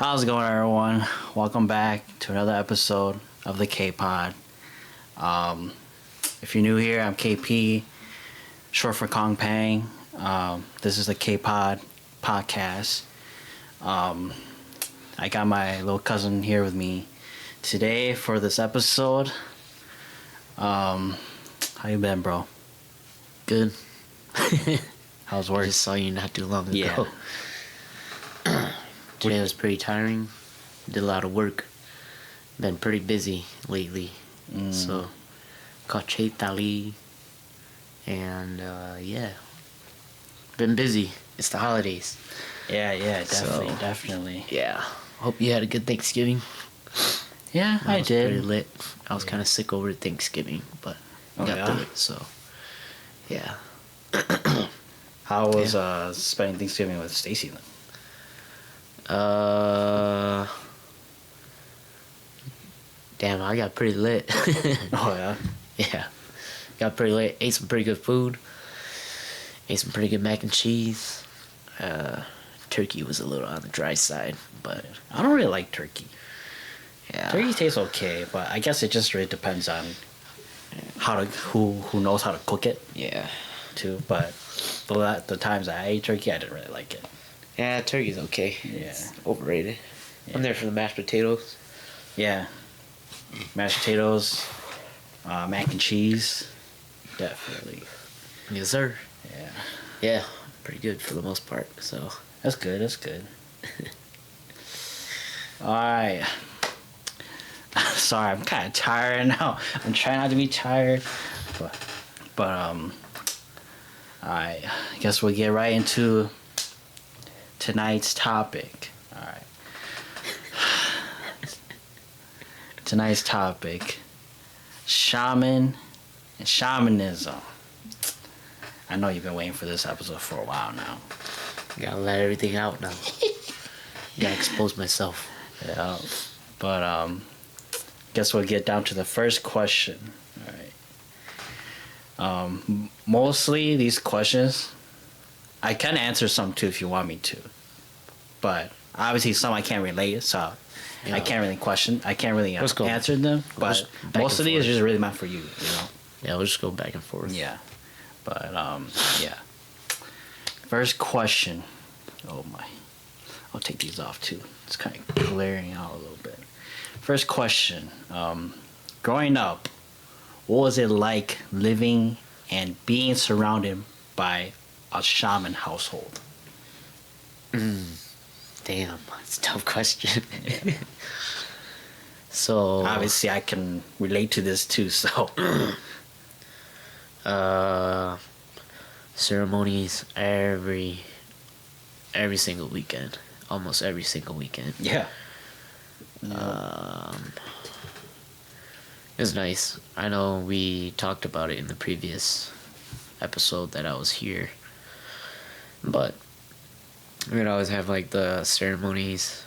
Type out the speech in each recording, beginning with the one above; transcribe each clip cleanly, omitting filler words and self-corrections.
How's it going, everyone? Welcome back to another episode of the K-Pod. If you're new here, I'm KP, short for Kong Pheng. This is the K-Pod podcast. I got my little cousin here with me today for this episode. How you been, bro? Good. How's I work? just saw you not too long ago. Yeah. Today was pretty tiring. Did a lot of work. Been pretty busy lately. So, caught Tali. And, yeah. Been busy. It's the holidays. Yeah, definitely. Yeah. Hope you had a good Thanksgiving. Yeah, I was did. pretty lit. I was kind of sick over Thanksgiving, but got through it, so. Yeah. How was spending Thanksgiving with Stacy then? Damn, I got pretty lit. Oh, yeah? Yeah. Got pretty lit. Ate some pretty good food. Ate some pretty good mac and cheese. Turkey was a little on the dry side, but I don't really like turkey. yeah. Turkey tastes okay, but I guess it just really depends on who knows how to cook it Yeah. too. But the times I ate turkey, I didn't really like it. Yeah, turkey's okay. Yeah. It's overrated. Yeah. I'm there for the mashed potatoes. Yeah, mashed potatoes, mac and cheese, definitely. Yes, sir. Yeah, Yeah, pretty good for the most part, so. that's good. That's good. All right. Sorry, I'm kind of tired now. I'm trying not to be tired, but I guess we'll get right into tonight's topic. All right. Tonight's topic: shaman and shamanism. I know you've been waiting for this episode for a while now. Gotta let everything out now. Gotta expose myself. Yeah, but guess we'll get down to the first question. All right. Mostly these questions, I can answer some too if you want me to, but obviously some I can't relate, so Yeah. I can't really Let's go. answer them. We'll But just back most and of these forth. are just really meant for you, you know. Yeah, we'll just go back and forth. Yeah, but yeah. First question. Oh my, I'll take these off too. It's kind of glaring out a little bit. First question. Growing up, what was it like living and being surrounded by a shaman household? Damn, that's a tough question. So, Obviously, I can relate to this too. So, ceremonies every single weekend, almost every single weekend. yeah. It was nice. I know we talked about it in the previous episode that I was here, but we'd always have like the ceremonies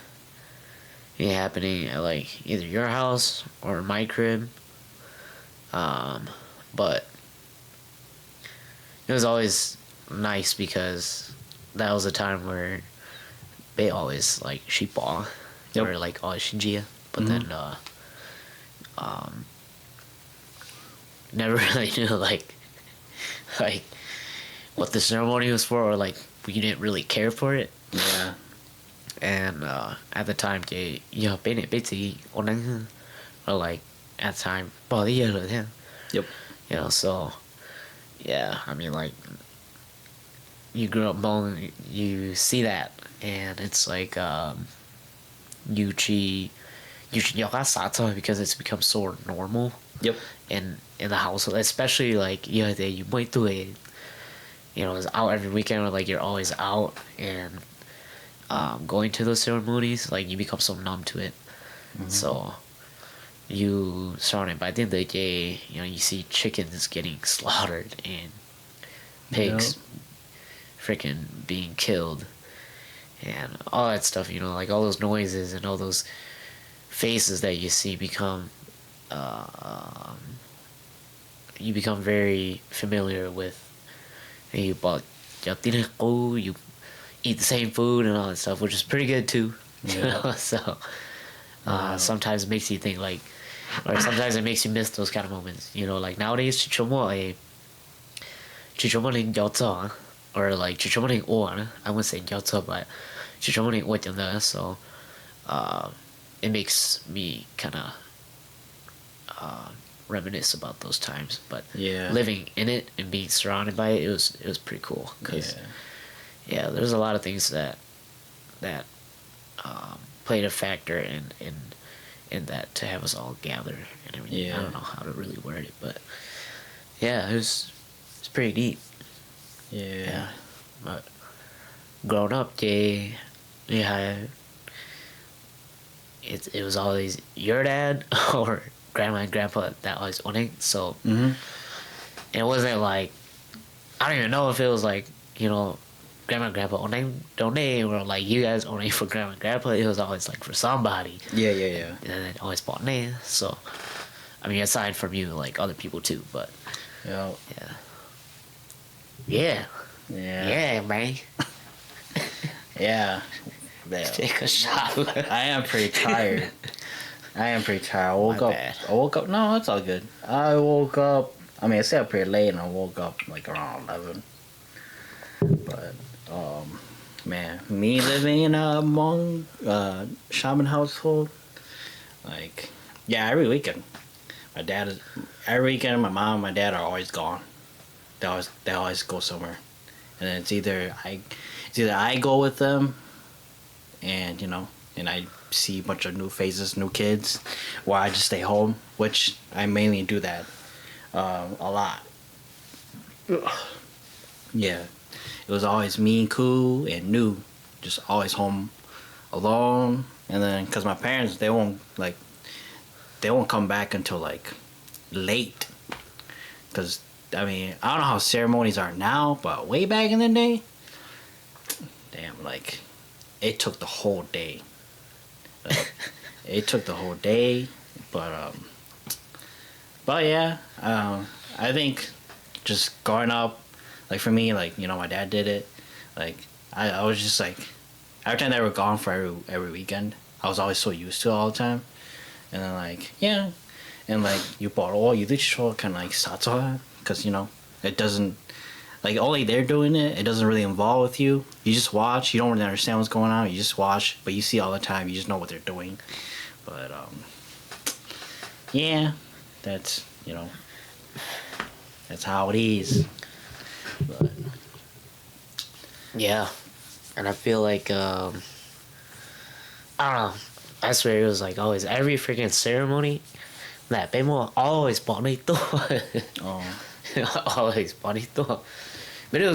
happening at like either your house or my crib. But it was always nice because that was a time where they always like sheepball. They Yep. were like always shinjia, but then never really knew like what the ceremony was for, or like we didn't really care for it. Yeah. And at the time thì giờ bé này bé chị ổn nắng hơn, or like at the time bỏ đi giờ rồi thế. Yep. You know, so yeah, I mean like you grew up bowling, you see that, and it's like you chỉ nhớ cả xã thôi because it's become so normal. Yep. in the household, especially like you mới tuổi, you know, is out every weekend, or like you're always out and going to those ceremonies, like you become so numb to it. So you surrounded by the end of the day, you know, you see chickens getting slaughtered and pigs freaking being killed and all that stuff, you know, like all those noises and all those faces that you see become you become very familiar with. And you eat the same food and all that stuff, which is pretty good too. Yeah. So sometimes it makes you think like, or sometimes it makes you miss those kind of moments. Like nowadays, 去周末领 or like 去周末领 I wouldn't say 交错, but 去周末领 so it makes me kind of reminisce about those times. But Yeah. living in it and being surrounded by it, it was pretty cool. Cause yeah, there's a lot of things that played a factor in that to have us all gather and everything. Yeah. I don't know how to really word it, but yeah, it's pretty neat. Yeah. But growing up, yeah, it was always your dad or grandma and grandpa that always owning. So it wasn't like, I don't even know if it was like, grandma and grandpa owning donate or like you guys owning for grandma and grandpa. It was always like for somebody. Yeah. And it always bought name. So I mean, aside from you, like other people too, but Yeah. yeah, Yeah. man. Yeah. Take a shot. I am pretty tired. I woke My up. bad. No, it's all good. I woke up. I mean, I stayed up pretty late, and I woke up like around 11. But man, me living in a Hmong shaman household, like, yeah, every weekend, every weekend, my mom and my dad are always gone. They always go somewhere, and then it's either I go with them, and and I see a bunch of new faces, new kids, or I just stay home, which I mainly do that a lot. Yeah, it was always me, Koo, and New, just always home alone. And then, cause my parents, they won't come back until like late. Cause I mean, I don't know how ceremonies are now, but way back in the day, damn, like it took the whole day. It took the whole day, but yeah, I think just growing up, like for me, like my dad did it, like I was just like, every time they were gone for every weekend, I was always so used to it all the time, and then like yeah, and like you bought all you did show kind of like satsa, because it doesn't, like only they're doing it, it doesn't really involve with you. You just watch, you don't really understand what's going on, you just watch, but you see all the time, you just know what they're doing. But yeah, that's that's how it is. But Yeah, and I feel like I don't know. I swear it was like always every freaking ceremony that Bemo always bonito. oh Always bonito. But it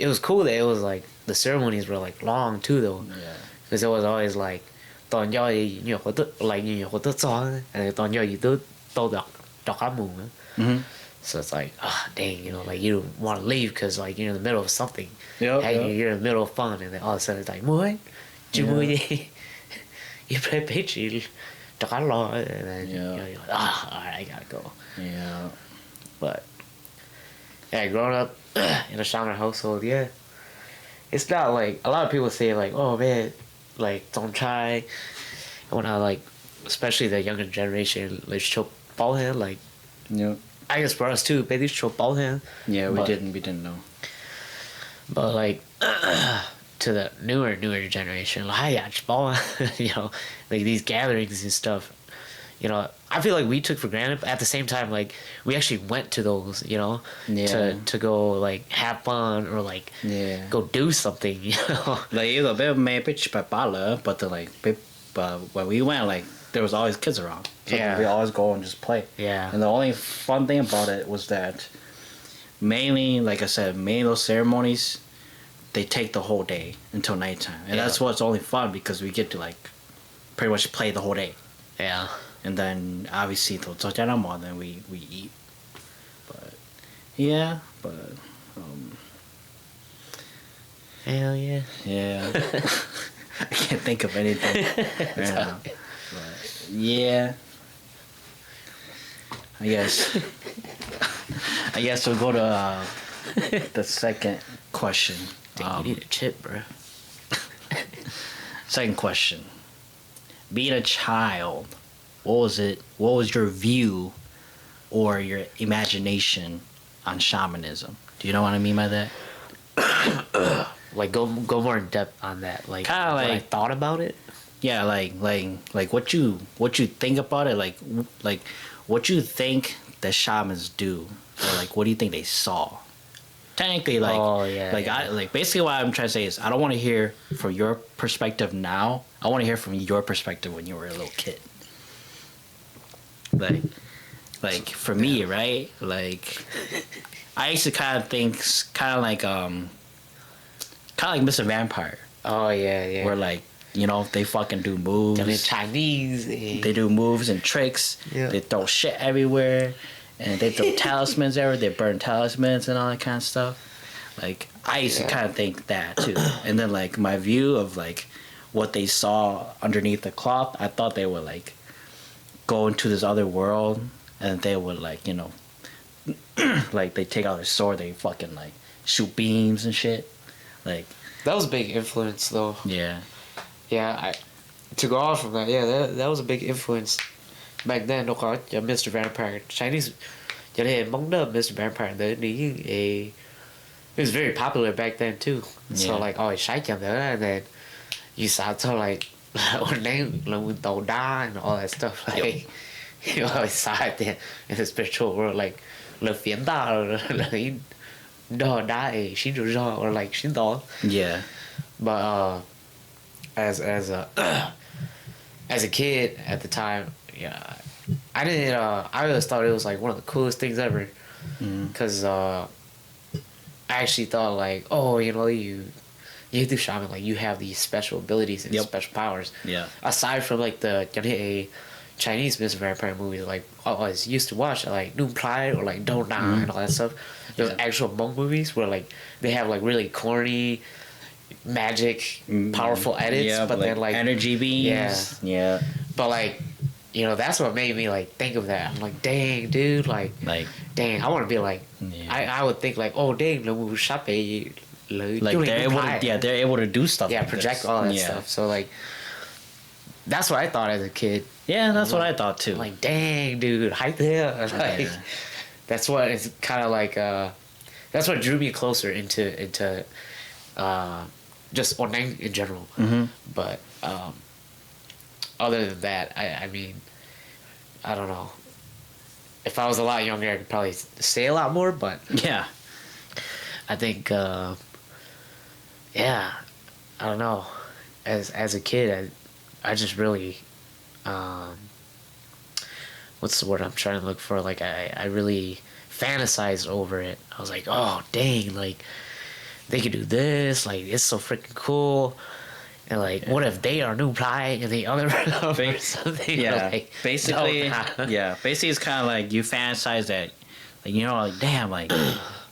was cool that it was like the ceremonies were like long too though. yeah, Because it was always like toàn do nhiều hoạt động like nhiều hoạt động cho and toàn do you do đọc hát mùng. So it's like, dang, like you don't want to leave because like you're in the middle of something. You're in the middle of fun, and then all of a sudden it's like, mua, chú mua đi, you play pitch, you đọc hát lo, and then you're like, alright, I gotta go. yeah, But yeah, growing up in a shaman household, yeah, it's not like a lot of people say like, oh man, like don't try. When I like, especially the younger generation, like show ball hand, like yeah. I guess for us too, baby show ball hand. Yeah, we But- didn't know. But like to the newer generation, like ball, like these gatherings and stuff. I feel like we took for granted, but at the same time, like we actually went to those, to go like have fun or like Yeah. go do something, Like you know, maybe but the like, when we went, like there was always kids around. So Yeah. we always go and just play. Yeah. And the only fun thing about it was that mainly, like I said, mainly those ceremonies, they take the whole day until nighttime, and that's what's only fun because we get to like pretty much play the whole day. Yeah. And then obviously then we eat. But yeah, Hell yeah. yeah. I can't think of anything right now. But yeah. I guess we'll go to the second question. Dang, you need a chip, bro. Second question. being a child, what was it? What was your view or your imagination on shamanism? Do you know what I mean by that? Like go more in depth on that. Like Kind of what I like, thought about it. yeah, like what you think about it, like what you think the shamans do, or like what do you think they saw? Technically, like, like basically what I'm trying to say is I don't want to hear from your perspective now. I want to hear from your perspective when you were a little kid. Like for me, right? Like I used to kind of think, kind of like Mr. Vampire. Oh yeah. Where like, you know, they fucking do moves. They're Chinese. They do moves and tricks. Yeah. They throw shit everywhere. And they throw talismans everywhere. They burn talismans and all that kind of stuff. Like, I used to kind of think that, too. And then, like, my view of, like, what they saw underneath the cloth, I thought they would, like, go into this other world. And they would, like, you know, like, they take out their sword. They fucking, like, shoot beams and shit. Like... That was a big influence, though. Yeah. Yeah, to go off from that, yeah, that was a big influence. Back then, nó có Mr. Vampire. Chinese, cho nên mong đợi Mr. Vampire tới đi. It was very popular back then too. So like, oh, it's like and then you start to like, name like tàu đá and all that stuff. Like, you always saw it in the spiritual world, like, le phiến ta like, đò đá xin rủi ro or like xin tỏ. Yeah. But as a kid at the time, yeah, I didn't. I always thought it was like one of the coolest things ever, because I actually thought like, oh, you know, you do shaman, like you have these special abilities and special powers. Yeah. Aside from like the Chinese Mr. Vampire movies, like I always used to watch, like Noon Pride or like Don't Die and all that stuff. Those actual monk movies where like they have like really corny, magic, powerful edits, but then like energy beams. Yeah. But like, you know, that's what made me like think of that. I'm like, dang, dude, like dang, I want to be like, I would think like, oh, dang, like they're able to do stuff. Yeah, like project this. all that stuff. So like, that's what I thought as a kid. Yeah, that's what I thought too. Like, dang, dude, hype there. Like, that's what it's kind of like. That's what drew me closer into just Onang in general. Mm-hmm. But other than that, I mean, I don't know. If I was a lot younger, I could probably say a lot more. But yeah, I think I don't know. As a kid, I just really what's the word I'm trying to look for? Like I really fantasized over it. I was like, oh dang, like they could do this, like it's so freaking cool. And like, what if they are new ply and the other or something? Yeah, like, basically, no. yeah, basically it's kind of like you fantasize that, like, you know, like damn, like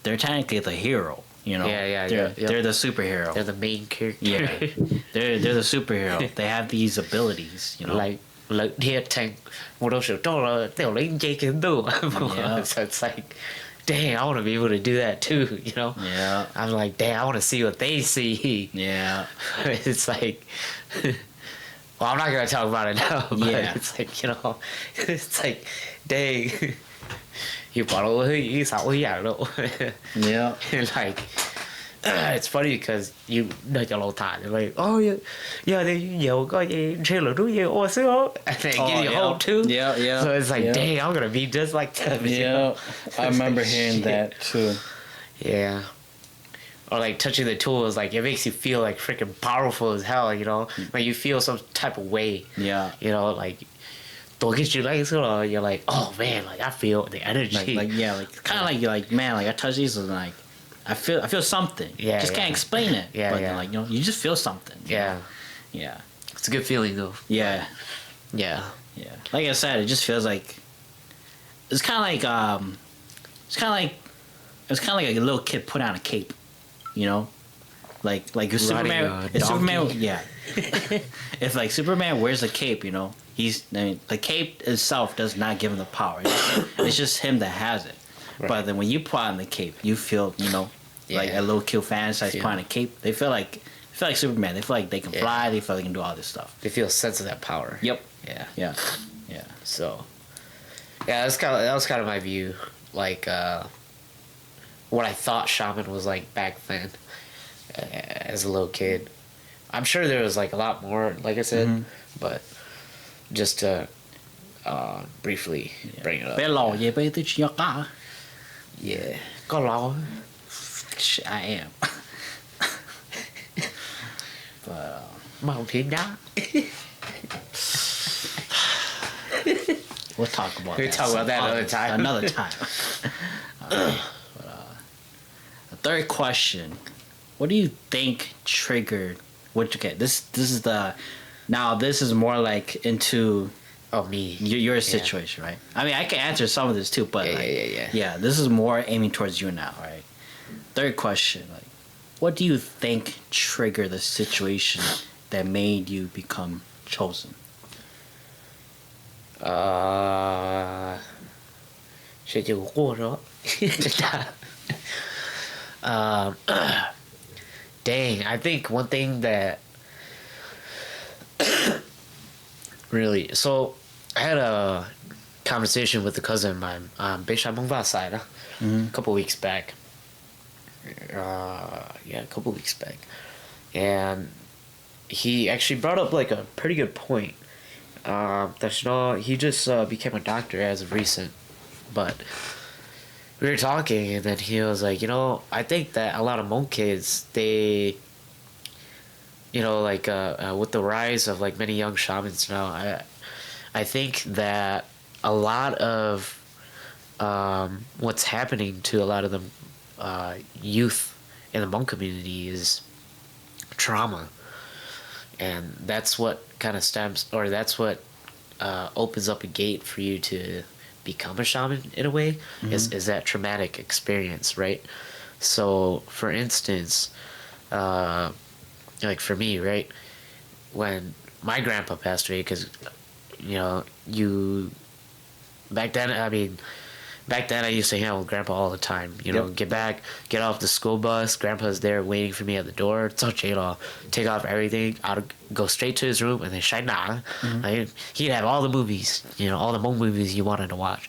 they're technically the hero. You know, they're the superhero. They're the main character. Yeah, they're the superhero. They have these abilities. You know, like here tank, một đôi sự cho là tiểu lấy dây kiếm đủ. So it's like, dang, I want to be able to do that too. You know. Yeah. I'm like, dang, I want to see what they see. Yeah. It's like, well, I'm not gonna talk about it now. But it's like, you know, it's like, dang. You bottle you saw yeah. And like, it's funny because you know your little time. They're like, oh yeah, they nhiều có gì trailer đúng nhiều ô xíu, and they give you a whole too. Yeah. So it's like, dang, I'm gonna be just like them. Yeah, I remember hearing that too. Yeah. Or like touching the tools, like it makes you feel like freaking powerful as hell. You know, like you feel some type of way. Yeah. You know, like. You're like, oh man, like I feel the energy. Like kind of like you're like, man, like I touch these and like I feel something. Yeah. Just can't explain it. Yeah. But then, like, you know, you just feel something. Yeah. Yeah. It's a good feeling though. Yeah. Yeah. Yeah. Like I said, it just feels like it's kind of like a little kid put on a cape, you know, like if Superman. If Superman, yeah. If like Superman wears a cape, you know. The cape itself does not give him the power. It's just him that has it. Right. But then when you put on the cape, you feel, you know, like a little kid fantasize put on a cape. They feel like feel like Superman. They feel like they can fly. They feel like they can do all this stuff. They feel a sense of that power. Yep. Yeah. Yeah. Yeah. So, yeah, that was kind of my view. Like, what I thought shaman was like back then, as a little kid. I'm sure there was like a lot more, like I said, but just to briefly bring it up. Yeah. Có lo. I am. But Mong thiên đá. we'll talk about We'll that. talk about that another time. Another time. The third question: what do you think triggered? Okay, this is the. Now this is more like into. Oh, me. Your situation, right? I mean, I can answer some of this too, but yeah. This is more aiming towards you now, right? Third question: like, what do you think triggered the situation that made you become chosen? 学姐我过着。Dang, I think one thing that really. So, I had a conversation with a cousin of mine, a couple weeks back. A couple weeks back. And he actually brought up like a pretty good point. He just became a doctor as of recent. But we were talking, and then he was like, I think that a lot of Hmong kids, they, with the rise of like many young shamans now, I think that a lot of what's happening to a lot of the youth in the Hmong community is trauma, and that's what kind of that's what opens up a gate for you to become a shaman in a way. Is that traumatic experience, right? So for instance, like for me, right, when my grandpa passed away, because back then I used to hang out with grandpa all the time. Get off the school bus, grandpa's there waiting for me at the door. Take off everything, go straight to his room, and then he'd have all the movies, all the Hmong movies you wanted to watch.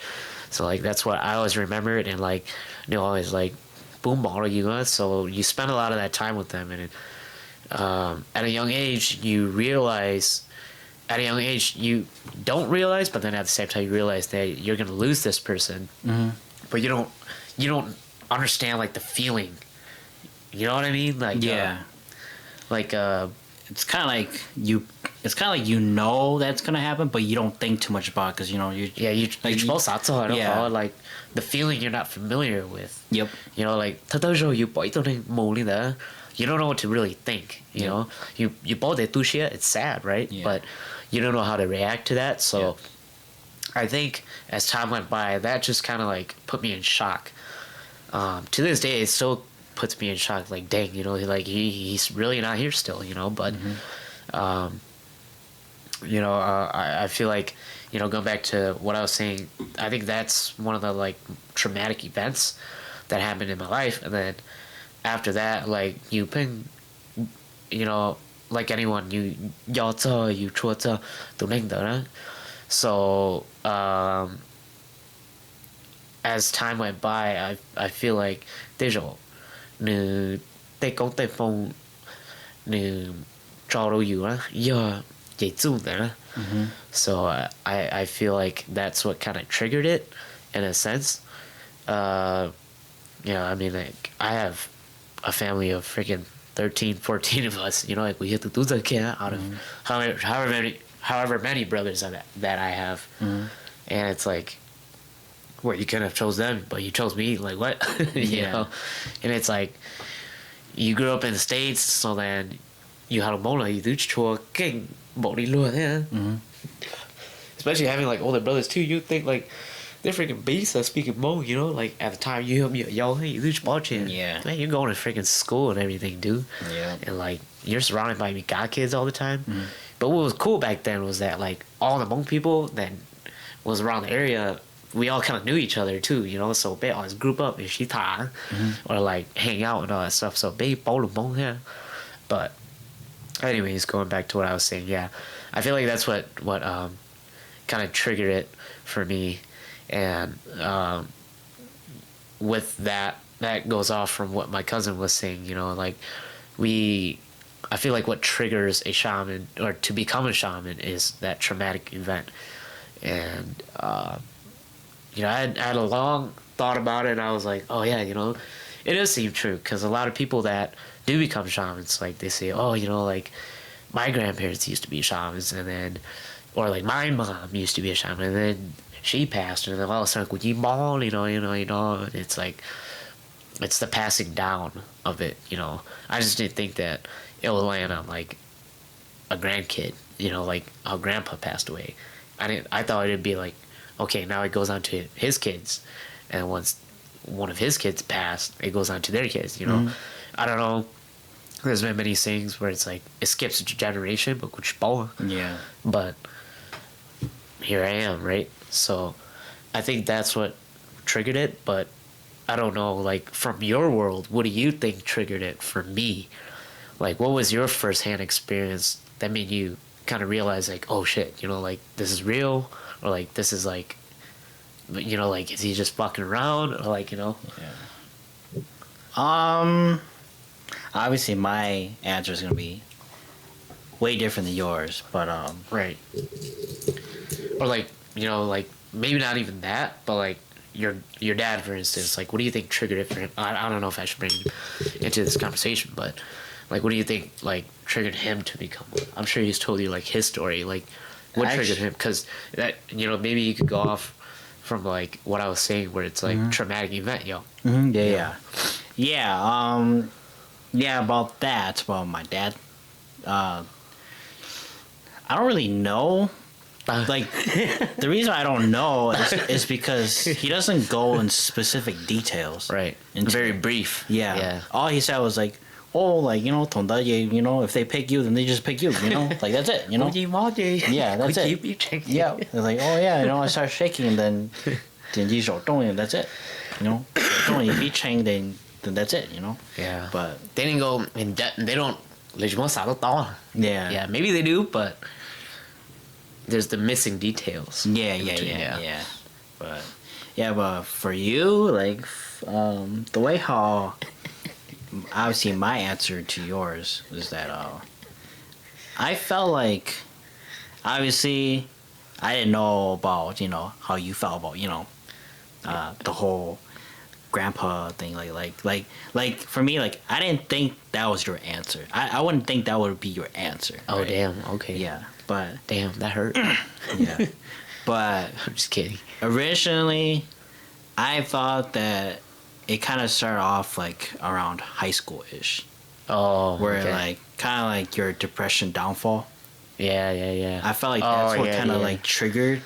So like that's what I always remembered, and like always like boom ball so you spend a lot of that time with them, and at a young age you realize. At a young age, you don't realize, but then at the same time, you realize that you're gonna lose this person, but you don't understand like the feeling. You know what I mean? Like it's kind of like you. It's kind of like that's gonna happen, but you don't think too much about it because like the feeling you're not familiar with. Yep. You don't know what to really think. You bought the tushia, it's sad, right? Yeah. But you don't know how to react to that. So I think as time went by, that just kind of like put me in shock. To this day, it still puts me in shock. Like, dang, like he's really not here still, But I feel like going back to what I was saying, I think that's one of the like traumatic events that happened in my life, and then after that, like like anyone, you so as time went by, I feel like so I feel like that's what kind of triggered it in a sense. I mean, like I have a family of freaking 13, 14 of us, like we hit the tuza out of however many brothers that I have. And it's like, well, you couldn't have chose them, but you chose me, like what? you know? And it's like, you grew up in the States, so then you had a mola, you do chua king, especially having like older brothers too. You think like they're freaking beasts at speaking Hmong, like at the time you hey, you do watching, man, you're going to freaking school and everything, dude. And like you're surrounded by God kids all the time. But what was cool back then was that like all the Hmong people that was around the area, we all kind of knew each other too, so they always group up in Shita or like hang out and all that stuff. So they both Hmong here, but anyways, going back to what I was saying, yeah, I feel like that's what kind of triggered it for me, and with that goes off from what my cousin was saying. You know, like I feel like what triggers a shaman or to become a shaman is that traumatic event, and you know, I had a long thought about it, and I was like, oh yeah, you know, it does seem true, because a lot of people that do become shamans, like they say, oh, you know, like my grandparents used to be shamans, and then, or like my mom used to be a shaman, and then she passed, and then all of a sudden, you know, it's like, it's the passing down of it, you know. I just didn't think that it would land on like a grandkid, you know, like how grandpa passed away. I thought it'd be like, okay, now it goes on to his kids, and once one of his kids passed, it goes on to their kids, you know. Mm-hmm. I don't know. There's been many things where it's like it skips a generation, but which boy. Yeah. But here I am, right? So I think that's what triggered it, but I don't know, like from your world, what do you think triggered it for me? Like what was your first-hand experience that made you kind of realize like, oh shit, you know, like this is real, or like this is like, you know, like is he just fucking around, or like, you know? Yeah. Obviously my answer is gonna be way different than yours, but Right. Or like, you know, like maybe not even that, but like your dad, for instance, like what do you think triggered it for him? I don't know if I should bring him into this conversation, but like what do you think like triggered him to become one? I'm sure he's told you like his story, like what triggered him, because that, you know, maybe you could go off from like what I was saying where it's like traumatic event, yo. Mm-hmm. Yeah, about that, about my dad. I don't really know. Like, the reason I don't know is because he doesn't go in specific details. Right. Into Very brief. Yeah. Yeah. All he said was like, oh, like, you know, you know, if they pick you, then they just pick you, you know? Like, that's it, you know? Yeah, that's it. Yeah. They're like, oh, yeah, you know, I start shaking, and then 点击手动, and that's it. You know? 动一chain, then that's it, you know? Yeah. But they didn't go in depth. They don't. yeah. Yeah, maybe they do, but there's the missing details. Yeah. But for you, like, the way how, obviously my answer to yours is that, I felt like, obviously, I didn't know about, you know, how you felt about, you know, the whole grandpa thing, like for me, like I didn't think that was your answer. I wouldn't think that would be your answer. Oh, right? damn. Okay. Yeah, but Damn, that hurt. yeah, but I'm just kidding. originally, I thought that it kind of started off like around high school ish, Oh, where okay. like kind of like your depression downfall. Yeah. I felt like that's what kind of yeah. like triggered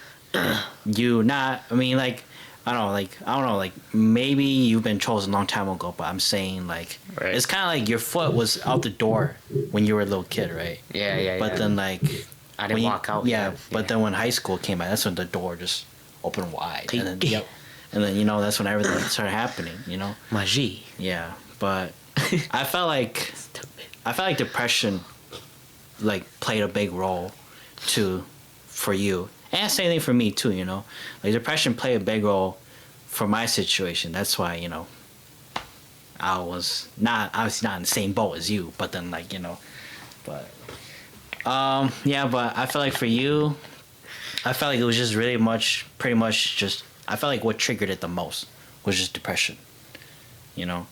you. Not, I mean, like I don't know, like maybe you've been chosen a long time ago, but I'm saying like Right. it's kind of like your foot was out the door when you were a little kid, right? Yeah. But then like I didn't walk out. Yeah, but then when high school came out, that's when the door just opened wide, and then and then you know that's when everything started happening, you know. Magie. Yeah, but I felt like depression like played a big role too for you, and same thing for me too, you know. Like depression played a big role for my situation. That's why, you know, I was obviously not in the same boat as you, but then like, you know, but yeah, but I feel like for you, I felt like it was just pretty much just, I felt like what triggered it the most was just depression, you know.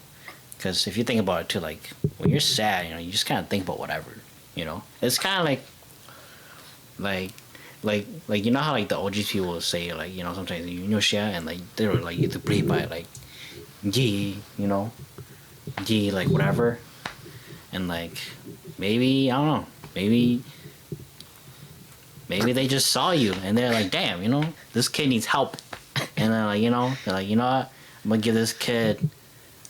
Because if you think about it too, like when you're sad, you know, you just kind of think about whatever, you know. It's kind of like you know how like the OG people will say, like, you know, sometimes you know shit, and like they were like you have to breathe by it, like gee, you know, gee, like whatever, and like maybe I don't know, maybe they just saw you and they're like, damn, you know, this kid needs help, and then like, you know, they're like, you know what, I'm gonna give this kid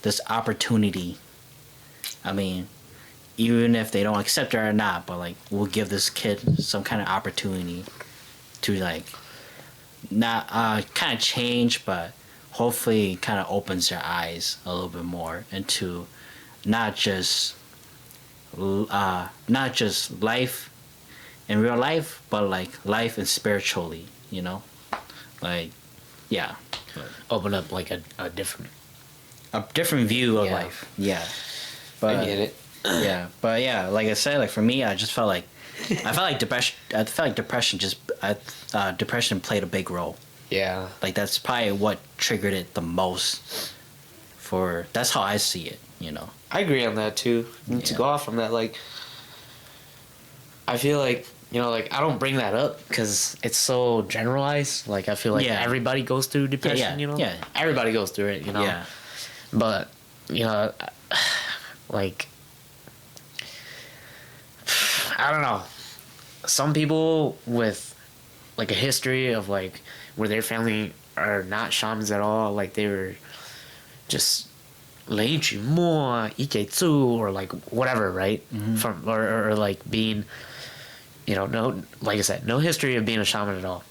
this opportunity. I mean, even if they don't accept it or not, but like we'll give this kid some kind of opportunity to like not kind of change, but hopefully kind of opens their eyes a little bit more into not just not just life in real life, but like life and spiritually, you know, like yeah, Open up like a different view of Yeah. life. Yeah, but I get it. but yeah, like I said, like for me, I just felt like I felt like depression. I felt like depression played a big role. Yeah. Like that's probably what triggered it the most. That's how I see it, you know. I agree on that too. And to Yeah. go off from that, like, I feel like, like I don't bring that up because it's so generalized. Like, I feel like Yeah. everybody goes through depression, Yeah. Everybody goes through it, Yeah. But, like, I don't know. Some people with, like, a history of, like, where their family are not shamans at all, like, they were just 雷曲墨一给住 or like whatever, right? From or like being, no, like I said, no history of being a shaman at all.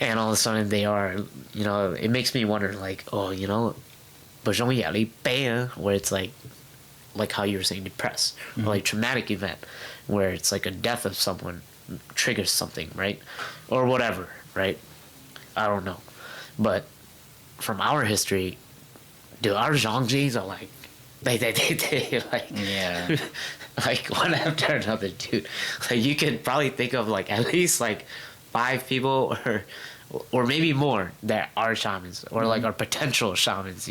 And all of a sudden they are, it makes me wonder, like, oh, but where it's like how you were saying, depressed, or like traumatic event, where it's like a death of someone triggers something, right? Or whatever, right? I don't know. But from our history, dude, our Zhongjis are like, they like, Yeah. like one after another, dude. Like you could probably think of like at least like 5 people or maybe more that are shamans or like are potential shamans,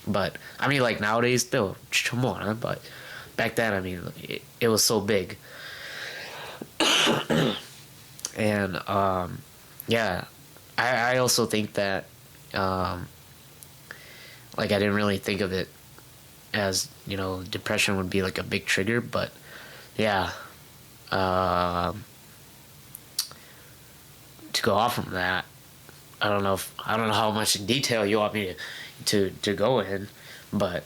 But I mean, like nowadays still, but back then, I mean, it was so big. And yeah, I also think that like I didn't really think of it as depression would be like a big trigger, but yeah, to go off from that, I don't know how much in detail you want me to go in, but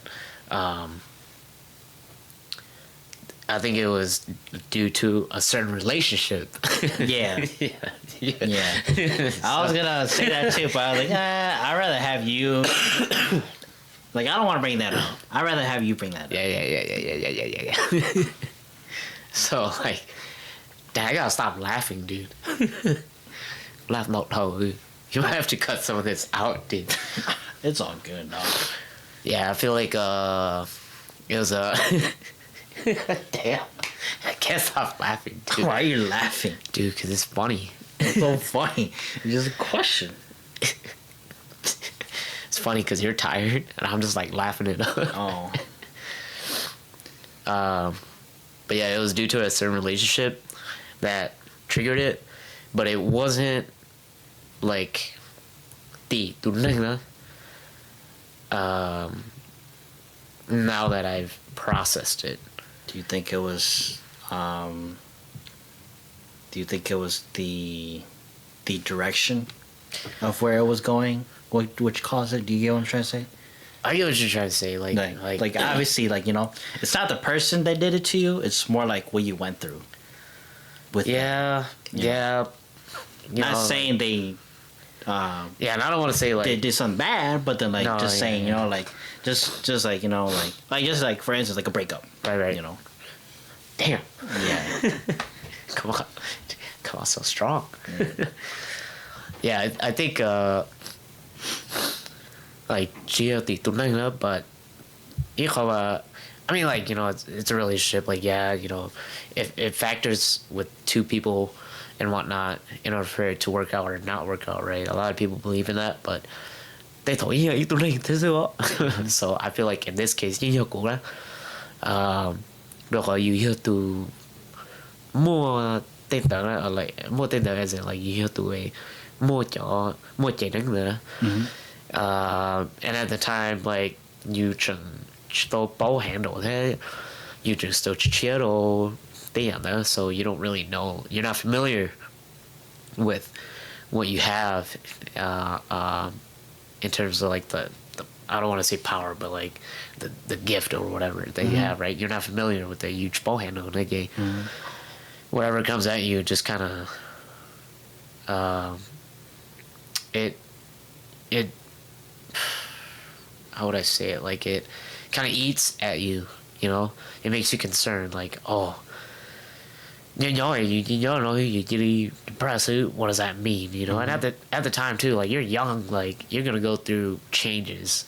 I think it was due to a certain relationship. Yeah. yeah. I was gonna say that too, but I was like, I'd rather have you. Like, I don't want to bring that up. I'd rather have you bring that up. Yeah. So like, dang, I gotta stop laughing, dude. Laugh not how you might have to cut some of this out, dude. It's all good, dog. Yeah, I feel like it was a damn. I can't stop laughing, dude. Why are you laughing? Dude, because it's funny. It's so funny. It's just a question. It's funny because you're tired and I'm just like laughing it up. Oh. But yeah, it was due to a certain relationship that triggered it, but it wasn't like now that I've processed it. Do you think it was the direction of where it was going which caused it? Do you get what I'm trying to say? I get what you're trying to say. Like obviously, like, it's not the person that did it to you. It's more like what you went through. With yeah. Not saying they. Yeah, and I don't want to say like they did something bad, but then like No, just yeah, saying, yeah. like just like just like for instance, like a breakup. Right. Damn. Yeah. Come on, so strong. Yeah, I think like chia thì tụi nó nữa, but I mean, like, it's a relationship. Like, yeah, if it factors with 2 people and whatnot in order for it to work out or not work out, right? A lot of people believe in that, but they thought, yeah, you so I feel like in this case, you have to more or like more as in like you have to more and at the time, like you still ball handle it, you just still chill so you don't really know, you're not familiar with what you have in terms of like the I don't want to say power, but like the gift or whatever that you have, right? You're not familiar with the huge ball handle whatever comes at you just kind of it how would I say it, like it kind of eats at you, you know, it makes you concerned, like, oh, you know, you're getting depressed. What does that mean? You know, and at the time too, like, you're young, like, you're gonna go through changes.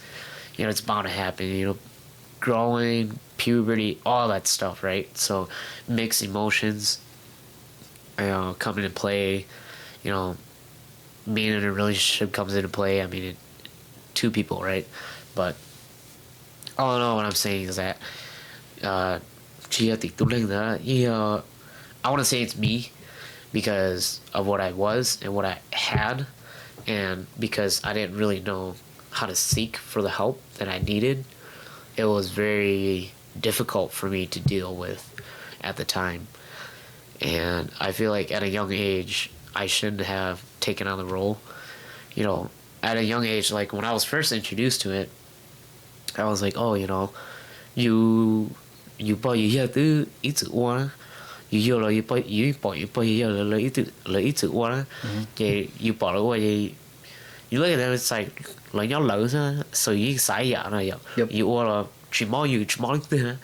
You know, it's bound to happen. You know, growing, puberty, all that stuff, right? So, mixed emotions, you know, come into play. You know, being in a relationship comes into play. I mean, two people, right? But all in all, what I'm saying is that chia thì tôi lên đó, I want to say it's me because of what I was and what I had, and because I didn't really know how to seek for the help that I needed. It was very difficult for me to deal with at the time. And I feel like at a young age, I shouldn't have taken on the role. You know, at a young age, like when I was first introduced to it, I was like, oh, you know, you bỏ ý ra từ ý chữ qua, you là you bỏ ý ra là ý chữ qua, thì you bỏ nó qua thì you look at them, it's like nhau lỡ ra, so you sai dạ này vậy, you qua là chỉ mò từ ha,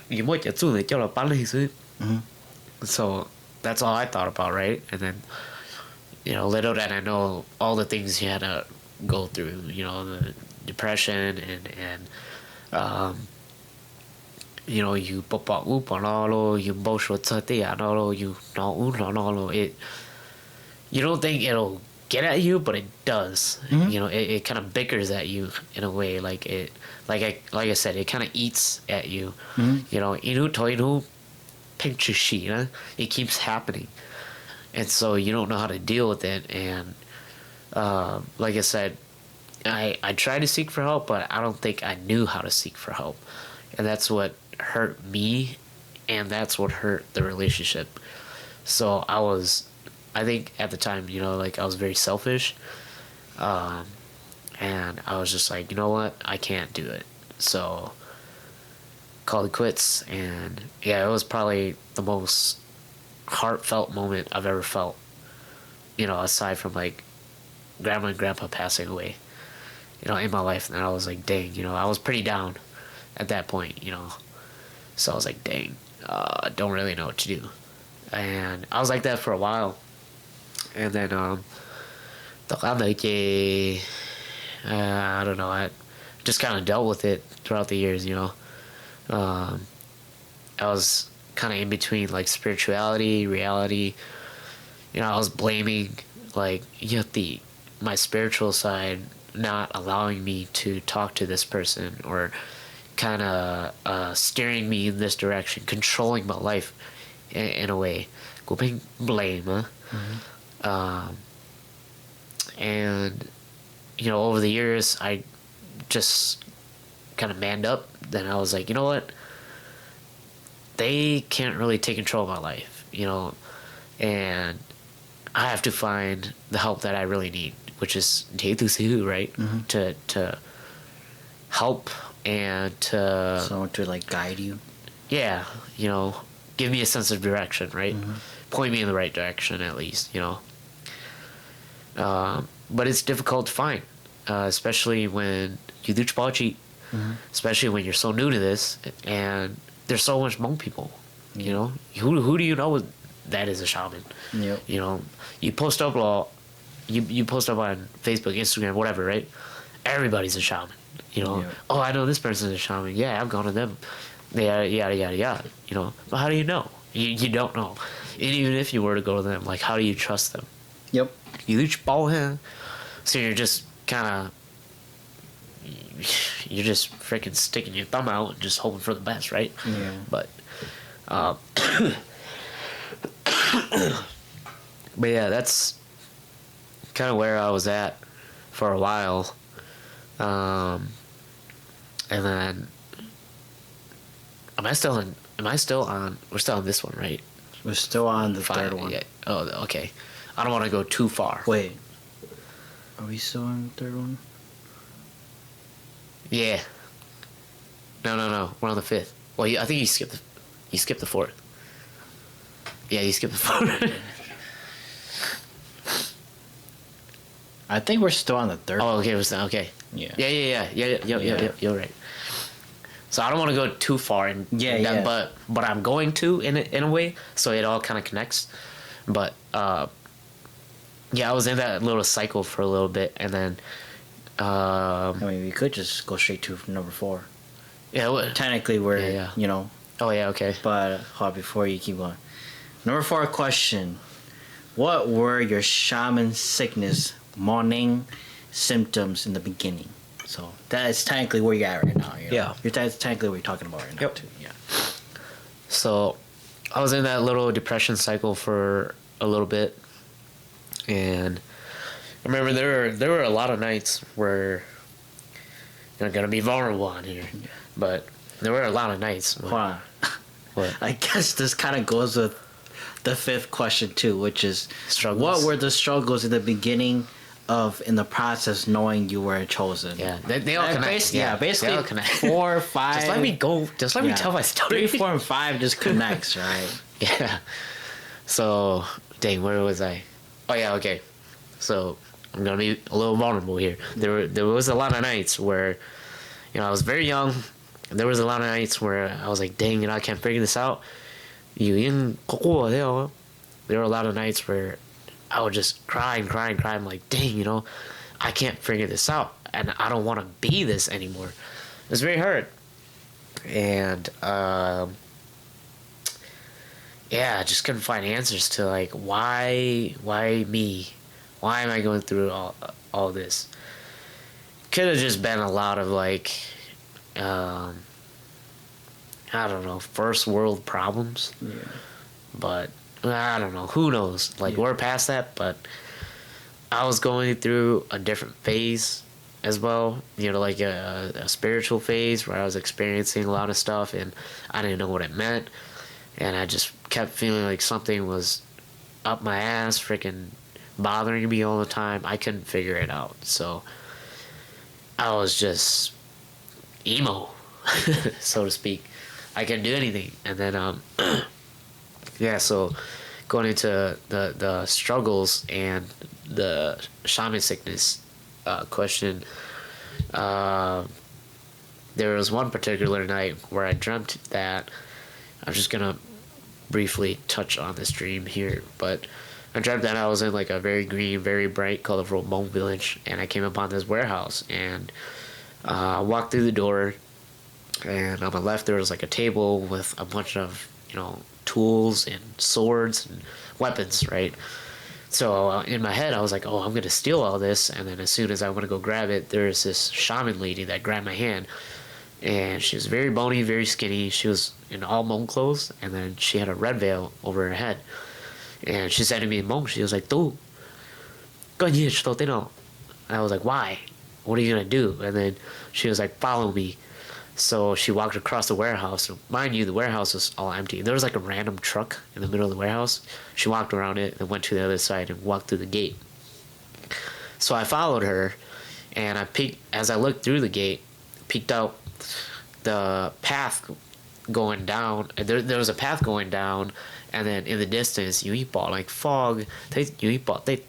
you mới chỉ chú này cho là bán lên xứ. So that's all I thought about, right? And then, you know, little did I know all the things you had to go through, you know, the depression and you know, you pop up you bullshit you no it, you don't think it'll get at you, but it does. You know, it kind of bickers at you in a way, like I said, it kind of eats at you. You know, it keeps happening, and so you don't know how to deal with it. And like I said, I tried to seek for help, but I don't think I knew how to seek for help, and that's what hurt me, and that's what hurt the relationship. So I think at the time, you know, like I was very selfish, and I was just like, you know what, I can't do it. So called it quits, and yeah, it was probably the most heartfelt moment I've ever felt. You know, aside from like grandma and grandpa passing away, you know, in my life, and I was like, dang, you know, I was pretty down at that point, you know. So I was like, dang, I don't really know what to do. And I was like that for a while. And then, I don't know, I just kind of dealt with it throughout the years, you know. I was kind of in between, like, spirituality, reality. You know, I was blaming, like, my spiritual side not allowing me to talk to this person, or kind of steering me in this direction, controlling my life in a way. Blame. And, you know, over the years, I just kind of manned up. Then I was like, you know what? They can't really take control of my life, you know, and I have to find the help that I really need, which is right? To help and to someone to like guide you. Yeah, you know, give me a sense of direction, right? Point me in the right direction, at least, you know. But it's difficult to find, especially when you do Chipochi, especially when you're so new to this, and there's so much Hmong people, you know. Who do you know that is a shaman? Yep. You know, you post up you post up on Facebook, Instagram, whatever, right? Everybody's a shaman, you know. Yep. Oh, I know this person's a shaman. Yeah, I've gone to them. Yada, yada, yada, yada, you know. But how do you know? You don't know. And even if you were to go to them, like, how do you trust them? Yep. So you're just kind of, you're just freaking sticking your thumb out and just hoping for the best, right? Yeah. But but yeah, that's kind of where I was at for a while. And then, we're still on this one, right? We're still on the third one. Yeah. Oh, okay. I don't want to go too far. Wait. Are we still on the third one? Yeah. No. We're on the fifth. Well, I think you skipped the fourth. Yeah, you skipped the fourth. I think we're still on the third. Oh, okay. Okay. Yeah. Yeah. You're right. So I don't want to go too far in that, but I'm going to in a way, so it all kind of connects. But yeah, I was in that little cycle for a little bit, and then I mean, we could just go straight to number 4. yeah, Technically, we're you know. Oh yeah, okay. But hold on, before you keep going, number 4 question: what were your shaman sickness morning symptoms in the beginning? So that is technically where you're at right now. You know? Yeah. That's technically what you're talking about right now. Yep. Too. Yeah. So I was in that little depression cycle for a little bit, and I remember there were a lot of nights where you're gonna be vulnerable on here, but there were a lot of nights. Hold on. What? I guess this kind of goes with the 5th question too, which is Struggles. what were the struggles in the beginning of in the process knowing you were chosen? Yeah, they all connect. Basically they all connect. 4, 5. Just let me go. Just let me tell my story. 3, 4, and 5 just connects, right? Yeah. So, dang, where was I? Oh yeah, okay. So I'm gonna be a little vulnerable here. There was a lot of nights where, you know, I was very young. And there was a lot of nights where I was like, dang, you know, I can't figure this out. There were a lot of nights where I would just cry and cry and cry. I'm like, dang, you know, I can't figure this out, and I don't want to be this anymore. It's very hard. And yeah, I just couldn't find answers to like why me? Why am I going through all this? Could have just been a lot of like I don't know, first world problems. Yeah. But I don't know, who knows? Like we're past that, but I was going through a different phase as well, you know, like a spiritual phase where I was experiencing a lot of stuff and I didn't know what it meant, and I just kept feeling like something was up my ass, freaking bothering me all the time. I couldn't figure it out, so I was just emo, so to speak. I couldn't do anything, and then yeah, so going into the struggles and the shaman sickness question, there was one particular night where I dreamt that, I'm just gonna briefly touch on this dream here, but I dreamt that I was in like a very green, very bright, colorful Hmong village, and I came upon this warehouse, and I walked through the door, and on my left there was like a table with a bunch of, you know, tools and swords and weapons, right? So in my head I was like, oh, I'm gonna steal all this, and then as soon as I want to go grab it, there's this shaman lady that grabbed my hand, and she was very bony, very skinny. She was in all Hmong clothes, and then she had a red veil over her head, and she said to me in Hmong, she was like, "Tu, có gì cho tôi know?" And I was like, why? What are you gonna do? And then she was like, follow me. So she walked across the warehouse. Mind you, the warehouse was all empty. There was like a random truck in the middle of the warehouse. She walked around it and went to the other side and walked through the gate. So I followed her, and I peeked, as I looked through the gate, peeked out the path going down. There was a path going down, and then in the distance, you bought like fog. You bought like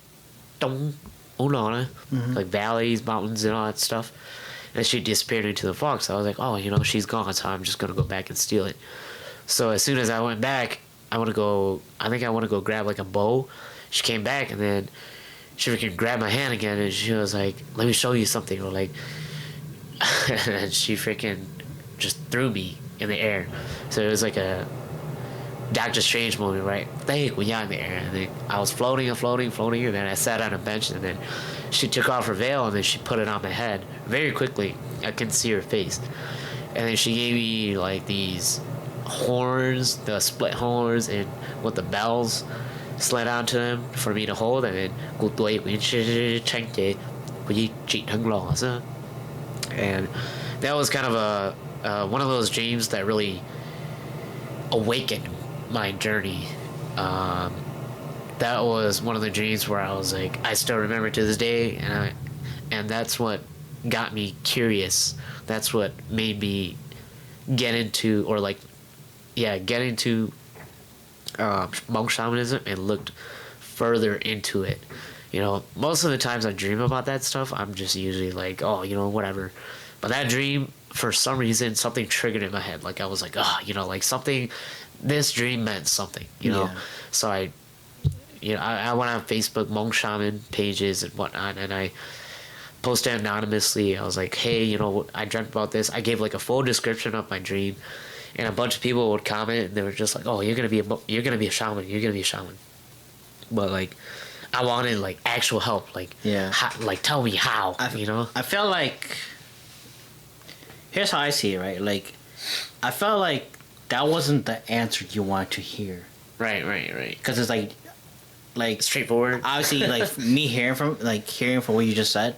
valleys, mountains, and all that stuff. And she disappeared into the fog. So I was like, oh, you know, she's gone, so I'm just gonna go back and steal it. So as soon as I went back, I think I want to go grab like a bow. She came back, and then she freaking grabbed my hand again, and she was like, let me show you something, or like, and she freaking just threw me in the air. So it was like a Doctor Strange moment, right? In the air, and then I was floating, and then I sat on a bench, and then she took off her veil, and then she put it on my head very quickly. I couldn't see her face, and then she gave me like these horns, the split horns, and with the bells slid onto them for me to hold, and then and that was kind of a one of those dreams that really awakened my journey. That was one of the dreams where I was like, I still remember to this day, and that's what got me curious. That's what made me get into Hmong shamanism and looked further into it. You know, most of the times I dream about that stuff, I'm just usually like, oh, you know, whatever. But that dream, for some reason, something triggered in my head. Like I was like, oh, like something. This dream meant something, Yeah. So I went on Facebook, Hmong shaman pages and whatnot, and I posted anonymously. I was like, hey, I dreamt about this. I gave like a full description of my dream, and a bunch of people would comment, and they were just like, oh, you're gonna be a shaman, you're gonna be a shaman. But like, I wanted like actual help, like like tell me how, I felt like, here's how I see it, right? Like, I felt like that wasn't the answer you wanted to hear. Right. Because it's like straightforward. Obviously, like me hearing from what you just said,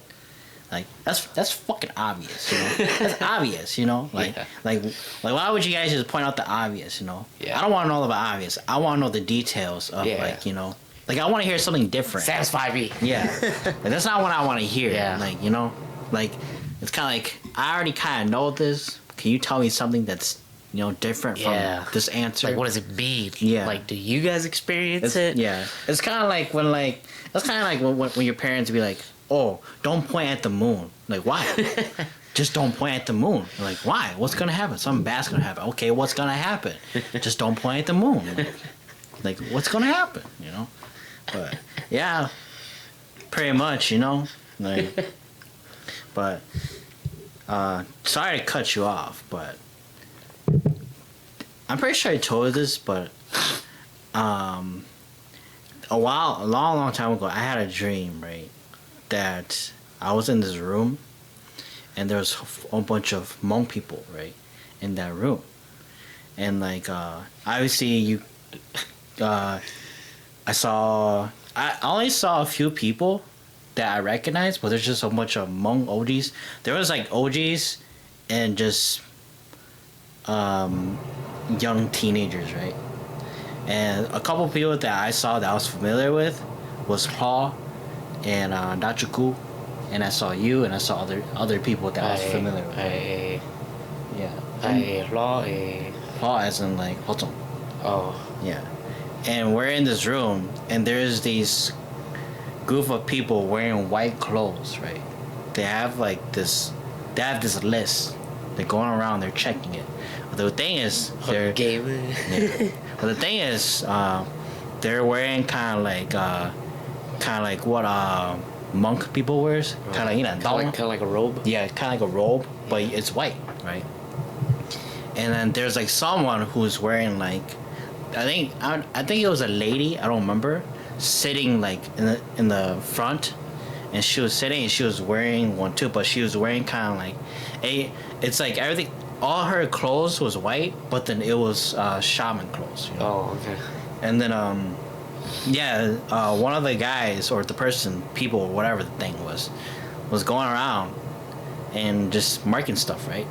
like that's fucking obvious, That's obvious, Like Yeah. like why would you guys just point out the obvious, Yeah. I don't want to know the obvious. I want to know the details of like I want to hear something different. Satisfy me. Yeah, like, that's not what I want to hear. Yeah. Like like it's kind of like I already kind of know this. Can you tell me something that's different from this answer? Like, what does it mean? Yeah. Like, do you guys experience it? Yeah. It's kind of like when your parents be like, oh, don't point at the moon. Like, why? Just don't point at the moon. Like, why? What's gonna happen? Something bad's gonna happen. Okay, what's gonna happen? Just don't point at the moon. Like, what's gonna happen? But yeah, pretty much. Like, but sorry to cut you off, but I'm pretty sure I told you this, but a long time ago, I had a dream, right? That I was in this room, and there was a bunch of Hmong people, right, in that room, and like obviously I only saw a few people that I recognized, but there's just a bunch of Hmong OGs. There was like OGs and just young teenagers, right? And a couple people that I saw that I was familiar with was Paul and Dachuku, and I saw you, and I saw other people that I was familiar with. Paul as in like Hotong. Oh. Yeah. And we're in this room, and there's these group of people wearing white clothes, right? They have this list. They're going around, they're checking it. But the thing is, they're gaming. Yeah. But the thing is, they're wearing kind of like what monk people wears, kind of like a robe. Yeah, kind of like a robe, but it's white, right? And then there's like someone who's wearing like, I think it was a lady, I don't remember, sitting like in the front, and she was sitting and she was wearing one too, but she was wearing kind of like it's like everything, all her clothes was white, but then it was shaman clothes. Oh, okay. And then one of the guys or the person, people, whatever the thing was going around and just marking stuff, right?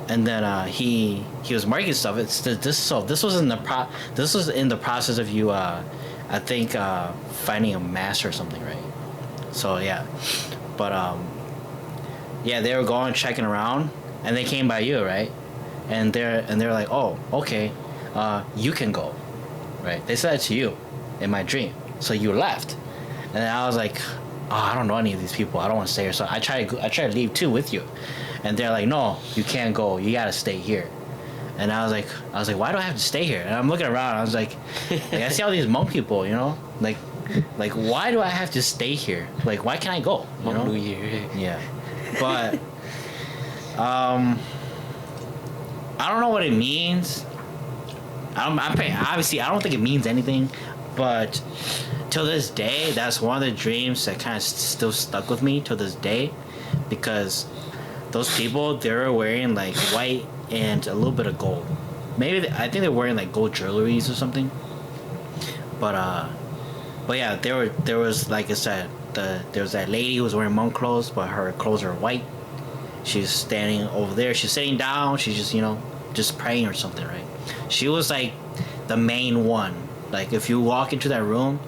And then he was marking stuff. This was in the process of you I think finding a mask or something, right? So yeah, but they were going checking around, and they came by you, right? And they're like, oh, okay, you can go, right? They said it to you in my dream, so you left, and I was like, oh, I don't know any of these people. I don't want to stay here, so I try to leave too with you, and they're like, no, you can't go. You gotta stay here. And I was like, why do I have to stay here? And I'm looking around. I was like I see all these monk people, like why do I have to stay here? Like, why can't I go? New Year. Yeah, but I don't know what it means. Obviously, I don't think it means anything, but till this day, that's one of the dreams that kind of still stuck with me till this day, because those people, they were wearing like white and a little bit of gold. I think they're wearing like gold jewelries or something. But yeah, there was, like I said, there was that lady who was wearing monk clothes, but her clothes are white. She's standing over there. She's sitting down. She's just just praying or something, right? She was like the main one. Like if you walk into that room,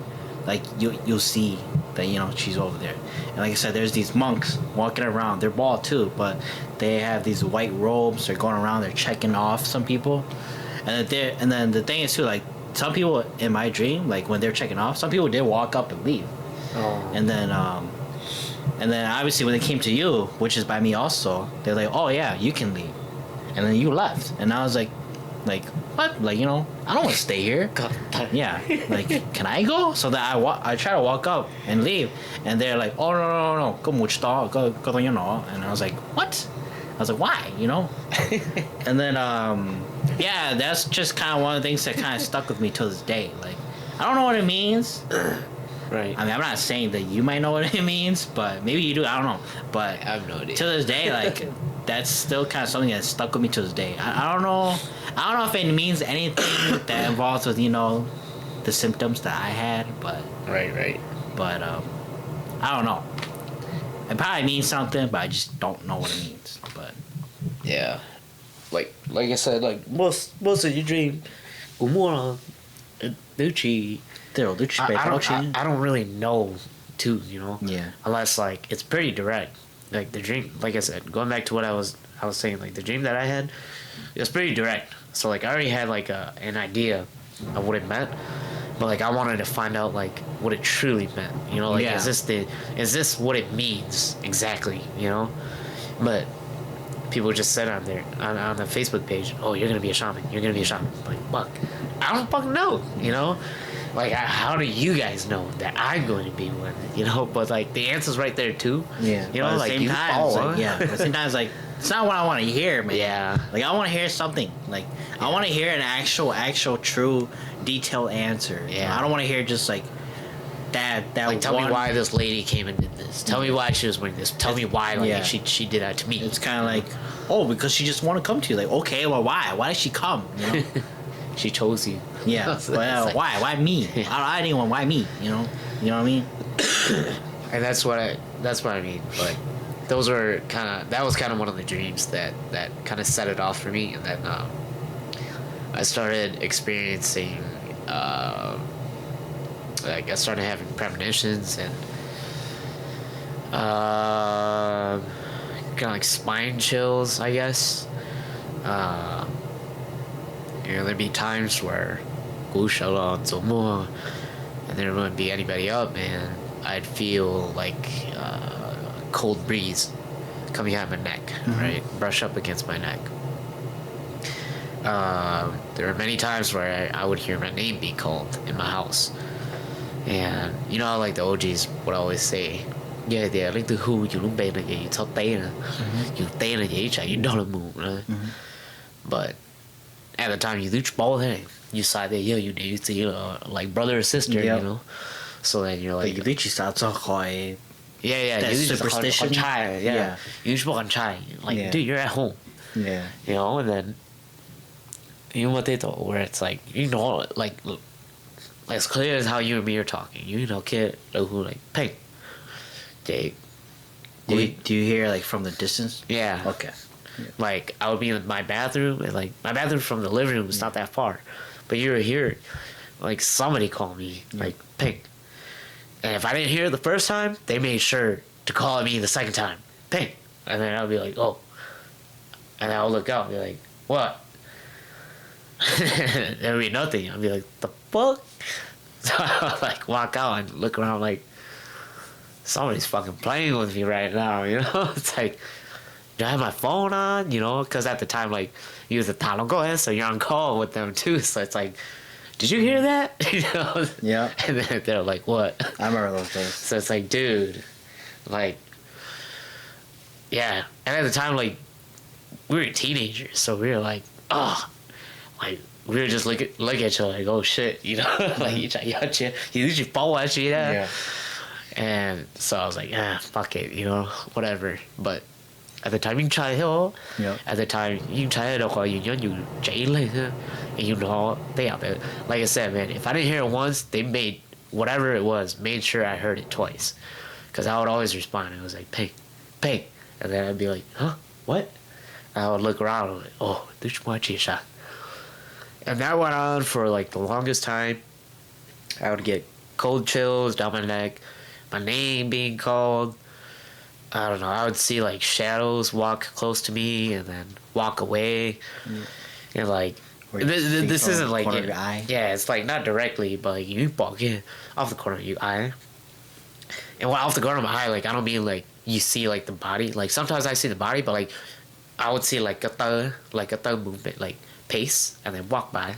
like you'll see that she's over there. And like I said, there's these monks walking around. They're bald too, but they have these white robes. They're going around. They're checking off some people, and then the thing is too, like some people in my dream, like when they're checking off, some people did walk up and leave. Oh. And then And then obviously when they came to you, which is by me also, they're like, oh yeah, you can leave. And then you left. And I was like, what? Like, I don't want to stay here. God, Yeah. Like, can I go? So that I try to walk up and leave. And they're like, oh, no. Go Wichita. Go, And I was like, what? I was like, why? And then, yeah, that's just kind of one of the things that kind of stuck with me till this day. Like, I don't know what it means. Right. I mean, I'm not saying that you might know what it means, but maybe you do. I don't know. But I have no idea. to this day, like, that's still kind of something that stuck with me to this day. I don't know. I don't know if it means anything that involves with the symptoms that I had, but Right. But I don't know. It probably means something, but I just don't know what it means. But Yeah. Like I said, like most of your dream, I don't really know too, Yeah. Unless like it's pretty direct. Like the dream, like I said, going back to what I was saying, like the dream that I had, it was pretty direct. So like I already had like an idea of what it meant, but like I wanted to find out like what it truly meant. Like Yeah. is this what it means exactly? But people just said on there on the Facebook page, oh, you're gonna be a shaman. You're gonna be a shaman. Like, fuck, I don't fucking know. Like, how do you guys know that I'm going to be one? But like the answer's right there too. Yeah. But at the like same you time, follow, it's like, huh? yeah. At the same time, it's like it's not what I want to hear, man. Yeah. Like I want to hear something. Like I want to hear an actual, true, detailed answer. Yeah. I don't want to hear just like that. Like, tell me why this lady came and did this. Tell me why she was wearing this. Tell me why Yeah. she did that to me. It's kind of like, oh, because she just want to come to you. Like, okay, well, why? Why did she come? She chose you. Yeah. So Well, it's like- why? Why me? I didn't want. Why me? You know what I mean? And that's what I mean. But that was kind of one of the dreams that kind of set it off for me, and then I started experiencing like I started having premonitions and kind of like spine chills, I guess. There'd be times where and there wouldn't be anybody up, and I'd feel like a cold breeze coming out of my neck, right? Brush up against my neck. There were many times where I would hear my name being called in my house. And like the OGs would always say, yeah, lấy từ hưu dù lúc bên là vậy, sao té nè, dù té là vậy chạy đó là mù nè. But at the time you reach ball there, you side there, yeah, you need to like brother or sister, Yep. So then you're like, Like, you start to khỏi. yeah, That you just superstition. con trai, yeah. Yeah. You just con trai, like, Yeah. dude, you're at home, Yeah. and then what they thought, where it's like, like as clear as how you and me are talking, kid, who like, Pheng, they, Do you hear like from the distance? yeah, Okay. like I would be in my bathroom, and like my bathroom from the living room is not that far, but you would hear like somebody call me like Pheng, and if I didn't hear it the first time, they made sure to call me the second time, Pheng, and then I'll be like, oh, and I'll look out and be like, what? There would be nothing. I'll be like, the fuck? So I'll like walk out and look around like somebody's fucking playing with me right now, It's like, do I have my phone on? Because at the time, like, you was a talent go ahead, so you're on call with them too. So it's like, did you hear that? Yeah. And then they're like, what? I remember those days. So it's like, dude, like, yeah. And at the time, like, we were teenagers, so we were like, oh, like, we were just look at each other like, oh shit, like, you usually follow that shit, Yeah. And so I was like, fuck it, whatever. But at the time you try hill, Yeah. at the time you try it, you chạy lên, and they out there. Like I said, man, if I didn't hear it once, they made whatever it was, made sure I heard it twice, because I would always respond. It was like, Pheng, Pheng, and then I'd be like, huh, what? And I would look around and like, oh, this much shot. And that went on for like the longest time. I would get cold chills down my neck, my name being called. I don't know. I would see like shadows walk close to me and then walk away, and like Or you this see from isn't the like corner of your eye. yeah, it's like not directly, but like you walk in off the corner of your eye, And when off the corner of my eye, like I don't mean like you see like the body. Like sometimes I see the body, but like I would see like a third movement, like pace, and then walk by.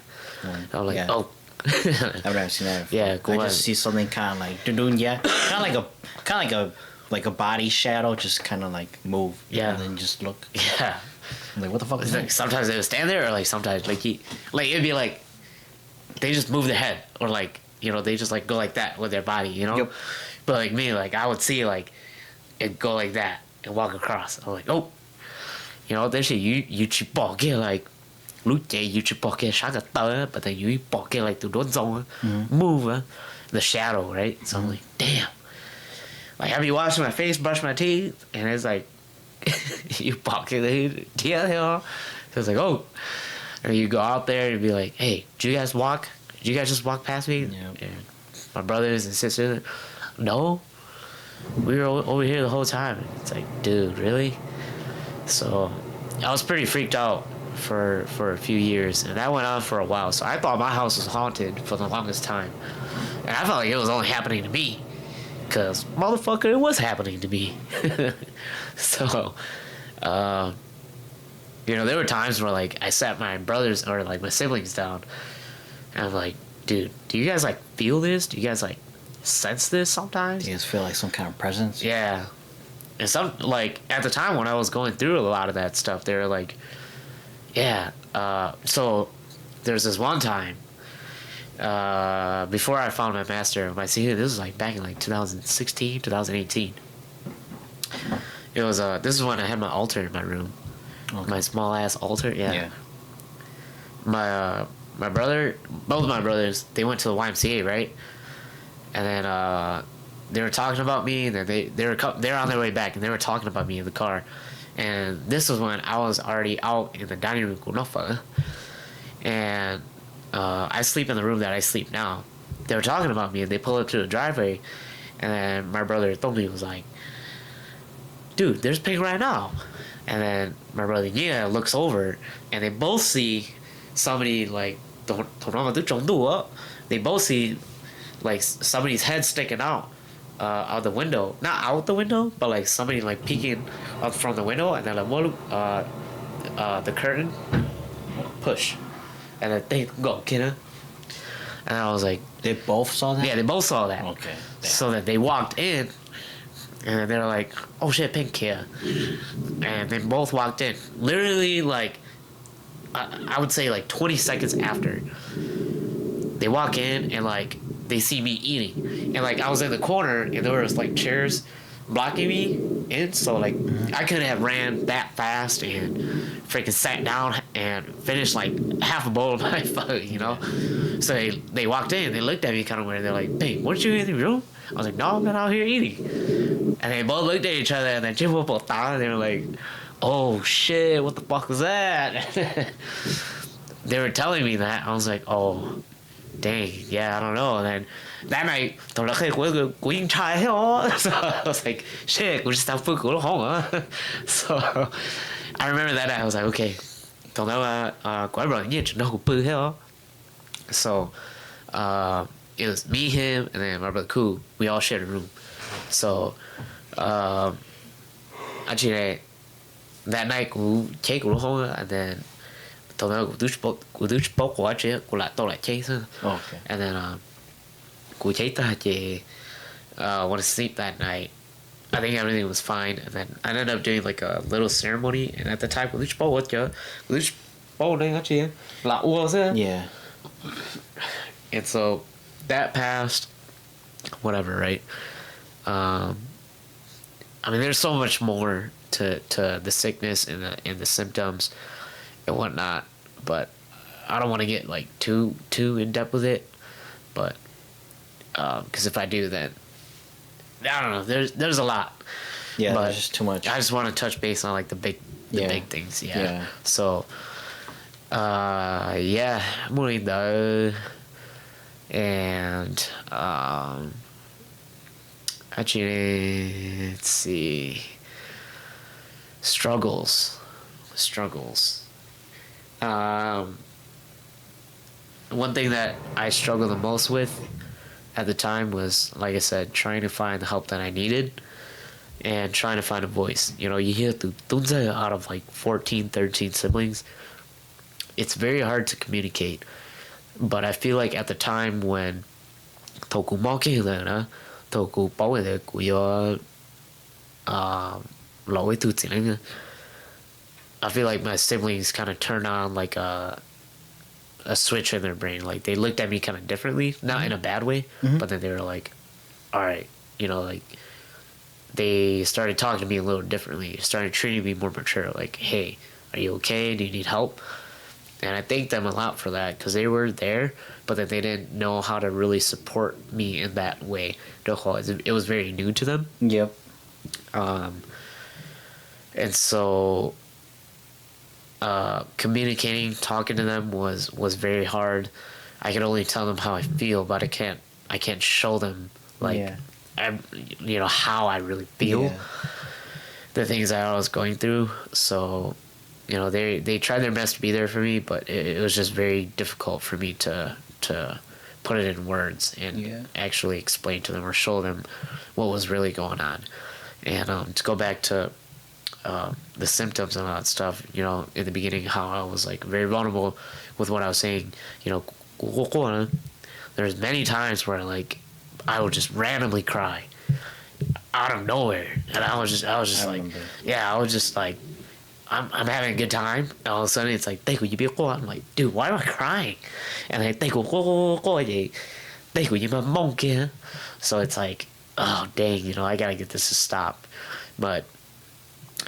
I'm like, yeah. oh. I've never seen that before. Yeah, cool. I just see something kind of like dun yeah, kind of like a body shadow, just kind of like move. Yeah. And then just look. Yeah. I'm like, what the fuck is Like, that? sometimes they would stand there, or like sometimes like it'd be like they just move their head, or like they just like go like that with their body, Yep. But like me, like I would see like it go like that and walk across. I'm like, oh, this shit you chỉ bỏ kia like lúc chạy you chỉ bỏ kia sáng cái tơ, but then you bỏ kia like từ đốn rong move the shadow, right? So I'm like, damn. Like I be washing my face, brush my teeth, and it's like you bỏ kia đấy, so it's like, oh. Or you go out there and be like, hey, did you guys walk? Did you guys just walk past me? Yep. And my brothers and sisters, no, we were over here the whole time. It's like, dude, really? So I was pretty freaked out for a few years, and that went on for a while. So I thought my house was haunted for the longest time, and I felt like it was only happening to me, cause motherfucker, it was happening to me. So, there were times where like I sat my brothers or like my siblings down, and I'm like, dude, do you guys like feel this? Do you guys like sense this sometimes? Do you guys feel like some kind of presence? Yeah. And some, like, at the time when I was going through a lot of that stuff, they were like, yeah. So there's this one time, before I found my master, my senior, this was like back in like 2016, 2018. It was, this is when I had my altar in my room. Okay. My small ass altar, yeah. My brother, both my brothers, they went to the YMCA, right? And then, they were talking about me, and then they were on their way back, and they were talking about me in the car. And this was when I was already out in the dining room, and I sleep in the room that I sleep now. They were talking about me, and they pull up to the driveway, and then my brother Tommy was like, dude, there's Pheng right now. And then my brother Nia looks over, and they both see somebody like, they both see like somebody's head sticking out the window, not out the window, but like somebody like peeking up from the window, and then like the curtain push, and then they go, kidda. And I was like, they both saw that. Yeah, they both saw that. Okay. Damn. So that they walked in, and they're like, oh shit, Pheng here, and they both walked in. Literally, like I would say like 20 seconds after they walk in, and like they see me eating, and like I was in the corner, and there was like chairs blocking me in, so like I couldn't have ran that fast and freaking sat down and finished like half a bowl of my food, So they walked in, they looked at me kind of weird, they're like, "Hey, weren't you in the room?" I was like, "No, I'm not out here eating." And they both looked at each other, and then they were like, "Oh shit, what the fuck was that?" They were telling me that. I was like, "Oh, dang, yeah, I don't know." And then that night, so I was like, shit, we just have food home. So I remember that night, I was like, okay, so it was me, him, and then my brother Koo. We all shared a room. So actually that night cũng chế cũng không, and then Okay. and then want to sleep that night. I think everything was fine, and then I ended up doing like a little ceremony, and at the time Yeah. and so that passed, whatever, right? I mean, there's so much more to the sickness and the symptoms and whatnot, but I don't want to get like too in depth with it, but because if I do, then I don't know. There's a lot. Yeah, but there's just too much. I just want to touch base on like the big things. Yeah. So, moving though, and actually, let's see, struggles. One thing that I struggle the most with at the time was, like I said, trying to find the help that I needed and trying to find a voice. You know, you hear the out of like 14, 13 siblings. It's very hard to communicate. But I feel like at the time when Toku Moki Lena, Toku Poe Kuyo Loe Tutsiling, I feel like my siblings kind of turned on like a switch in their brain. Like they looked at me kind of differently, not in a bad way, but then they were like, all right, you know, like they started talking to me a little differently, started treating me more mature. Like, hey, are you okay? Do you need help? And I thank them a lot for that because they were there, but then they didn't know how to really support me in that way. It was very new to them. Yep. And so communicating, talking to them was very hard. I could only tell them how I feel, but I can't show them like how I really feel, the things that I was going through. So, you know, they tried their best to be there for me, but it was just very difficult for me to put it in words and actually explain to them or show them what was really going on. And to go back to the symptoms and all that stuff, you know, in the beginning, how I was like very vulnerable with what I was saying, you know, there's many times where like I would just randomly cry out of nowhere, and I was just like, I was just like, I'm having a good time, and all of a sudden it's like, I'm like, dude, why am I crying? And I think, so it's like, oh dang, you know, I gotta get this to stop. But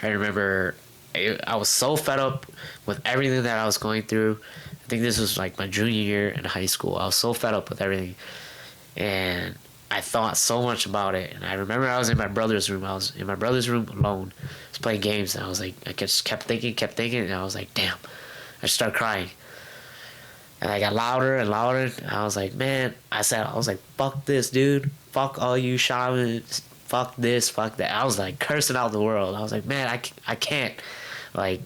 I remember I was so fed up with everything that I was going through. I think this was like my junior year in high school. I was so fed up with everything, and I thought so much about it. And I remember I was in my brother's room. I was in my brother's room alone. I was playing games, and I was like, I just kept thinking, and I was like, damn. I started crying, and I got louder and louder. And I was like, man, I was like, fuck this, dude. Fuck all you shamans. Fuck this, fuck that. I was like cursing out the world. I was like, man, I can't. Like,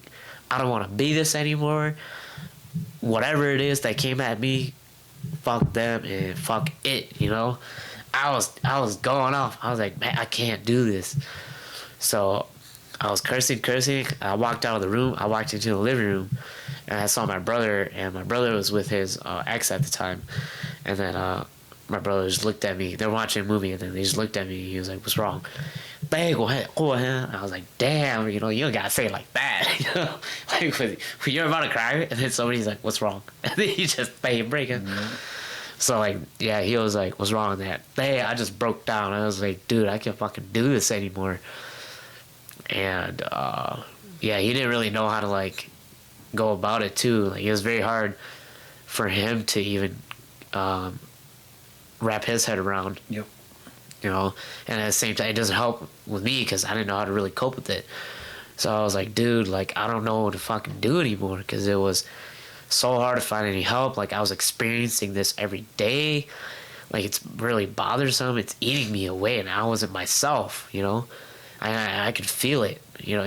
I don't want to be this anymore. Whatever it is that came at me, fuck them and fuck it, you know? I was going off. I was like, man, I can't do this. So I was cursing. I walked out of the room. I walked into the living room, and I saw my brother, and my brother was with his ex at the time. And then my brother just looked at me. They're watching a movie, and then they just looked at me. He was like, what's wrong? I was like, damn, you know, you don't gotta say it like that. You know? Like when you're about to cry, and then somebody's like, what's wrong? And then you just break it. Mm-hmm. So like, yeah, he was like, what's wrong with that? Hey, I just broke down. I was like, dude, I can't fucking do this anymore. And he didn't really know how to like go about it too. Like it was very hard for him to even wrap his head around. Yep. You know, and at the same time, it doesn't help with me because I didn't know how to really cope with it. So I was like, dude, like I don't know what to fucking do anymore because it was so hard to find any help. Like I was experiencing this every day. Like it's really bothersome. It's eating me away, and I wasn't myself. You know, I could feel it. You know,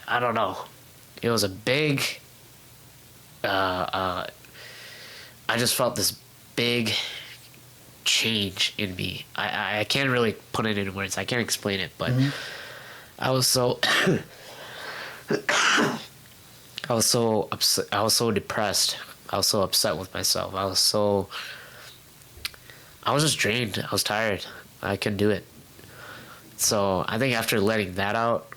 I don't know. It was a big. I just felt this big change in me. I can't really put it in words. I can't explain it, but I was so. I was so upset. I was so depressed. I was so upset with myself. I was just drained. I was tired. I couldn't do it. So I think after letting that out,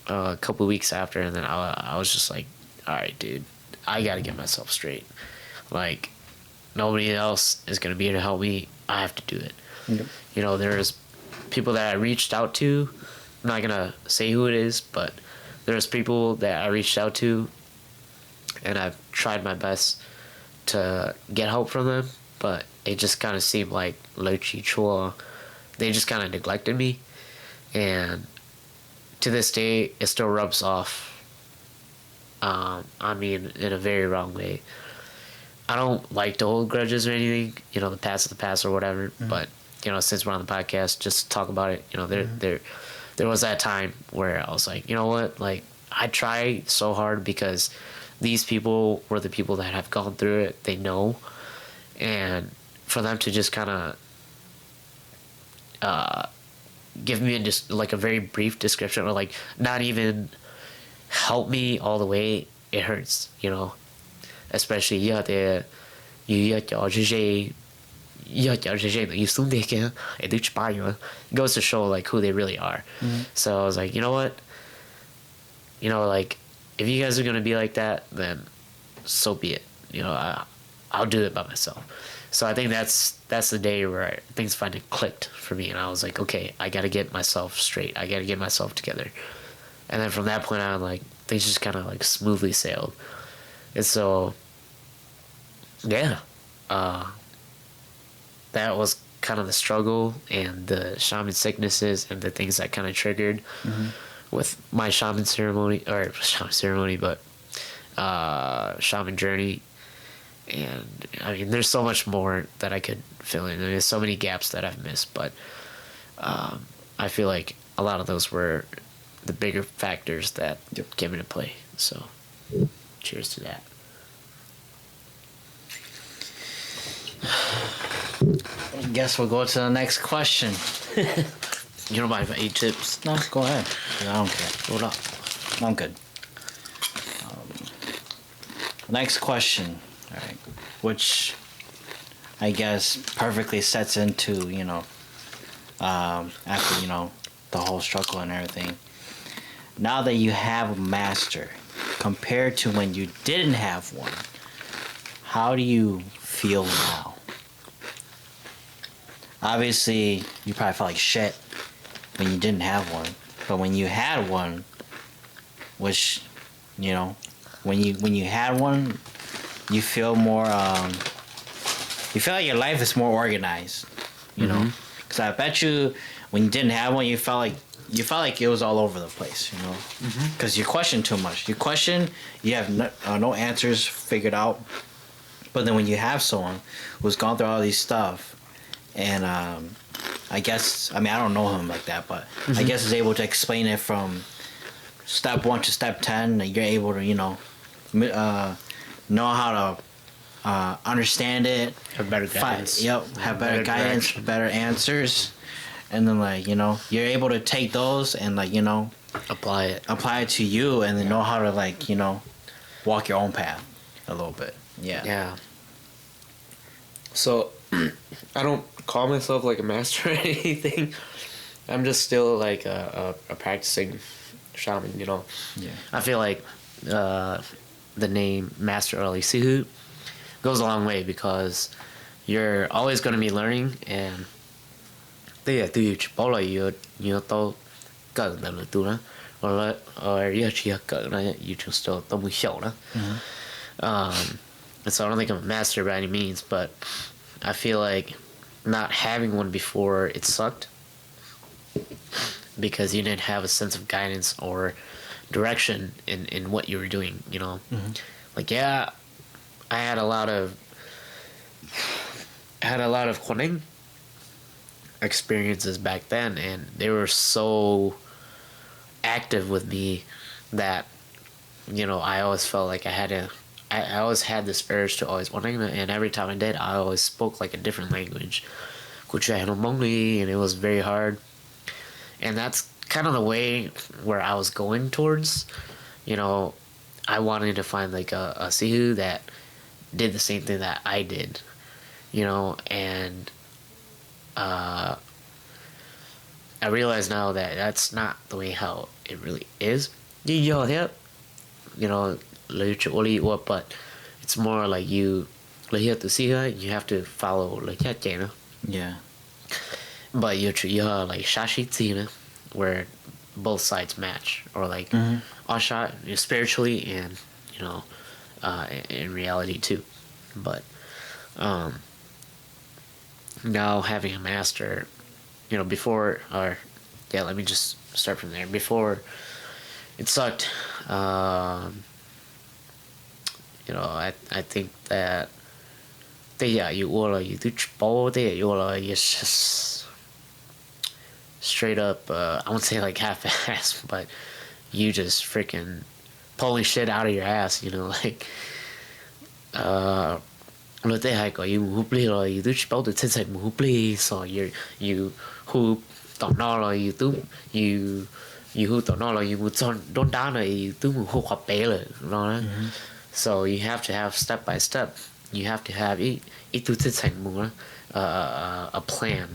a couple of weeks after, and then I was just like, all right, dude, I gotta get myself straight. Like, nobody else is gonna be here to help me. I have to do it. Yep. You know, there's people that I reached out to. I'm not gonna say who it is, but there's people that I reached out to, and I've tried my best to get help from them, but it just kind of seemed like they just kind of neglected me, and to this day, it still rubs off on me in a very wrong way. I don't like to hold grudges or anything, you know, the past is the past or whatever, but, you know, since we're on the podcast, just talk about it, you know, there was that time where I was like, you know what, like, I try so hard because these people were the people that have gone through it, they know, and for them to just kind of give me just like a very brief description, or like not even help me all the way, it hurts, you know. Especially it goes to show like who they really are. So I was like, you know what, you know, like if you guys are gonna be like that, then so be it, you know. I'll do it by myself. So I think that's the day where things finally clicked for me, and I was like, okay, I gotta get myself straight, I gotta get myself together. And then from that point on, like things just kind of like smoothly sailed. And so yeah, that was kind of the struggle and the shaman sicknesses and the things that kind of triggered with my shaman ceremony, but shaman journey. And I mean, there's so much more that I could fill in. There's so many gaps that I've missed, but I feel like a lot of those were the bigger factors that came into play. So cheers to that. I guess we'll go to the next question. You don't mind if I eat chips? No, go ahead. I don't care. Hold up. I'm good. Next question. All right. Which I guess perfectly sets into, you know, after, you know, the whole struggle and everything. Now that you have a master, compared to when you didn't have one, how do you feel now? Obviously, you probably felt like shit when you didn't have one, but when you had one, which, you know, when you had one, you feel more. You feel like your life is more organized, you know. Because I bet you, when you didn't have one, you felt like it was all over the place, you know. Because you question too much. You question, you have no answers figured out. But then when you have someone who's gone through all these stuff, and I guess, I mean, I don't know him like that, but I guess is able to explain it from step 1 to step 10, and you're able to, you know how to understand it. Have better guidance. Have better guidance, better answers. And then, like, you know, you're able to take those and, like, you know, apply it to you, and then know how to, like, you know, walk your own path a little bit. Yeah. So I don't call myself like a master or anything. I'm just still like a practicing shaman, you know. Yeah. I feel like the name Master Early Sihu goes a long way, because you're always going to be learning, and you just still and so I don't think I'm a master by any means, but I feel like not having one before, it sucked, because you didn't have a sense of guidance or direction in what you were doing, you know. Like, yeah, I had a lot of Huaning experiences back then, and they were so active with me that, you know, I always felt like I always had this urge to always Huaning, and every time I did, I always spoke like a different language, and it was very hard. And that's kind of the way where I was going towards. You know, I wanted to find like a Sihu that did the same thing that I did, you know. And I realize now that that's not the way how it really is. You know, but it's more like you have to follow like, you know. Yeah. But you like shashi, where both sides match, or like shot spiritually and, you know, in reality too. But now having a master, you know, let me just start from there. Before, it sucked. You know, I think that you just straight up, I won't say like half-ass, but you just freaking pulling shit out of your ass, you know. Like, I rồi thế hay có you húp li rồi you tu chỉ bảo được thế sai húp li so you húp tỏ no rồi you tu you húp tỏ no rồi you muốn chọn đón đá này you tu muốn húp học bé rồi nó so you have to have step by step you have to have it tu thế sai muốn a plan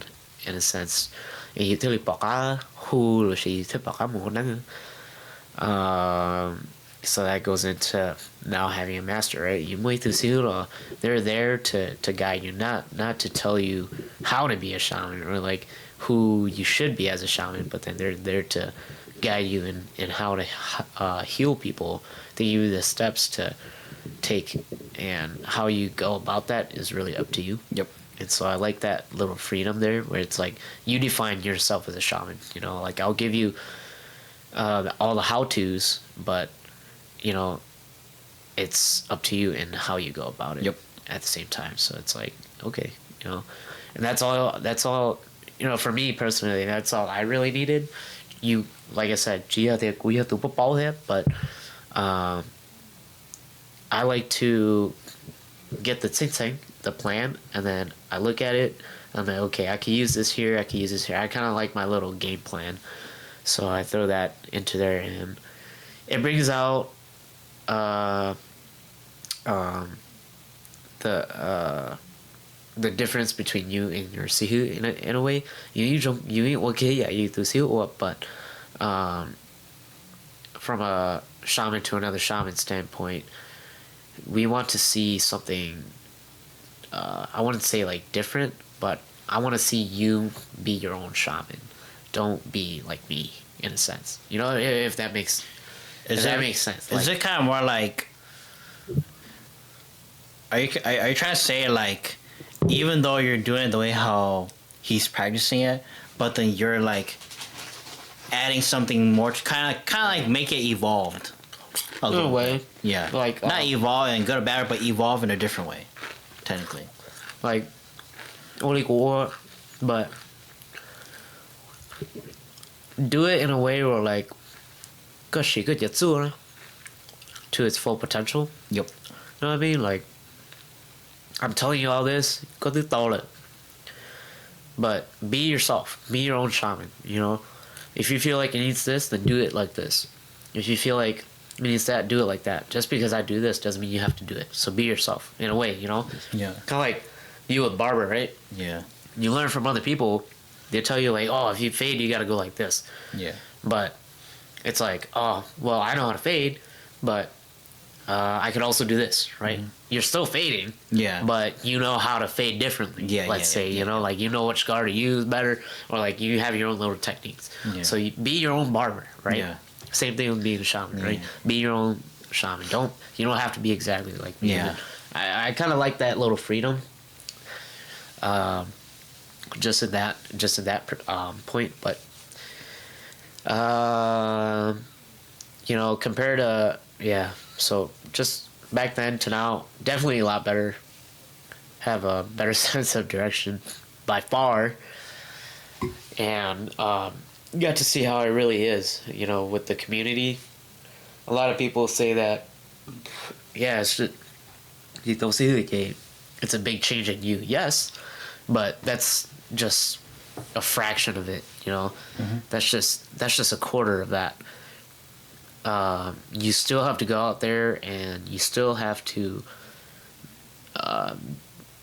in a sense you tu li bảo cả húp rồi thì thế bảo cả muốn năng so that goes into now having a master, right? You mới tu sĩ là they're there to guide you, not to tell you how to be a shaman or like who you should be as a shaman, but then they're there to guide you in how to heal people. They give you the steps to take, and how you go about that is really up to you. Yep. And so I like that little freedom there, where it's like you define yourself as a shaman. You know, like I'll give you all the how-tos, but you know, it's up to you and how you go about it. Yep. At the same time, so it's like, okay, you know, and that's all, you know, for me personally, that's all I really needed. You, like I said, but I like to get the plan, and then I look at it and then, okay, I can use this here, I can use this here. I kind of like my little game plan, so I throw that into there, and it brings out the difference between you and your sihu in a way. You ain't okay, yeah, you to sihu, but from a shaman to another shaman standpoint, we want to see something. I wouldn't say like different, but I want to see you be your own shaman. Don't be like me, in a sense. You know, if that makes sense. Is it kind of more like? Are you trying to say like, even though you're doing it the way how he's practicing it, but then you're like adding something more to kind of like make it evolved in a way? Yeah, like not evolve and good or bad, but evolve in a different way, technically. Like only cool, but do it in a way where like, to its full potential. Yep. You know what I mean? Like, I'm telling you all this, but be yourself. Be your own shaman, you know? If you feel like it needs this, then do it like this. If you feel like it needs that, do it like that. Just because I do this doesn't mean you have to do it. So be yourself, in a way, you know? Yeah. Kind of like you with barber, right? Yeah. You learn from other people. They tell you like, oh, if you fade, you gotta go like this. Yeah. But it's like, oh, well, I know how to fade, but I could also do this, right? Mm-hmm. You're still fading, yeah, but you know how to fade differently. Yeah, let's say, you know, like you know which scar to use better, or like you have your own little techniques. Yeah. So you be your own barber, right? Yeah. Same thing with being a shaman, right? Be your own shaman. You don't have to be exactly like me. Yeah. I kind of like that little freedom. Just at that point, but you know, compared to so just back then to now, definitely a lot better. Have a better sense of direction by far, and got to see how it really is, you know, with the community. A lot of people say that, yeah, it's a big change in you. Yes, but that's just a fraction of it, you know. Mm-hmm. That's just a quarter of that. You still have to go out there, and you still have to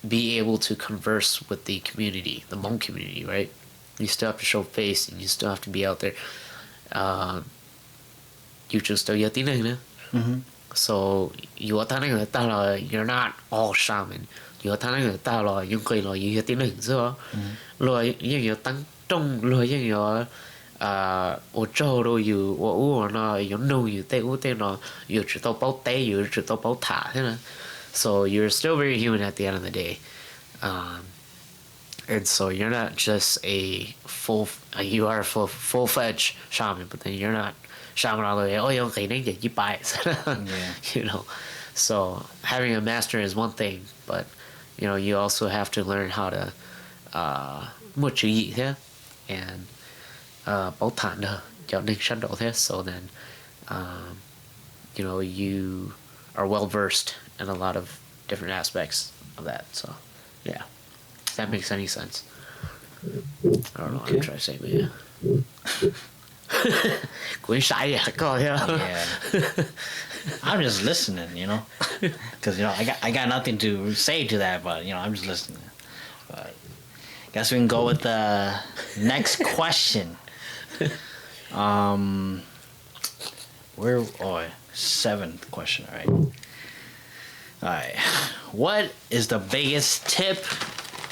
be able to converse with the community, the Hmong community, right? You still have to show face, and you still have to be out there. You just still get mm-hmm. So you're not all shaman. You're you get ô châu đâu you ô nó you know you tê ô tê nó you chỉ tao bảo tê you chỉ tao bảo thả thế nào. So you're still very human at the end of the day, and so you're not just you are a full-fledged shaman, but then you're not shaman all the way. Oh, you okay? Then you buy it, you know. So having a master is one thing, but you know you also have to learn how to mua chữ gì thế, and bảo thản cho nên sanh độ thế. So then you know you are well versed in a lot of different aspects of that. So, yeah, if that makes any sense. I don't know what I'm trying to say, but yeah. Yeah. I'm just listening, you know, because I got nothing to say to that, but I'm just listening. But guess we can go with the next question. Seventh question, all right. All right. What is the biggest tip,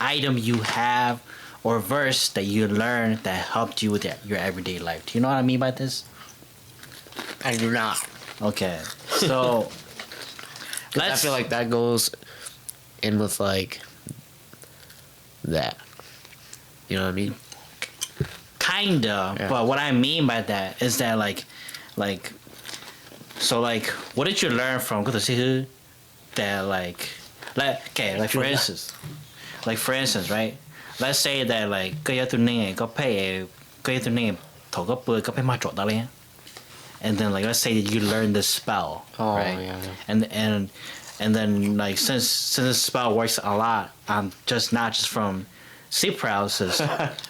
item you have, or verse that you learned that helped you with your everyday life? Do you know what I mean by this? I do not. Okay. So, I feel like that goes in with like that. You know what I mean? Kinda, Yeah. but what I mean by that is that like, so like, what did you learn from that like for instance, right? Let's say that like cái tụi này có phải cái tụi này thổ có bự có phải mà trộn đó lên, and then like let's say that you learn this spell, Oh, right? yeah. And then like since this spell works a lot, just not just from sleep paralysis,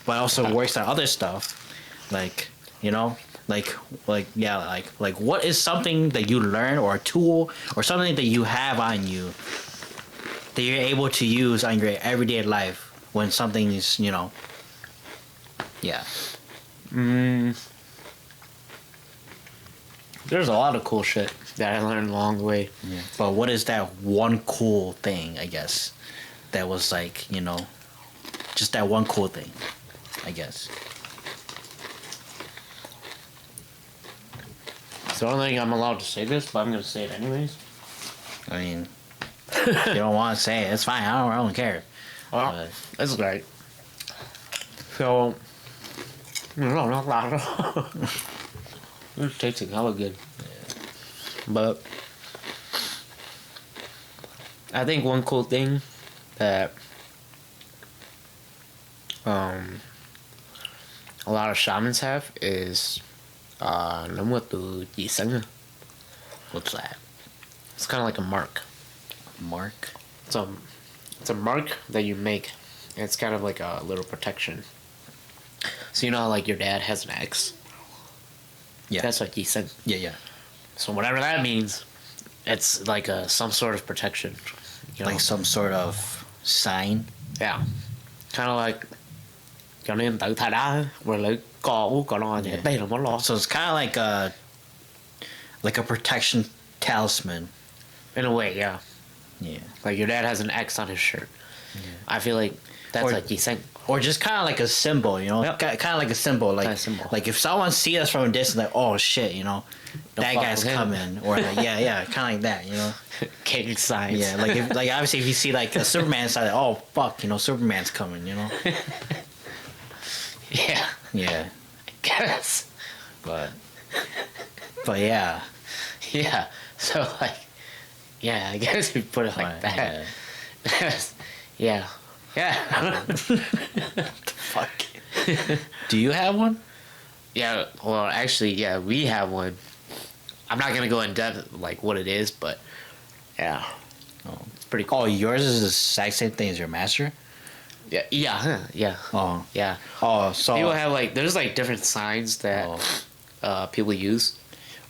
but also works on other stuff, like like what is something that you learn or a tool or something that you have on you that you're able to use on your everyday life when something is yeah. There's a lot of cool shit that I learned along the way. Yeah. But what is that one cool thing, I guess, that was like, just that one cool thing, I guess. So I don't think I'm allowed to say this, but I'm gonna say it anyways. I mean, if you don't want to say it, it's fine. I don't care. Well, that's great. So, no, not that. It's tasting hella good. But I think one cool thing that a lot of shamans have is nắm một từ chỉ sinh. What's that? It's kind of like a mark. Mark? It's a mark that you make. And it's kind of like a little protection. So you know how like your dad has an X? Yeah. That's like he said. Yeah. So whatever that means, it's like some sort of protection. Like some sort of sign? Yeah. Kind of like cho nên tự thà đá rồi lại cò nó vậy đây là món lo. So it's kind of like a protection talisman. In a way, yeah. Yeah. Like your dad has an X on his shirt. Yeah. I feel like that's like he said. Or just kind of like a symbol, Yep. Kind of like a symbol, like Kind of symbol. like if someone sees us from a distance, like oh shit, that fuck guy's with him. coming, or like, yeah, kind of like that, King signs. Yeah, like obviously if you see like a Superman sign, like, oh fuck, Superman's coming, Yeah. Yeah, I guess. but yeah, Yeah. So like, yeah, I guess you put it like that. Yeah. Yeah. fuck. Do you have one? Yeah. Well, actually, yeah, we have one. I'm not gonna go in depth like what it is, but yeah, it's pretty cool. Oh, yours is the exact same thing as your master? Yeah. Oh, Yeah. oh, so People have like there's like different signs that people use.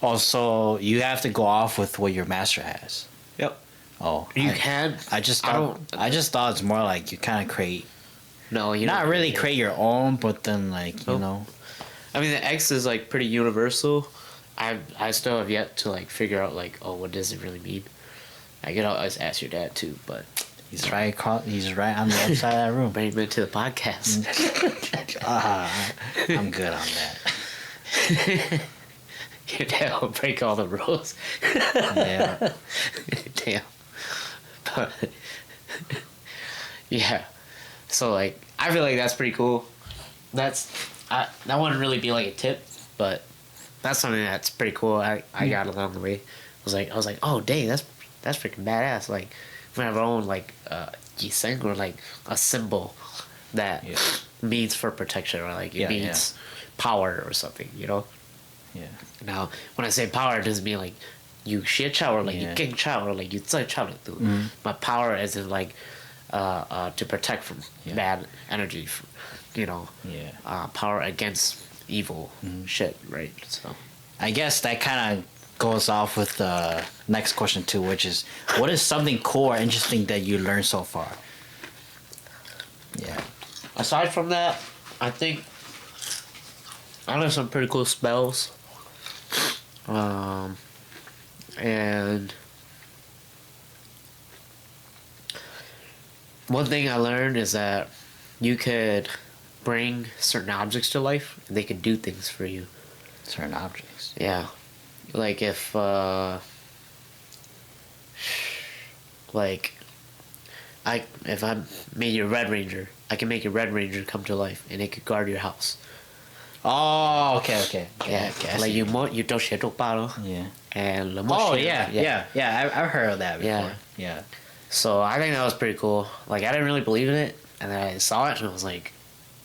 oh, so you have to go off with what your master has. Yep. Oh, You can. I just thought it's more like you kind of create. No, you Not don't really create your own, but then like I mean, the X is like pretty universal. I still have yet to like figure out like what does it really mean. I could always ask your dad too, but he's right on the other side of that room. bring him into the podcast. I'm good on that. Your dad will break all the rules. Yeah. Damn. But yeah. So like I feel like that's pretty cool. That wouldn't really be like a tip, but that's something that's pretty cool. I got along the way. I was like, oh dang, that's freaking badass. Like we have our own like jiseng or like a symbol that means for protection or like it means power or something, Yeah. Now when I say power, it doesn't mean like you xie chao or like you Yeah. geng chao or like you zai chao le du. But power as in like to protect from bad energy, you know. Yeah. Power against evil shit, right? So I guess that kind of goes off with the next question too, which is, what is something cool or interesting that you learned so far? Yeah. aside from that, I think I learned some pretty cool spells. And one thing I learned is that you could bring certain objects to life and they could do things for you. Certain objects. Yeah. Like if if I made you a Red Ranger, I can make a Red Ranger come to life and it could guard your house. Oh, okay. Yeah. I Like see. you don't share Yeah. and Oh, yeah. I've heard of that before. Yeah. So I think that was pretty cool. Like I didn't really believe in it, and then I saw it and I was like,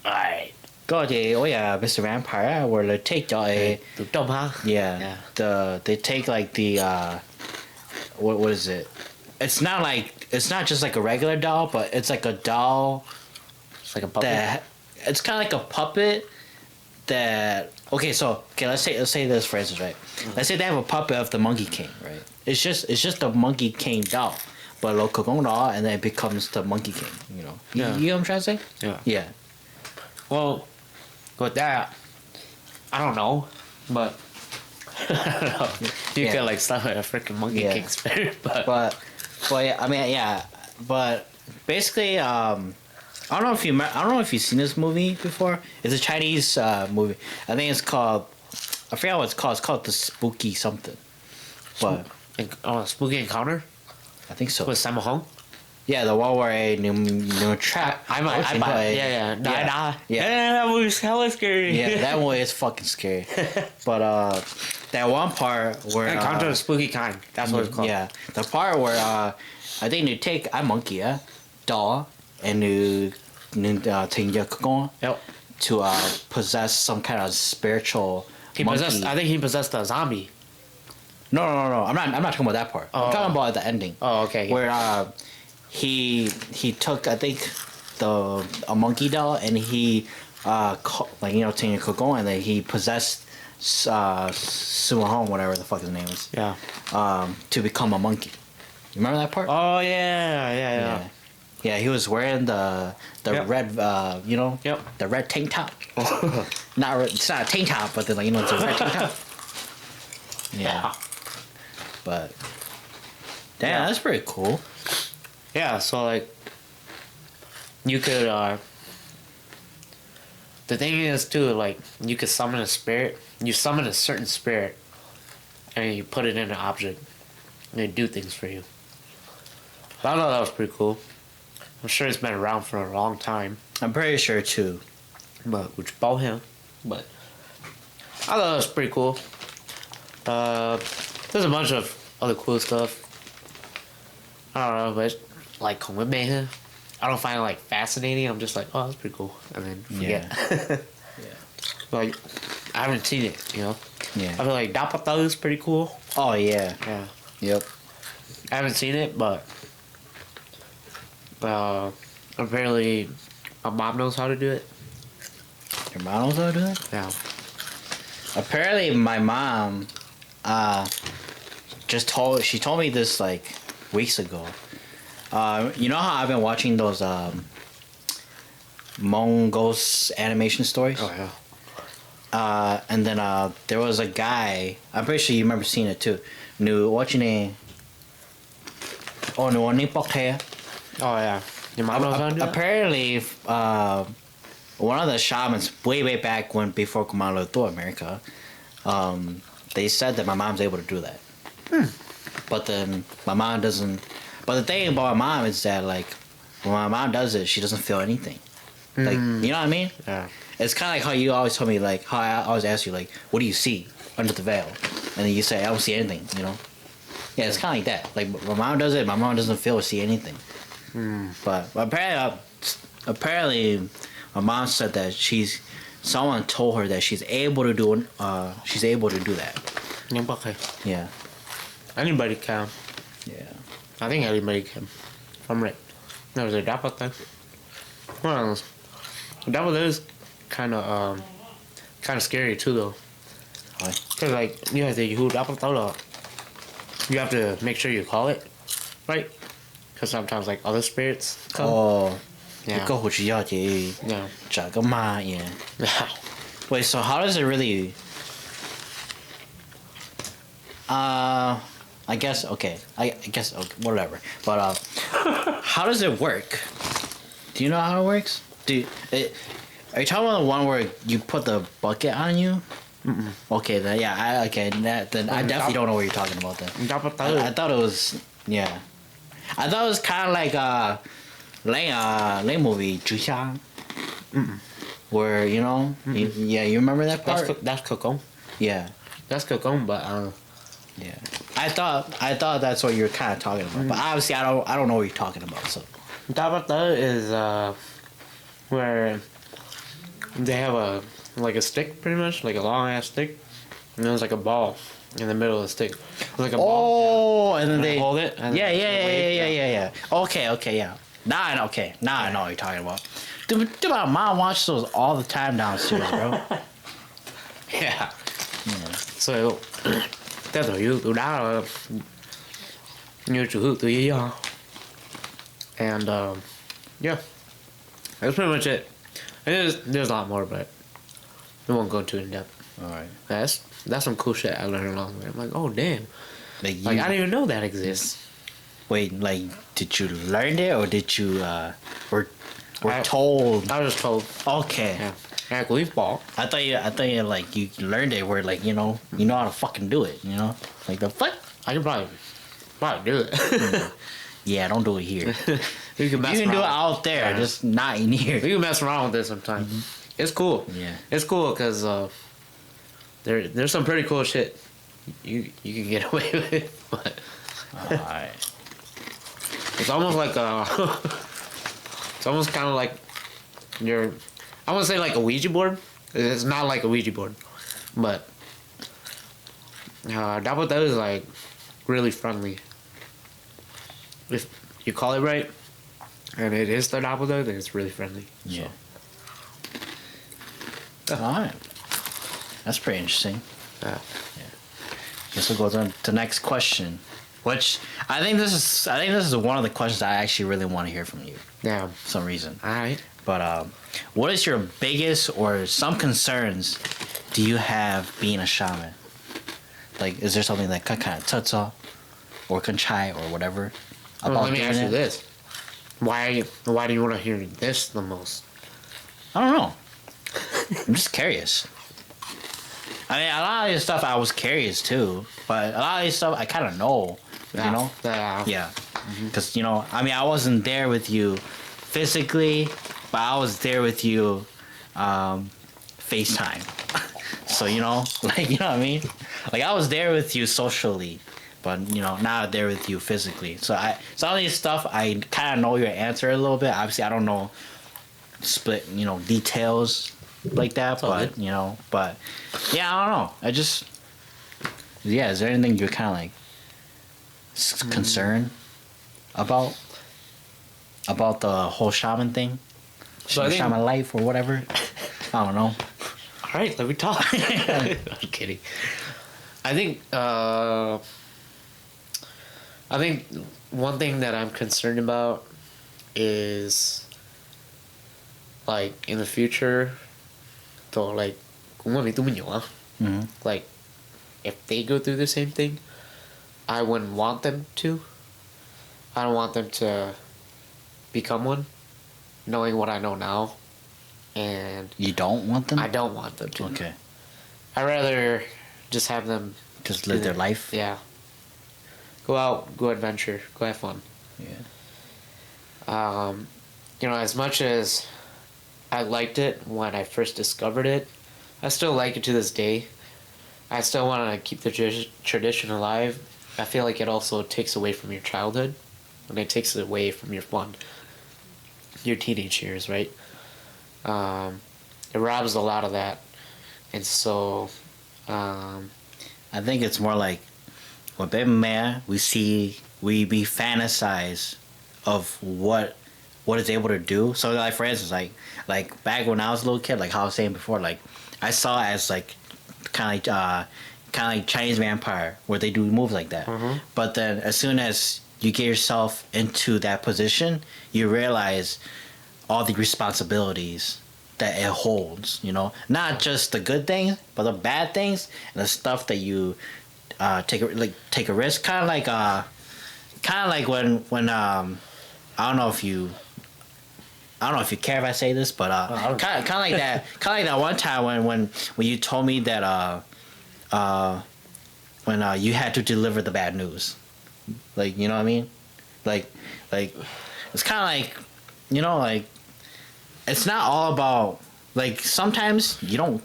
alright. Go to Mr. Vampire, where they take Dumb, huh? yeah. They take like the what is it? It's not just like a regular doll, but it's like a doll It's like a puppet. that it's kind of like a puppet that let's say this for instance, right? Let's say they have a puppet of the Monkey King, right? It's just the Monkey King doll, but a local doll, and then it becomes the Monkey King. You know, Yeah. you know what I'm trying to say? Yeah. Yeah. Well, with that, I don't know, but I don't know. You Yeah. could like stuff like a freaking Monkey Yeah. King spirit, but But yeah, I mean, yeah. But basically, I don't know if you've seen this movie before. It's a Chinese movie. I think it's called. I forget what it's called. It's called The Spooky something. But Spooky Encounter I think so. with Sammo Hung. Yeah, the one where a new trap. Yeah. That movie's hella scary. Yeah, that one is fucking scary. But that one part where Encounter of Spooky Kind. That's what it's called. yeah, the part where I think you take a monkey, doll, and you take your cocoon Yep. to possess some kind of spiritual monkey. I think he possessed a zombie. No. I'm not talking about that part. I'm Oh. talking about the ending. Oh, okay. Where he took, I think, a monkey doll, and he taking a cocoon, and then he possessed Sumo Hong, whatever the fuck his name is, Yeah. to become a monkey. You remember that part? Oh yeah. Yeah, he was wearing the Yep. red, Yep. the red tank top. It's not a tank top, but it's a red tank top. Yeah, but damn, Yeah. that's pretty cool. Yeah, so like you could the thing is too, like you could summon a spirit. You summon a certain spirit and you put it in an object and it do things for you. I thought that was pretty cool. I'm sure it's been around for a long time. I'm pretty sure too. But which bought him. But I thought it was pretty cool. There's a bunch of other cool stuff. I don't know, but it's like commitment. I don't find it like fascinating. I'm just like, oh, that's pretty cool, and then forget. Yeah. Like, I haven't seen it, you know. Yeah. I feel like Dapata is pretty cool. Oh yeah. Yeah. Yep. I haven't seen it, but apparently my mom knows how to do it. Your mom knows how to do that? Yeah. Apparently, my mom, she told me this like weeks ago. You know how I've been watching those Mongols animation stories? Oh yeah. And then there was a guy. I'm pretty sure you remember seeing it too. Watching it. Oh no, Oh yeah. Your mom knows how to do it? Apparently, one of the shamans way back when before Kumalo to America, they said that my mom's able to do that. But then my mom doesn't. But the thing about my mom is that like when my mom does it, she doesn't feel anything. Like you know what I mean? Yeah. It's kind of like how you always told me like how I always ask you like what do you see under the veil, and then you say I don't see anything. You know? Yeah, it's kind of like that. Like my mom does it, my mom doesn't feel or see anything. But apparently, my mom said that someone told her that she's able to do that. Okay. Yeah. Anybody can. Yeah. I think anybody can. If I'm right. There's a dapat thing. Well, dapat is kind of scary too though. Why? Cause like you have to you have to make sure you call it right. Cause sometimes like other spirits come. Oh. Yeah. 一个回去要去 Yeah. 找个妈耶。 Yeah. Wait, so how does it really? I guess okay. I guess okay, whatever. But how does it work? Do you know how it works? Are you talking about the one where you put the bucket on you? Mm-mm. Okay, then yeah. Then I definitely don't know what you're talking about. Then I thought it was yeah. I thought it was kind of like like movie 竹香. Where you know, you remember that part? That's Kokong. Yeah, That's Kokong, but yeah. I thought that's what you're kind of talking about, but obviously I don't know what you're talking about. So Dabata is where they have a stick, pretty much like a long ass stick, and there's like a ball in the middle of the stick. Like a ball. Oh, and then they hold it. And yeah. Okay, yeah. Now I know what you're talking about. Dude, my mom watches those all the time downstairs, bro. Yeah. So theo tụi tụi đó là như chủ hữu tụi ý and yeah, that's pretty much it. And there's a lot more, but we won't go too in depth. All right. That's some cool shit I learned along the way. I'm like, oh damn, Like I didn't even know that exists. wait, like did you learn it or did you were I- told? I was just told. Okay. Yeah. Yeah, leaf ball. I thought you like you learned it where like you know how to fucking do it, you know? Like the fuck? I can probably do it. Yeah, don't do it here. You can You can do it out there, Yeah. just not in here. You can mess around with it sometimes. It's cool. Yeah. It's cool because there's some pretty cool shit you can get away with. But Alright. it's almost like it's almost kind of like I want to say like a Ouija board. It's not like a Ouija board, but Dabota is like really friendly. If you call it right, and it is the Dabota, then it's really friendly. Yeah. Alright. That's pretty interesting. So, Guess we'll go to the next question. Which I think this is one of the questions I actually really want to hear from you yeah. for some reason. All right. But what is your biggest or some concerns do you have being a shaman? Like, is there something that kind of touch off or conchai or whatever? Well, let me doing ask you it? this: Why do you want to hear this the most? I don't know. I'm just curious. I mean, a lot of this stuff I was curious too, but a lot of this stuff I kind of know. You know? Yeah. Because you know, I mean, I wasn't there with you physically, but I was there with you FaceTime. So, you know, like, you know what I mean? Like, I was there with you socially, but, you know, not there with you physically. So, some of these stuff, I kind of know your answer a little bit. Obviously, I don't know split, you know, details like that, but, you know, but, yeah, I don't know. Is there anything you're kind of like concerned about the whole shaman thing? So I think- shaman life or whatever? I don't know. All right, let me talk. I'm kidding. I think one thing that I'm concerned about is like in the future, so like Mm-hmm. like if they go through the same thing, I wouldn't want them to. I don't want them to become one, knowing what I know now. And You don't want them? I don't want them to. Okay. I'd rather just have them Just live their life? Yeah. Go out, go adventure, go have fun. Yeah. You know, as much as I liked it when I first discovered it, I still like it to this day. I still want to keep the tradition alive. I feel like it also takes away from your childhood, and it takes it away from your fun, your teenage years, right? It robs a lot of that, and so I think it's more like with baby man, we fantasize of what it's able to do. So like for instance, like back when I was a little kid, like how I was saying before, like I saw it as like kind of like Chinese vampire where they do moves like that. But then as soon as you get yourself into that position, you realize all the responsibilities that it holds. You know, not just the good things, but the bad things and the stuff that you take a risk. Kind of like when I don't know if you care if I say this, but kind of like that one time when you told me that when you had to deliver the bad news, like, you know what I mean, like it's kind of like, you know, like it's not all about, like sometimes you don't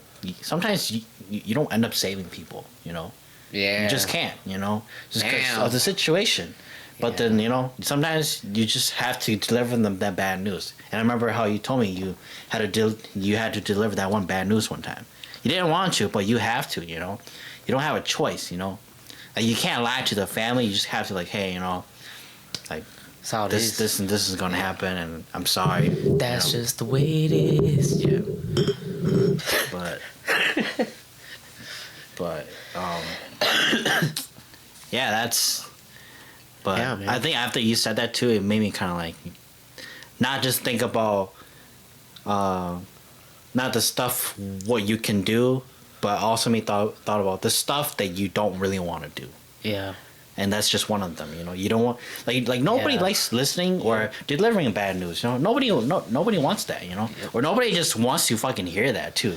end up saving people, you know. Yeah. You just can't, you know, just because of the situation. But then, you know, sometimes you just have to deliver them that bad news. And I remember how you told me you had to deliver that one bad news one time. You didn't want to, but you have to, you know. You don't have a choice, you know. Like, you can't lie to the family. You just have to, like, hey, you know, like, this and this is gonna happen, and I'm sorry. That's just the way it is. Yeah. But yeah, that's. But yeah, I think after you said that too, it made me kind of like, not just think about, not the stuff what you can do, but also me thought about the stuff that you don't really want to do. Yeah. And that's just one of them, you know. You don't want, like nobody likes listening or delivering bad news, you know. Nobody wants that, you know. Or nobody just wants to fucking hear that too.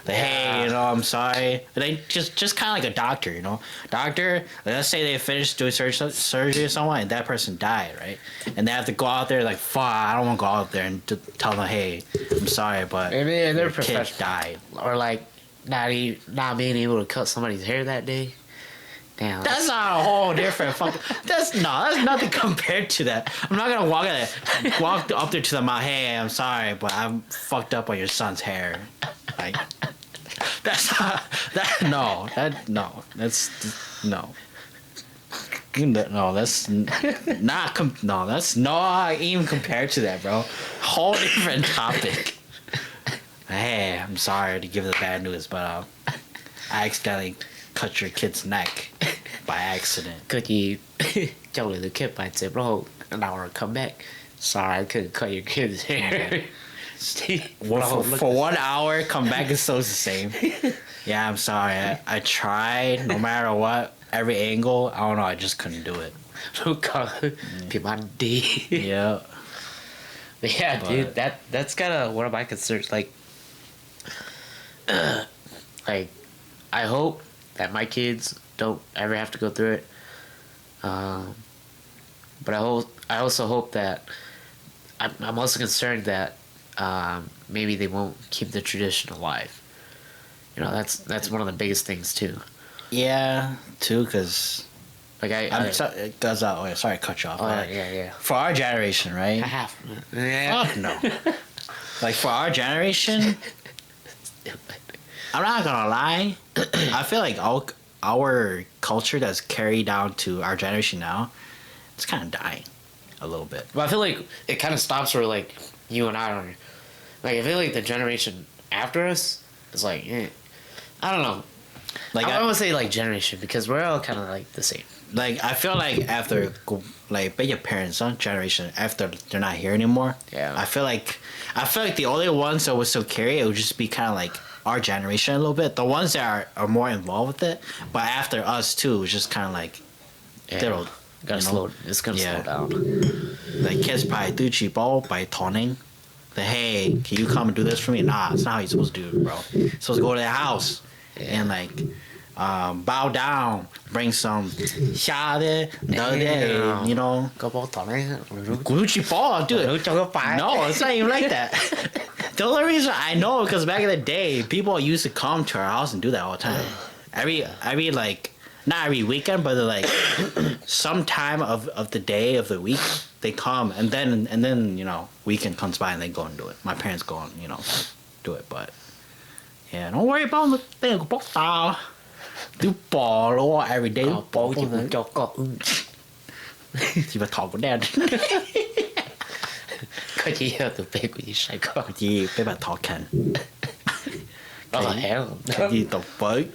Like, hey, you know, I'm sorry. They just kind of like a doctor, you know. Doctor, let's say they finished doing surgery or someone and that person died, right? And they have to go out there like, fuck, I don't want to go out there and tell them, hey, I'm sorry, but their kid died. Or like not being able to cut somebody's hair that day. Damn, that's not a whole different fucking. That's nothing compared to that. I'm not gonna walk up there to them. Hey, I'm sorry, but I'm fucked up on your son's hair. Like, that's not that. No, that's no. No, that's not. No, that's not even compared to that, bro. Whole different topic. Hey, I'm sorry to give the bad news, but I accidentally cut your kid's neck by accident. Could you tell the kid by say, bro, an hour come back? Sorry, I couldn't cut your kid's hair. For 1 hour, come back is still the same. Yeah, I'm sorry. I tried no matter what, every angle. I don't know. I just couldn't do it. Yeah. But yeah, dude, that's kind of one of my concerns. Like, I hope that my kids don't ever have to go through it. But I also hope that I'm also concerned that maybe they won't keep the tradition alive. You know, that's one of the biggest things too. Yeah, too, because like sorry to cut you off. Yeah. For our generation, right? Fuck no. Like, for our generation, I'm not gonna lie. I feel like our culture that's carried down to our generation now, it's kind of dying a little bit. But I feel like it kind of stops where, like, you and I are. Like, I feel like the generation after us is like, I don't know. Like, I don't want to say like generation because we're all kind of like the same. Like, I feel like after, like, your parents' generation, after they're not here anymore. Yeah. I feel like the only ones that would still carry it would just be kind of like our generation a little bit. The ones that are more involved with it, but after us too, it's just kind of like, it's gonna slow down. Like, kids probably do cheap ball by taunting. Hey, can you come and do this for me? Nah, it's not how you're supposed to do it, bro. You're supposed to go to their house and like bow down, bring some shade, you know. Gucci ball, dude. No, it's not even like that. The only reason I know because back in the day, people used to come to our house and do that all the time. Every like, not every weekend, but like some time of the day of the week, they come and then you know, weekend comes by and they go and do it. My parents go and, you know, do it, but yeah, don't worry about the thing. Tú bò luôn every day. Ờ, bố chỉ Bò muốn cho con. Chỉ phải thọ của đen. Có chỉ ở tụi bé của chị Sài Gòn. Gì bé bà thọ khăn. Ờ, hell. Cái gì tục với.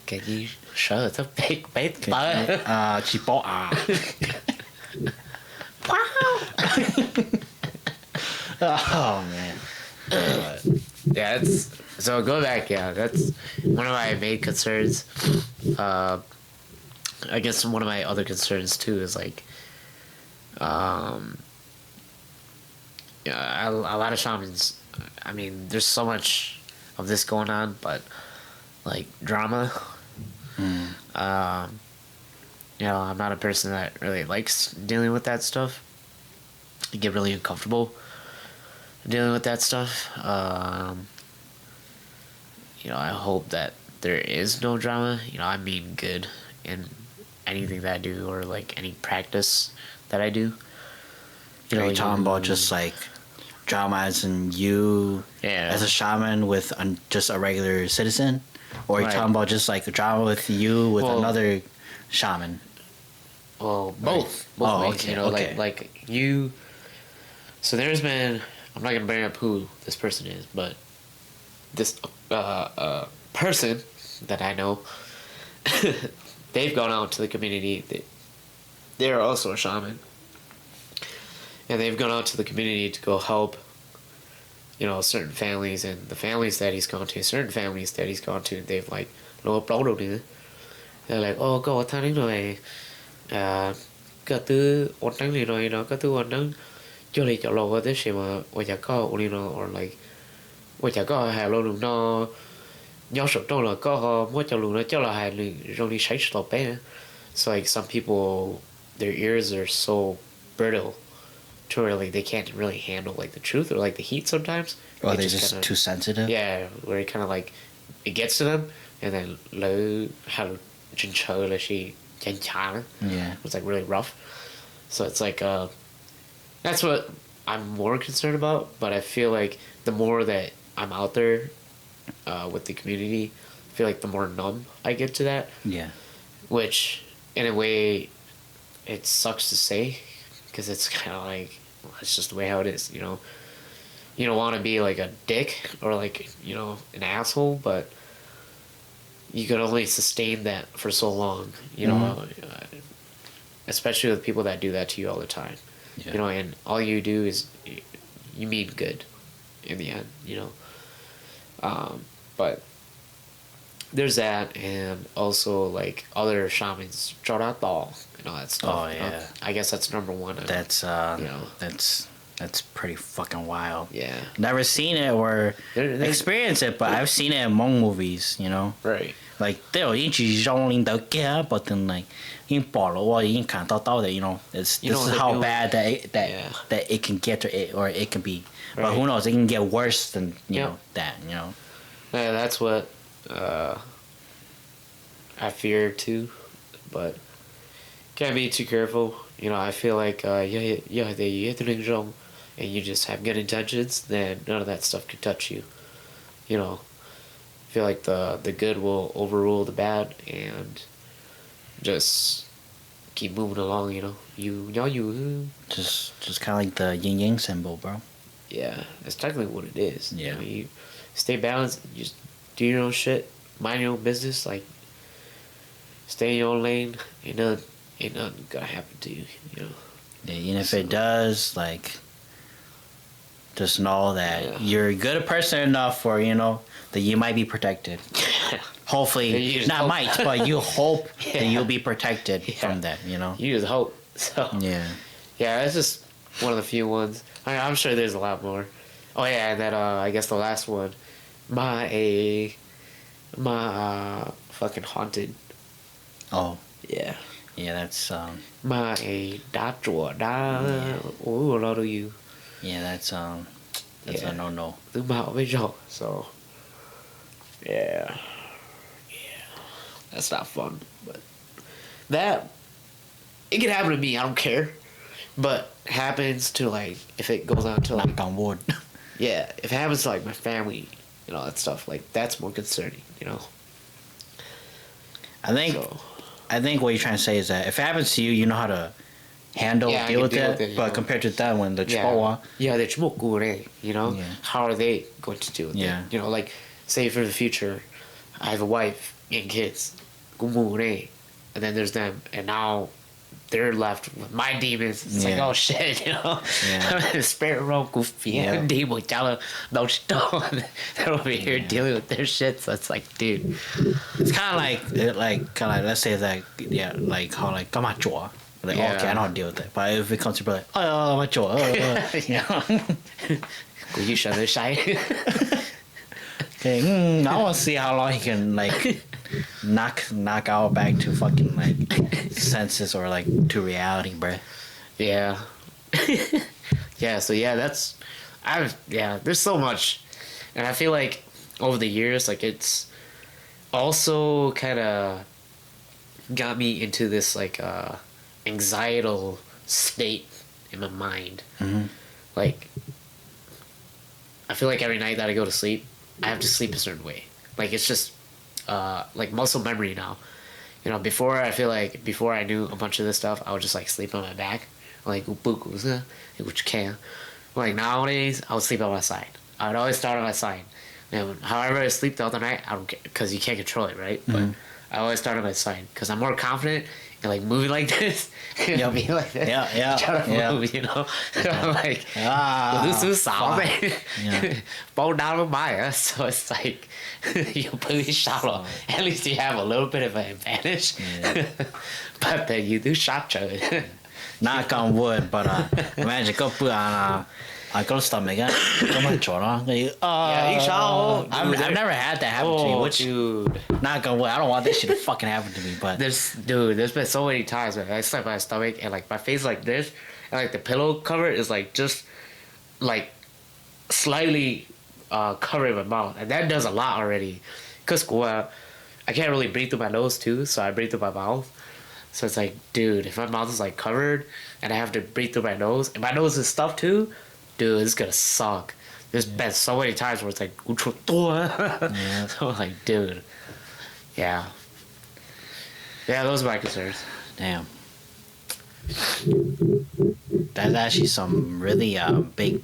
Cái gì sợ ở tụi bé của bé tớ. Chỉ bò à. Wow. Oh man. Yeah, that's so go back. Yeah, that's one of my main concerns. I guess one of my other concerns too is like, yeah, a lot of shamans. I mean, there's so much of this going on, but like drama. You know, I'm not a person that really likes dealing with that stuff. I get really uncomfortable dealing with that stuff. You know, I hope that there is no drama. You know, I mean good in anything that I do or like any practice that I do. You Are you talking about just like drama as in you as a shaman with just a regular citizen? Or are you talking about just like drama with you with another shaman? Well, both. Both ways, okay. You know, like you. So there's been. I'm not gonna bring up who this person is, but this person that I know, they've gone out to the community. They're also a shaman, and they've gone out to the community to go help. You know, certain families, and the families that he's gone to, certain families that he's gone to, they've like no problem. They're like, oh, go thằng này rồi, cái thứ ổn định này rồi nó cái thứ ổn định, cho nên cho lo cái gì mà, bây giờ có ổn nó, or like, bây giờ có hàng luôn nó, nhau số trong là có mỗi cho luôn nó cho là hàng rồi đi xây sập bé. So like some people, their ears are so brittle to where like they can't really handle like the truth or like the heat sometimes. Or they're just kinda, too sensitive? Yeah, where it kind of like, it gets to them, and then lỡ how chân trời là she chân chả. Yeah. It's like really rough. So it's like, that's what I'm more concerned about, but I feel like the more that I'm out there with the community, I feel like the more numb I get to that. Yeah. Which, in a way, it sucks to say, because it's kind of like, well, it's just the way how it is, you know. You don't want to be like a dick or like, you know, an asshole, but you can only sustain that for so long, you know, especially with people that do that to you all the time. Yeah. You know, and all you do is you mean good in the end, you know. But there's that, and also like other shamans, and all that stuff. Oh yeah. I guess that's number one. That's you know, that's pretty fucking wild. Yeah. Never seen it or experienced it, but I've seen it among movies, you know. Right. Like 都有一集讓領到嘅 but then like 已經bỏ了我已經看到的 you know this is how bad that it can get or it can be. Right. But who knows, it can get worse than you know that, you know. Yeah, that's what I fear too, but can't be too careful. You know, I feel like they hit the ring wrong, and you just have good intentions, then none of that stuff can touch you. You know, I feel like the good will overrule the bad, and just keep moving along. You know, you just kind of like the yin yang symbol, bro. Yeah, that's technically what it is. Yeah, I mean, you stay balanced. You just do your own shit, mind your own business. Like, stay in your own lane. Ain't nothing gonna happen to you. You know. Yeah, and if it does, like, just know that you're a good person enough for, you know, that you might be protected. Hopefully, not might, but you hope that you'll be protected from that, you know? You just hope. So yeah, that's just one of the few ones. I'm sure there's a lot more. Oh yeah, and then I guess the last one, my fucking haunted. Oh. Yeah. Yeah, that's My đá chùa đá a lot of you. Yeah, that's a no. Tương bạo với rộng. So yeah, that's not fun. But that, it can happen to me. I don't care. But happens to, like, if it goes on to, like, knock on wood. Yeah, if it happens to, like, my family and all that stuff, like, that's more concerning, you know. I think So, I think what you're trying to say is that if it happens to you, you know how to handle, Yeah, I deal can with deal it. with it, you But know. compared to that one, the yeah, Chihuahua, yeah, they're chmokure, you know. Yeah. How are they going to deal with Yeah. it? You know, like say for the future, I have a wife and kids, gumure, and then there's them, and now they're left with my demons. It's like, Yeah. oh shit, you know. Yeah. Spirit realm goofy Yeah. demon, no stone. They're over here dealing with their shit. So it's like, dude, it's kind of like let's say that like how like come on, Chua. Like Yeah. okay, I know how to deal with it. But if it comes to be like oh my Chua, you know. go you shut the shy. Okay, I want to see how long he can like knock out back to fucking like senses or like to reality, bruh. Yeah. Yeah, so yeah, there's so much. And I feel like over the years, like it's also kind of got me into this like anxietal state in my mind. Like I feel like every night that I go to sleep, I have to sleep a certain way. Like it's just like muscle memory now. You know, before I feel like before I knew a bunch of this stuff, I would just like sleep on my back, like which can. Like nowadays, I would sleep on my side. I would always start on my side. And however I sleep the other night, I don't care because you can't control it, right? But I always start on my side because I'm more confident in like moving like this and Yep. being like this. Yeah, Trying to yeah. move, you know. So I'm like, Ah, fuck. Yeah. Bow down with Maya, so it's like you pretty shallow. At least you have a little bit of an advantage. Yeah. But then you do shot each other. Knock on wood, but imagine go put on go stomach á,咁咪做咯。Yeah, you shall. I've never had that happen to me. Oh, Which dude. knock on wood, I don't want this shit to fucking happen to me. But There's been so many times where I slept on my stomach and like my face like this, and like the pillow cover is like just like slightly covering my mouth, and that does a lot already. Cause I can't really breathe through my nose too, so I breathe through my mouth. So it's like, dude, if my mouth is like covered and I have to breathe through my nose, and my nose is stuffed too, dude, it's gonna suck. There's been so many times where it's like, Yeah. so I'm like, dude, yeah, those are my concerns. damn, that's actually some really big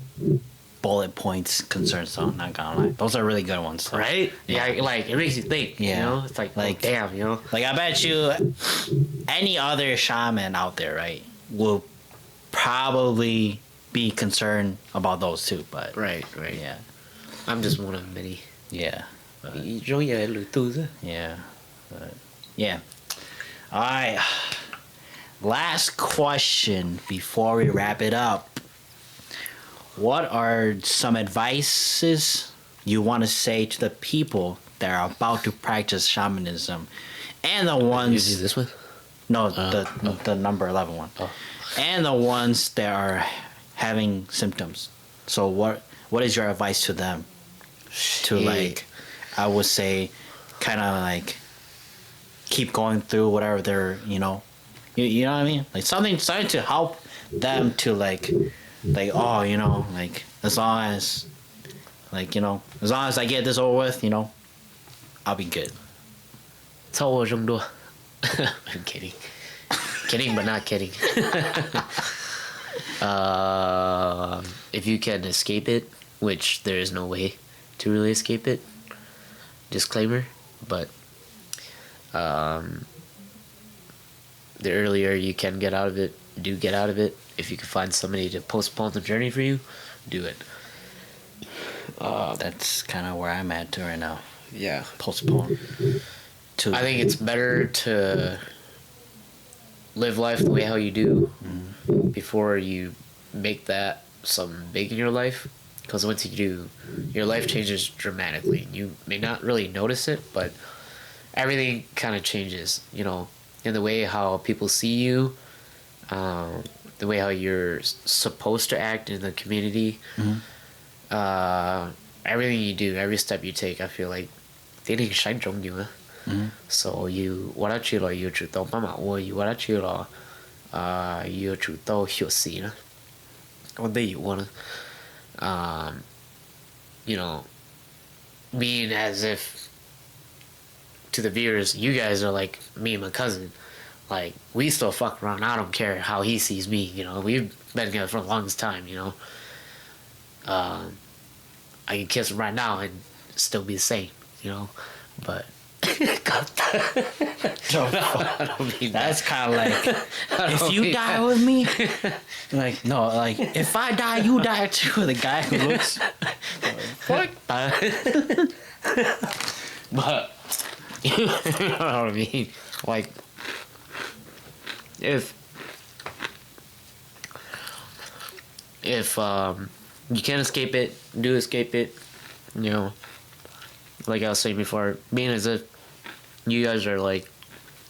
bullet points concerns. So I'm not gonna lie, those are really good ones. So. Right? Yeah, like it makes you think. Yeah. You know, it's like, oh, damn, you know. Like I bet you, any other shaman out there, right, will probably be concerned about those too. But Right. yeah, I'm just one of many. yeah, yeah, but yeah. All right. Last question before we wrap it up. What are some advices you want to say to the people that are about to practice shamanism, and the ones Is this one? no the number 11 one, and the ones that are having symptoms? So what is your advice to them? To like, I would say, kind of like keep going through whatever they're you know what I mean, like something to help them to like oh you know like as long as like you know as long as I get this over with, you know, I'll be good. 凑合这么多 I'm kidding. Kidding but not kidding. If you can escape it, which there is no way to really escape it, disclaimer, but the earlier you can get out of it, do get out of it. If you can find somebody to postpone the journey for you, do it. That's kind of where I'm at right now. Yeah. Postpone. I think it's better to live life the way how you do before you make that something big in your life. Because once you do, your life changes dramatically. You may not really notice it, but everything kind of changes, you know, in the way how people see you, the way how you're supposed to act in the community. Everything you do, every step you take, I feel like they didn't shine from you. So you what I lo you chủ động mà you what I lo you chủ động hiểu gì nữa. What do you wanna you know, being as if to the viewers, you guys are like me and my cousin. Like, we still fuck around. I don't care how he sees me, you know. We've been together for the longest time, you know. I can kiss him right now and still be the same, you know. But I don't mean That's kind of like, if you die with me, like, no, like, if I die, you die too. The guy who looks, fuck. But you know what I mean? Like, if you can't escape it, do escape it. You know, like I was saying before, being as if you guys are like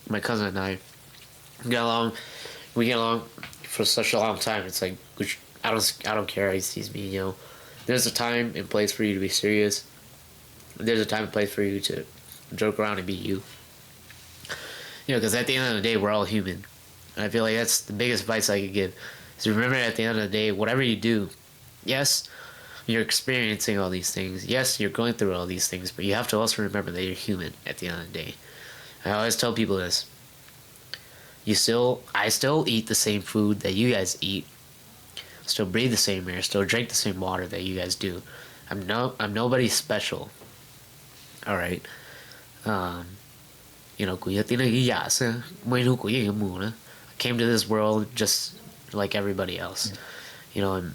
my cousin and I get along, we get along for such a long time. It's like, which I don't care how he sees me. You know, there's a time and place for you to be serious. There's a time and place for you to joke around and be you. You know, because at the end of the day, we're all human. And I feel like that's the biggest advice I could give. Is remember, at the end of the day, whatever you do, yes, you're experiencing all these things. Yes, you're going through all these things, but you have to also remember that you're human at the end of the day. I always tell people this. I still eat the same food that you guys eat. Still breathe the same air. Still drink the same water that you guys do. I'm nobody special. All right. You know, I came to this world just like everybody else. You know, and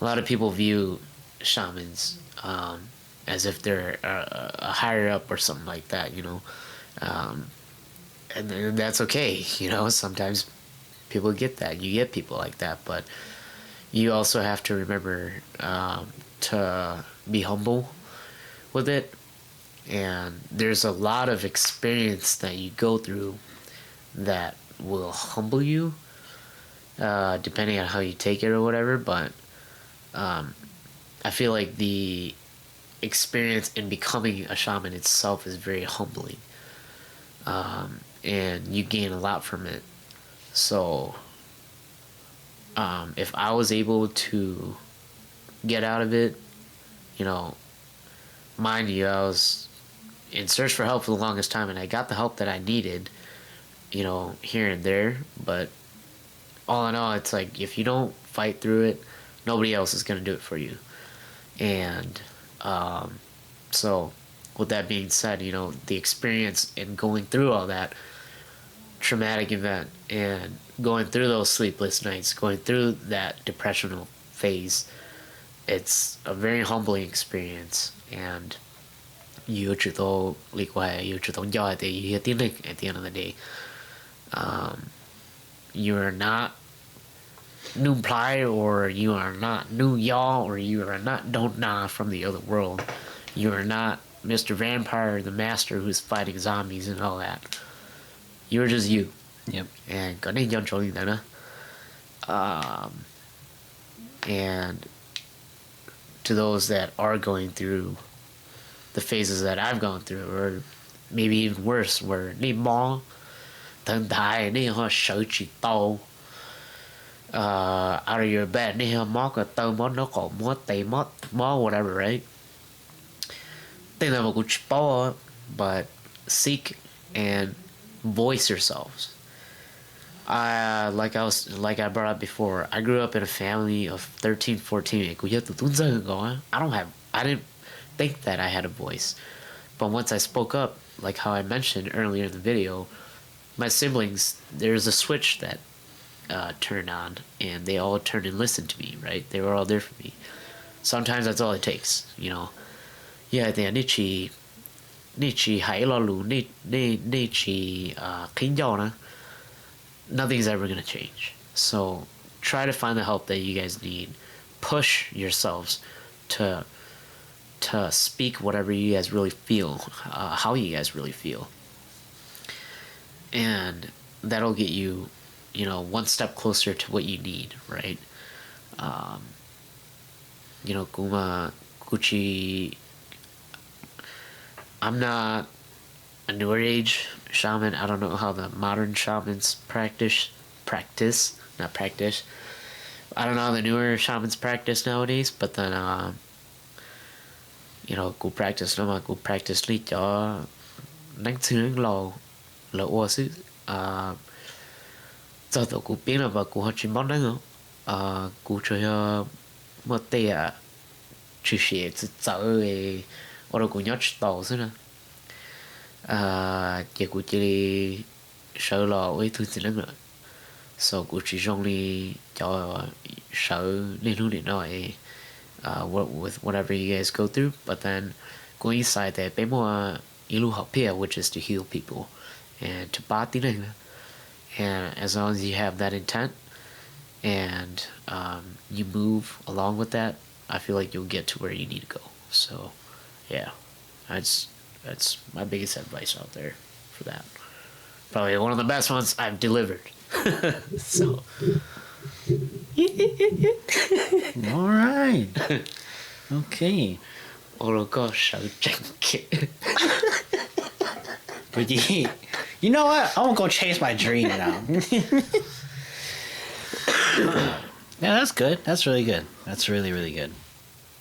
a lot of people view shamans as if they're a higher up or something like that, you know. And that's okay, you know. Sometimes people get that. You get people like that. But you also have to remember to be humble with it. And there's a lot of experience that you go through that will humble you, depending on how you take it or whatever. But I feel like the experience in becoming a shaman itself is very humbling, and you gain a lot from it. So if I was able to get out of it, you know, mind you, I was in search for help for the longest time, and I got the help that I needed, you know, here and there. But all in all, it's like, if you don't fight through it, nobody else is going to do it for you. And so with that being said, you know, the experience in going through all that traumatic event and going through those sleepless nights, going through that depressional phase, it's a very humbling experience. And you chỉ tố lý quay, you chỉ tố giỏi thì you hit the link at the end of the day. You are not New Ply, or you are not New Y'all, or you are not Don't Nah from the other world. You are not Mr. Vampire, the master who's fighting zombies and all that. You're just you. Yep. And có nên dân trộn that, and to those that are going through the phases that I've gone through, or maybe even worse, where đi mò thân thái đi họ sợ chỉ tàu out of your bed đi họ mò cái tàu mò nó có mò tay mò whatever, right? They never go chpo, but seek and voice yourselves. Like I brought up before, I grew up in a family of 13, 14. I didn't think that I had a voice. But once I spoke up, like how I mentioned earlier in the video, my siblings, there's a switch that turned on, and they all turned and listened to me, right? They were all there for me. Sometimes that's all it takes, you know. Yeah, they Nietzsche hãy lo lù Nietzsche kính nhau nè. Nothing's ever gonna change. So try to find the help that you guys need. Push yourselves to speak whatever you guys really feel, how you guys really feel, and that'll get you, you know, one step closer to what you need, right? You know, Gucci. I'm not a newer age shaman. I don't know how the modern shamans practice. I don't know how the newer shamans practice nowadays, but then you know, go practice lý cho nắng tiếng là ủa xí cho tàu cụ biến là và cụ họ chuyên bóng đấy cụ chơi một tê chỉ sẽ找诶，我都顾鸟知道是呢。结果这里收了为投资人了，所以估计用的叫收联络联络诶，with whatever you guys go through, but then going inside there, 俾我一路好片 which is to heal people and to 把啲人 and as long as you have that intent and you move along with that, I feel like you'll get to where you need to go. So, yeah, that's my biggest advice out there for that. Probably one of the best ones I've delivered. So, All right. Okay. oh gosh, I'm janky. But you know what? I'm gonna go chase my dream now. Yeah, that's good. That's really good. That's really, really good.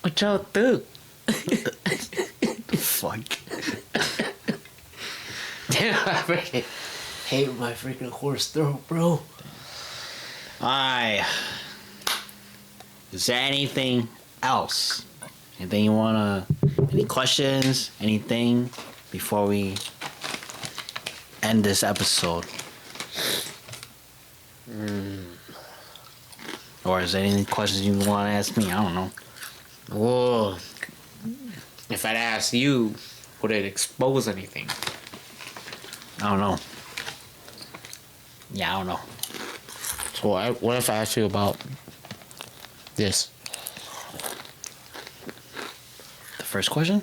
What y'all do? Fuck. Damn, I freaking hate my freaking horse throat, bro. Alright. Is there anything else? Anything you wanna... Any questions? Anything before we end this episode? Or is there any questions you want to ask me? I don't know. Whoa. If I'd ask you, would it expose anything? I don't know. Yeah, I don't know. So what if I ask you about this? The first question?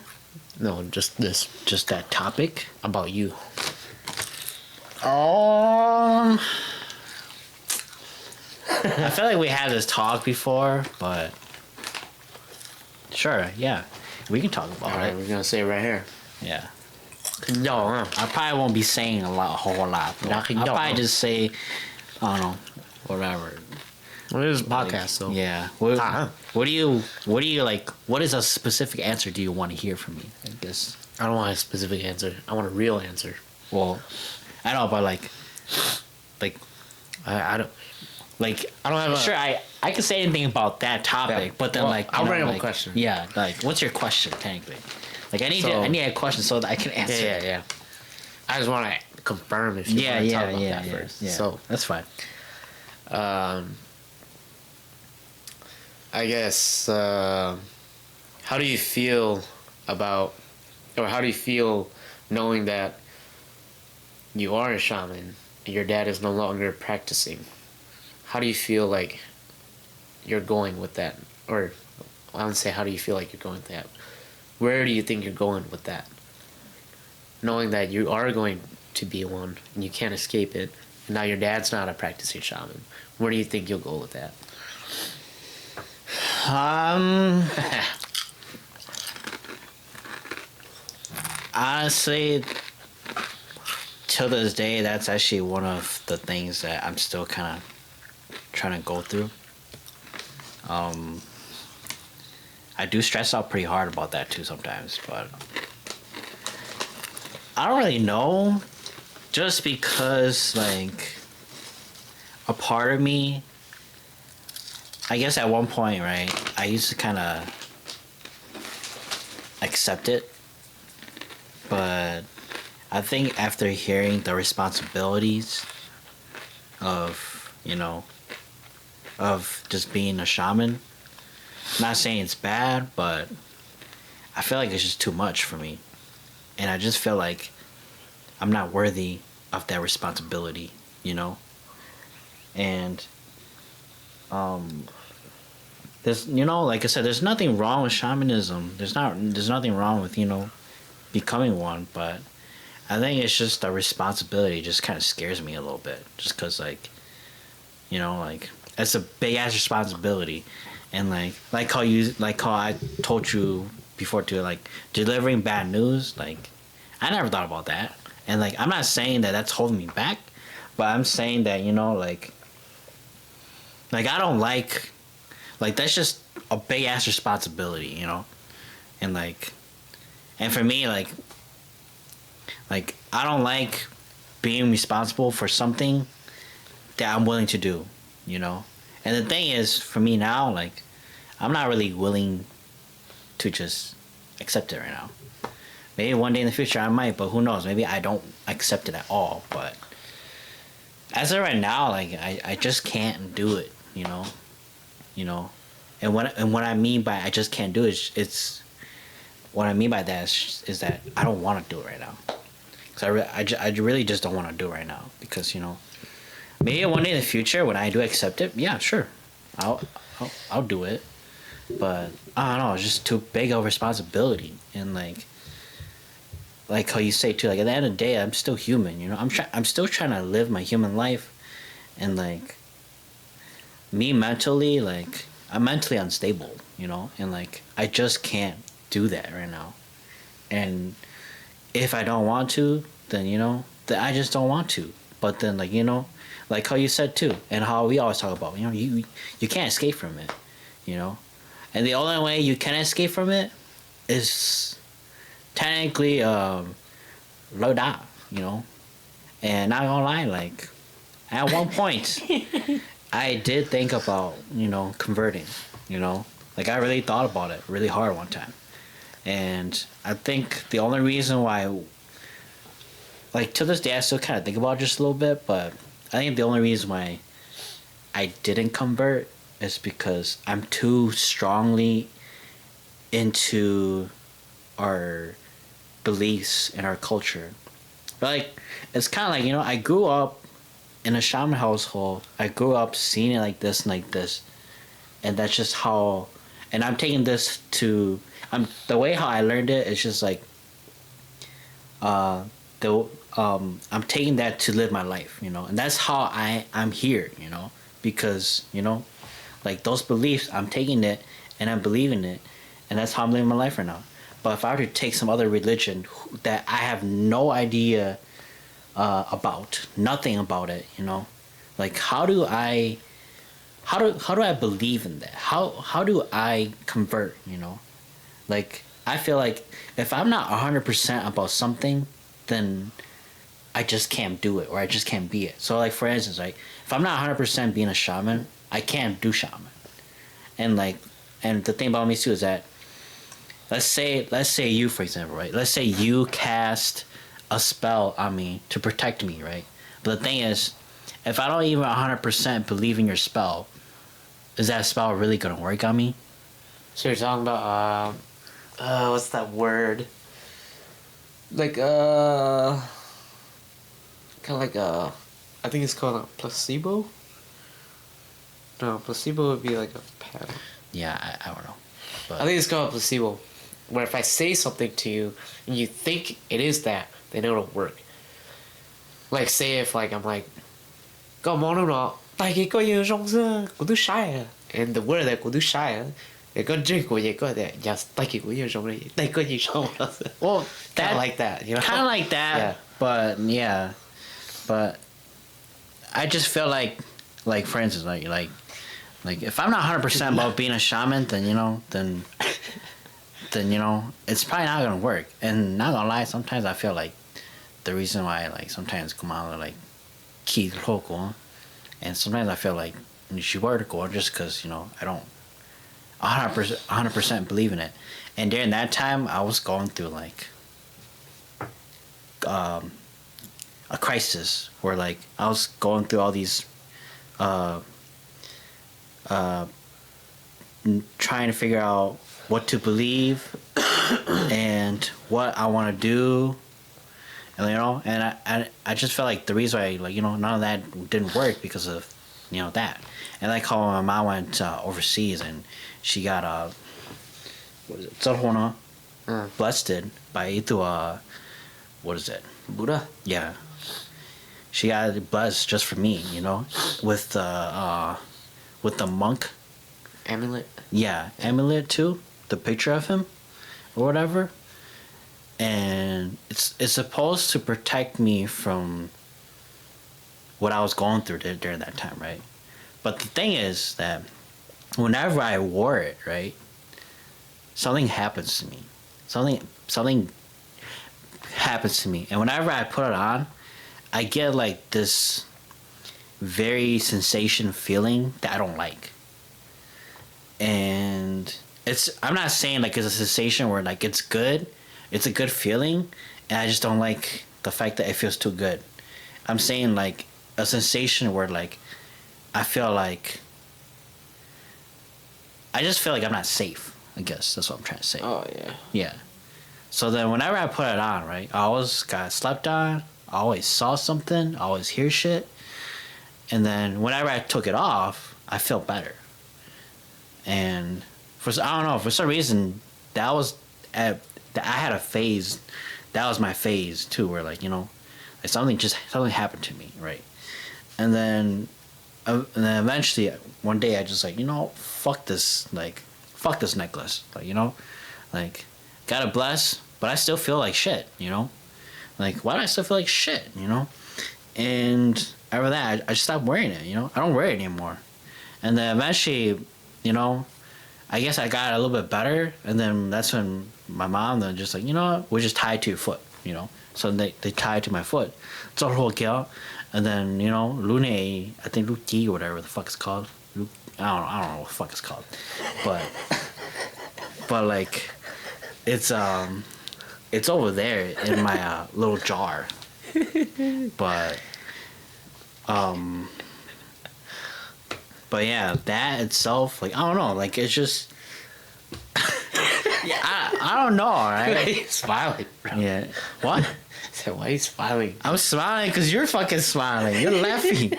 No, just this. Just that topic? About you. I feel like we had this talk before, but sure, yeah, we can talk about Alright, it. we're gonna say it right here. Yeah, No, I probably won't be saying a whole lot. Though. I'll probably just say, I don't know, whatever. Well, it is a podcast, though. Yeah. What do you like? What is a specific answer do you want to hear from me? I guess. I don't want a specific answer. I want a real answer. Well, I know, but like, I don't. like I don't have a. sure, I can say anything about that topic, Yeah. but then Well, like I'll you know, bring up a like, question. Yeah, like what's your question technically? Like I need So- a question so that I can answer. Yeah. I just want to confirm if you Yeah, want to yeah, talk about yeah, that first. yeah. So, that's fine. I guess, how do you feel about, or how do you feel knowing that you are a shaman and your dad is no longer practicing? How do you feel like you're going with that? Or I would say, how do you feel like you're going with that? Where do you think you're going with that? Knowing that you are going to be one and you can't escape it, and now your dad's not a practicing shaman. Where do you think you'll go with that? Honestly, till this day, that's actually one of the things that I'm still kind of trying to go through. I do stress out pretty hard about that too sometimes, but I don't really know. Just because, like, a part of me, I guess at one point, right, I used to kind of accept it. But I think after hearing the responsibilities of, of just being a shaman, not saying it's bad, but I feel like it's just too much for me. And I just feel like I'm not worthy of that responsibility, And there's like I said, there's nothing wrong with shamanism. There's nothing wrong with, becoming one, but I think it's just the responsibility just kind of scares me a little bit. Just cause like it's a big ass responsibility. And like how I told you before too, like delivering bad news, like I never thought about that. And like I'm not saying that that's holding me back, but I'm saying that like I don't like that's just a big ass responsibility, and and for me like I don't like being responsible for something that I'm willing to do, you know. And the thing is, for me now, like, I'm not really willing to just accept it right now. Maybe one day in the future I might, but who knows? Maybe I don't accept it at all. But as of right now, like, I just can't do it, you know. You know, and what I mean by I just can't do it, it's what I mean by that is that I don't want to do it right now. Cause I really just don't want to do it right now because, you know, maybe one day in the future when I do accept it, yeah, sure, I'll I'll do it. But I don't know, it's just too big of a responsibility. And like how you say too, like at the end of the day, I'm still human. You know, I'm still trying to live my human life, and like me mentally, like I'm mentally unstable. You know, and like I just can't do that right now. And if I don't want to, then you know, then I just don't want to. But then like, you know, like how you said too, and how we always talk about, you know, you can't escape from it. You know, and the only way you can escape from it is technically low down, you know. And not gonna lie, like at one point I did think about, you know, converting, you know. Like I really thought about it really hard one time. And I think the only reason why, like to this day I still kinda think about it just a little bit, but I think the only reason why I didn't convert is because I'm too strongly into our beliefs and our culture. But like, it's kind of like, you know, I grew up in a shaman household. I grew up seeing it like this and like this, and that's just how. And I'm taking this to. The way how I learned it is just like. The I'm taking that to live my life, you know, and that's how I'm here, you know, because you know, like those beliefs, I'm taking it and I'm believing it, and that's how I'm living my life right now. But if I were to take some other religion that I have no idea about, nothing about it, you know, like how do I believe in that? How do I convert? You know, like I feel like if I'm not 100% about something, then I just can't do it or I just can't be it. So like for instance, like if I'm not 100% being a shaman, I can't do shaman. And like, and the thing about me too is that let's say you, for example, right? Let's say you cast a spell on me to protect me, right? But the thing is, if I don't even 100% believe in your spell, is that spell really gonna work on me? So you're talking about what's that word? Like kind of like I think it's called a placebo. No, placebo would be like a pattern. Yeah, I don't know. But I think it's called a placebo. Where if I say something to you and you think it is that, then it'll work. Like say if like I'm like, có món đâu nọ, tại cái có nhiều trong xưa của tôi sai à. And the word that của tôi sai à. They có drink của gì có that. Yes, tại cái của nhiều trong đây, tại có nhiều trong đó. well, Kind of like that, you know. Kind of like that. Yeah. But yeah, but I just feel like for instance, like if I'm not 100% about being a shaman, then you know, then you know, it's probably not gonna work. And not gonna lie, sometimes I feel like the reason why like sometimes come out like key local, and sometimes I feel like she were to go just because you know I don't 100% believe in it. And during that time, I was going through like a crisis where like I was going through all these trying to figure out what to believe and what I want to do, and you know, and I just felt like the reason why like you know none of that didn't work because of you know that, and like how my mom went overseas and she got what is it, Sarhona, blessed by Itu what is it, Buddha? Yeah, she got blessed just for me, you know, with the monk Amulet. Yeah, amulet too, the picture of him or whatever, and it's supposed to protect me from what I was going through during that time, right? But the thing is that whenever I wore it, right, something happens to me. Something happens to me, and whenever I put it on, I get like this very sensation feeling that I don't like. And I'm not saying like it's a sensation where like it's good. It's a good feeling, and I just don't like the fact that it feels too good. I'm saying like a sensation where like I feel like I just feel like I'm not safe. I guess that's what I'm trying to say. Oh yeah. Yeah. So then whenever I put it on, right, I always got slept on. I always saw something. I always hear shit. And then whenever I took it off, I felt better. And I don't know, for some reason, that was I had a phase. That was my phase too, where like, you know, like something happened to me, right? And then eventually one day I just like, you know, fuck this necklace, like, you know, like gotta bless, but I still feel like shit, you know, like why do I still feel like shit, you know? And after that, I just stopped wearing it, you know. I don't wear it anymore. And then eventually, you know, I guess I got a little bit better, and then that's when my mom then just like, you know what, we'll just tie it to your foot, you know. So they tie it to my foot. It's all whole girl. And then, you know, Lune, I think Luki or whatever the fuck it's called. I don't know what the fuck it's called. But like it's over there in my little jar. But yeah, that itself, like I don't know, like it's just yeah, I don't know, right? Why are you smiling, bro? Yeah. What? So why are you smiling? I'm smiling because you're fucking smiling. You're laughing.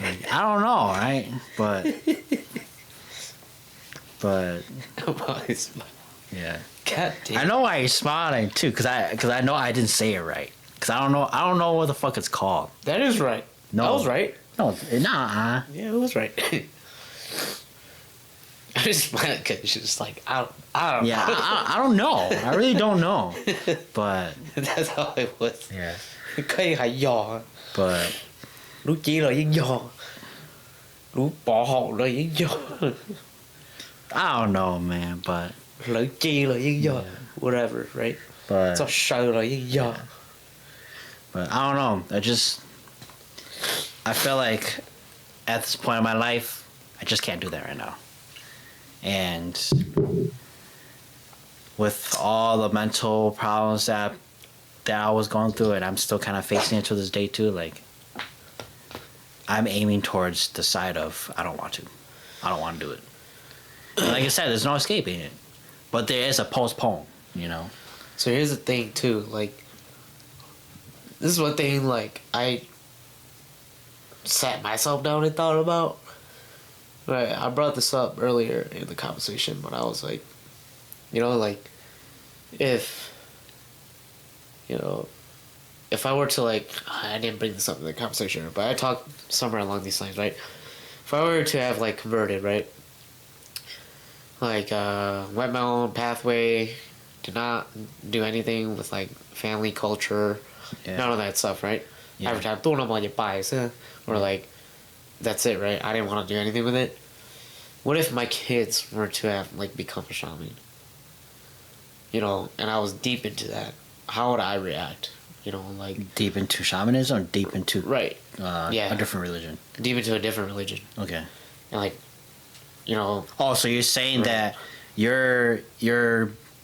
Like, I don't know, right? But Why is smiling? yeah. God damn. I know why you're smiling too, because I know I didn't say it right. Because I don't know what the fuck it's called. That is right. No. That was right. No, nah. Yeah, it was right. I just smiling because it's just like I don't know. Yeah, I don't know. I really don't know. But That's how it was. yeah. Cây hãy giò. But Lú chia là với giò. Lú bỏ hột là với giò. I don't know, man. But Lỡ chia là với giò. Whatever, right? but Cho sâu là với giò. But I don't know. I feel like at this point in my life, I just can't do that right now. And with all the mental problems that I was going through, and I'm still kind of facing it to this day too, like I'm aiming towards the side of I don't want to do it. And like I said, there's no escaping it, but there is a postpone, you know. So here's the thing too, like this is one thing like I sat myself down and thought about. Right, I brought this up earlier in the conversation, but I was like, you know, like if I were to like, I didn't bring this up in the conversation, but I talked somewhere along these lines, right? If I were to have like converted, right, like went my own pathway, did not do anything with like family culture, none of that stuff, right? Yeah. Every time, or like, that's it, right? I didn't want to do anything with it. What if my kids were to have like become a shaman? You know, and I was deep into that. How would I react? You know, like Deep into shamanism or deep into right, yeah, a different religion? deep into a different religion, Okay. and like, you know, Oh, so you're saying that your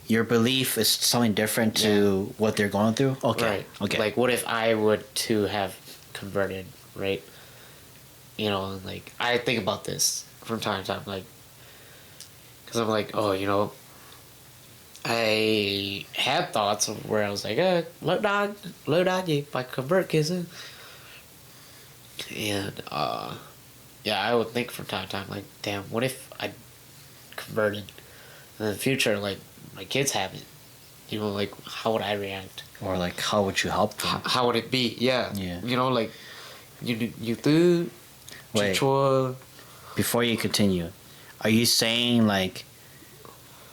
belief is something different to what they're going through? Okay. right, Okay. like what if I would to have converted, right? You know, and like I think about this from time to time, like, because I'm like, oh, you know, I had thoughts of where I was like, low dog, you if I convert kids in. And yeah, I would think from time to time, like, damn, what if I converted in the future, like my kids have it, you know, like how would I react, or like how would you help them? how would it be? Yeah, you know, like you do. Wait. Before you continue, are you saying like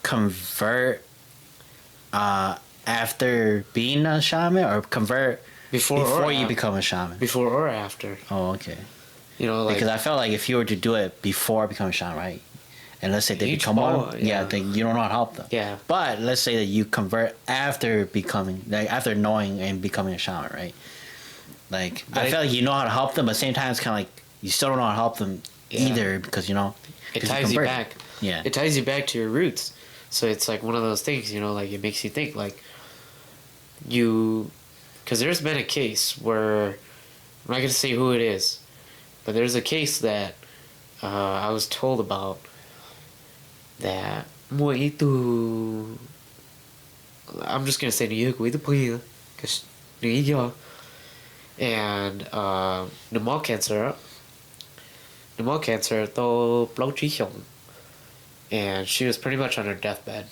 convert after being a shaman, or convert before you become a shaman? Before or after. Oh, okay. You know, like, because I felt like if you were to do it before becoming a shaman, right? and let's say they Each become ball, one, yeah. then you don't know how to help them. Yeah. But let's say that you convert after becoming, like after knowing and becoming a shaman, right? Like But I feel like you know how to help them, but at the same time it's kind of like you still don't know how to help them either because it 'cause ties you converted. back. Yeah. It ties you back to your roots. So it's like one of those things, like it makes you think like because there's been a case where I'm not gonna say who it is, but there's a case that I was told about that mua itu. I'm just gonna say New York with the point because New York and pneumonia cancer to blow and she was pretty much on her deathbed.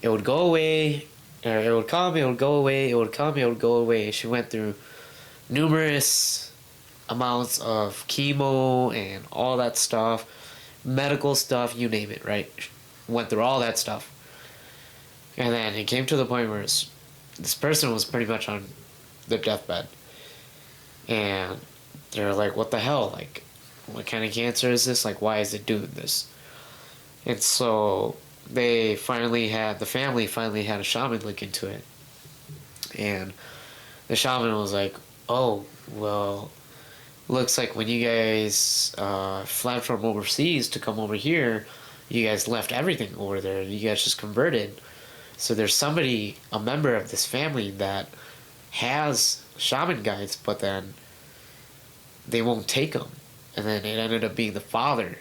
It would go away, or it would come, it would go away, it would come, it would go away. She went through numerous amounts of chemo and all that stuff, medical stuff, you name it, right? Went through all that stuff. And then it came to the point where this person was pretty much on their deathbed. And they're like, what the hell? Like, what kind of cancer is this? Like, why is it doing this? And so the family finally had a shaman look into it. And the shaman was like, oh, well, looks like when you guys fled from overseas to come over here, you guys left everything over there. You guys just converted. So there's somebody, a member of this family that has shaman guides, but then they won't take them. And then it ended up being the father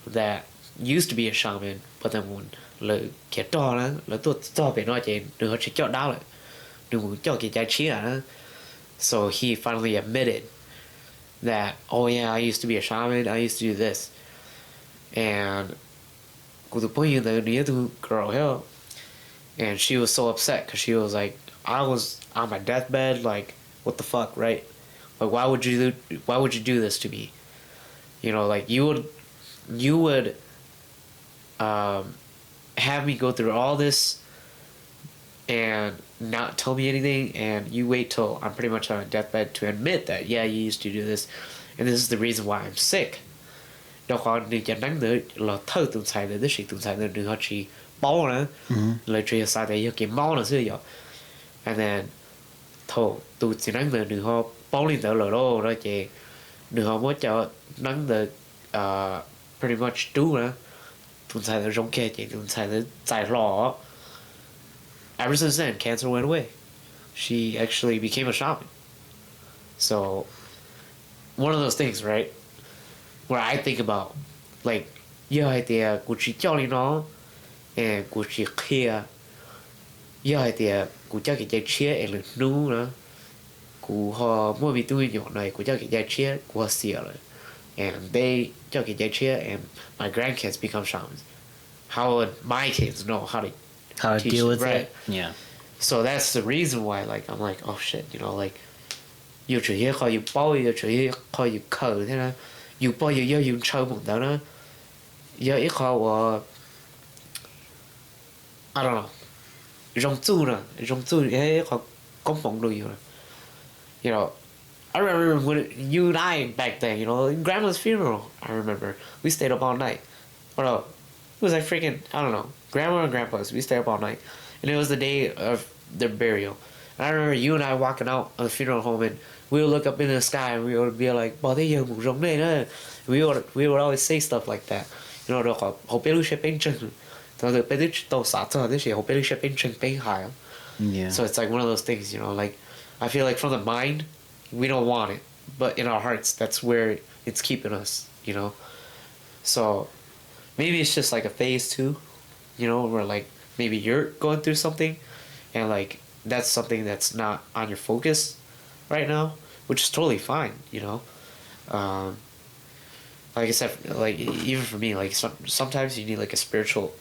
that used to be a shaman, but then when le get on le to stop it not do check out dollar do so he finally admitted that, oh yeah, I used to be a shaman, I used to do this. And the point the girl here, and she was so upset because she was like, I was on my deathbed, like, what the fuck, right? Like, why would you do this to me? Like you would have me go through all this and not tell me anything, and you wait till I'm pretty much on a deathbed to admit that, yeah, you used to do this, and this is the reason why I'm sick. Đâu có đi cho nắng nữa là thơ tụi xài nữa, sự tụi xài nữa đừng họ chỉ bao nữa, lời chuyện xài để cái máu nữa xưa vậy. And then thô tụi chỉ nắng nữa đừng họ bao lên tới lời đó rồi chị đừng họ muốn cho nắng được pretty much true nữa. Tụi xài nữa giống kia chị tụi xài nữa xài lọ. Ever since then, cancer went away. She actually became a shaman. So, one of those things, right? Where I think about, like, giờ hay thì của chị cho đi nó, của chị kia, giờ hay thì của cháu cái chia ở lực nú nữa, của họ mua bị tôi nhỏ này của cháu cái chia của họ xỉa rồi, and they cháu cái chia and my grandkids become shamans. How would my kids know how to deal with right? it? Yeah. So that's the reason why, like, I'm like, oh shit, like, you chỉ hiểu coi you bao you chỉ coi you khờ thế nào, you bao you you chơi một đó nữa, giờ ít coi I don't know, rong chu ấy họ công phụng đồ you. I remember when you and I back then, in grandma's funeral, I remember we stayed up all night. It was like freaking, I don't know, grandma and grandpa's, we stayed up all night. And it was the day of their burial. And I remember you and I walking out of the funeral home, and we would look up in the sky and we would be like, we would always say stuff like that. Yeah. So it's like one of those things, like, I feel like from the mind, we don't want it. But in our hearts, that's where it's keeping us, So maybe it's just like a phase too, where like maybe you're going through something and like that's something that's not on your focus right now, which is totally fine, like I said, like even for me, like sometimes you need like a spiritual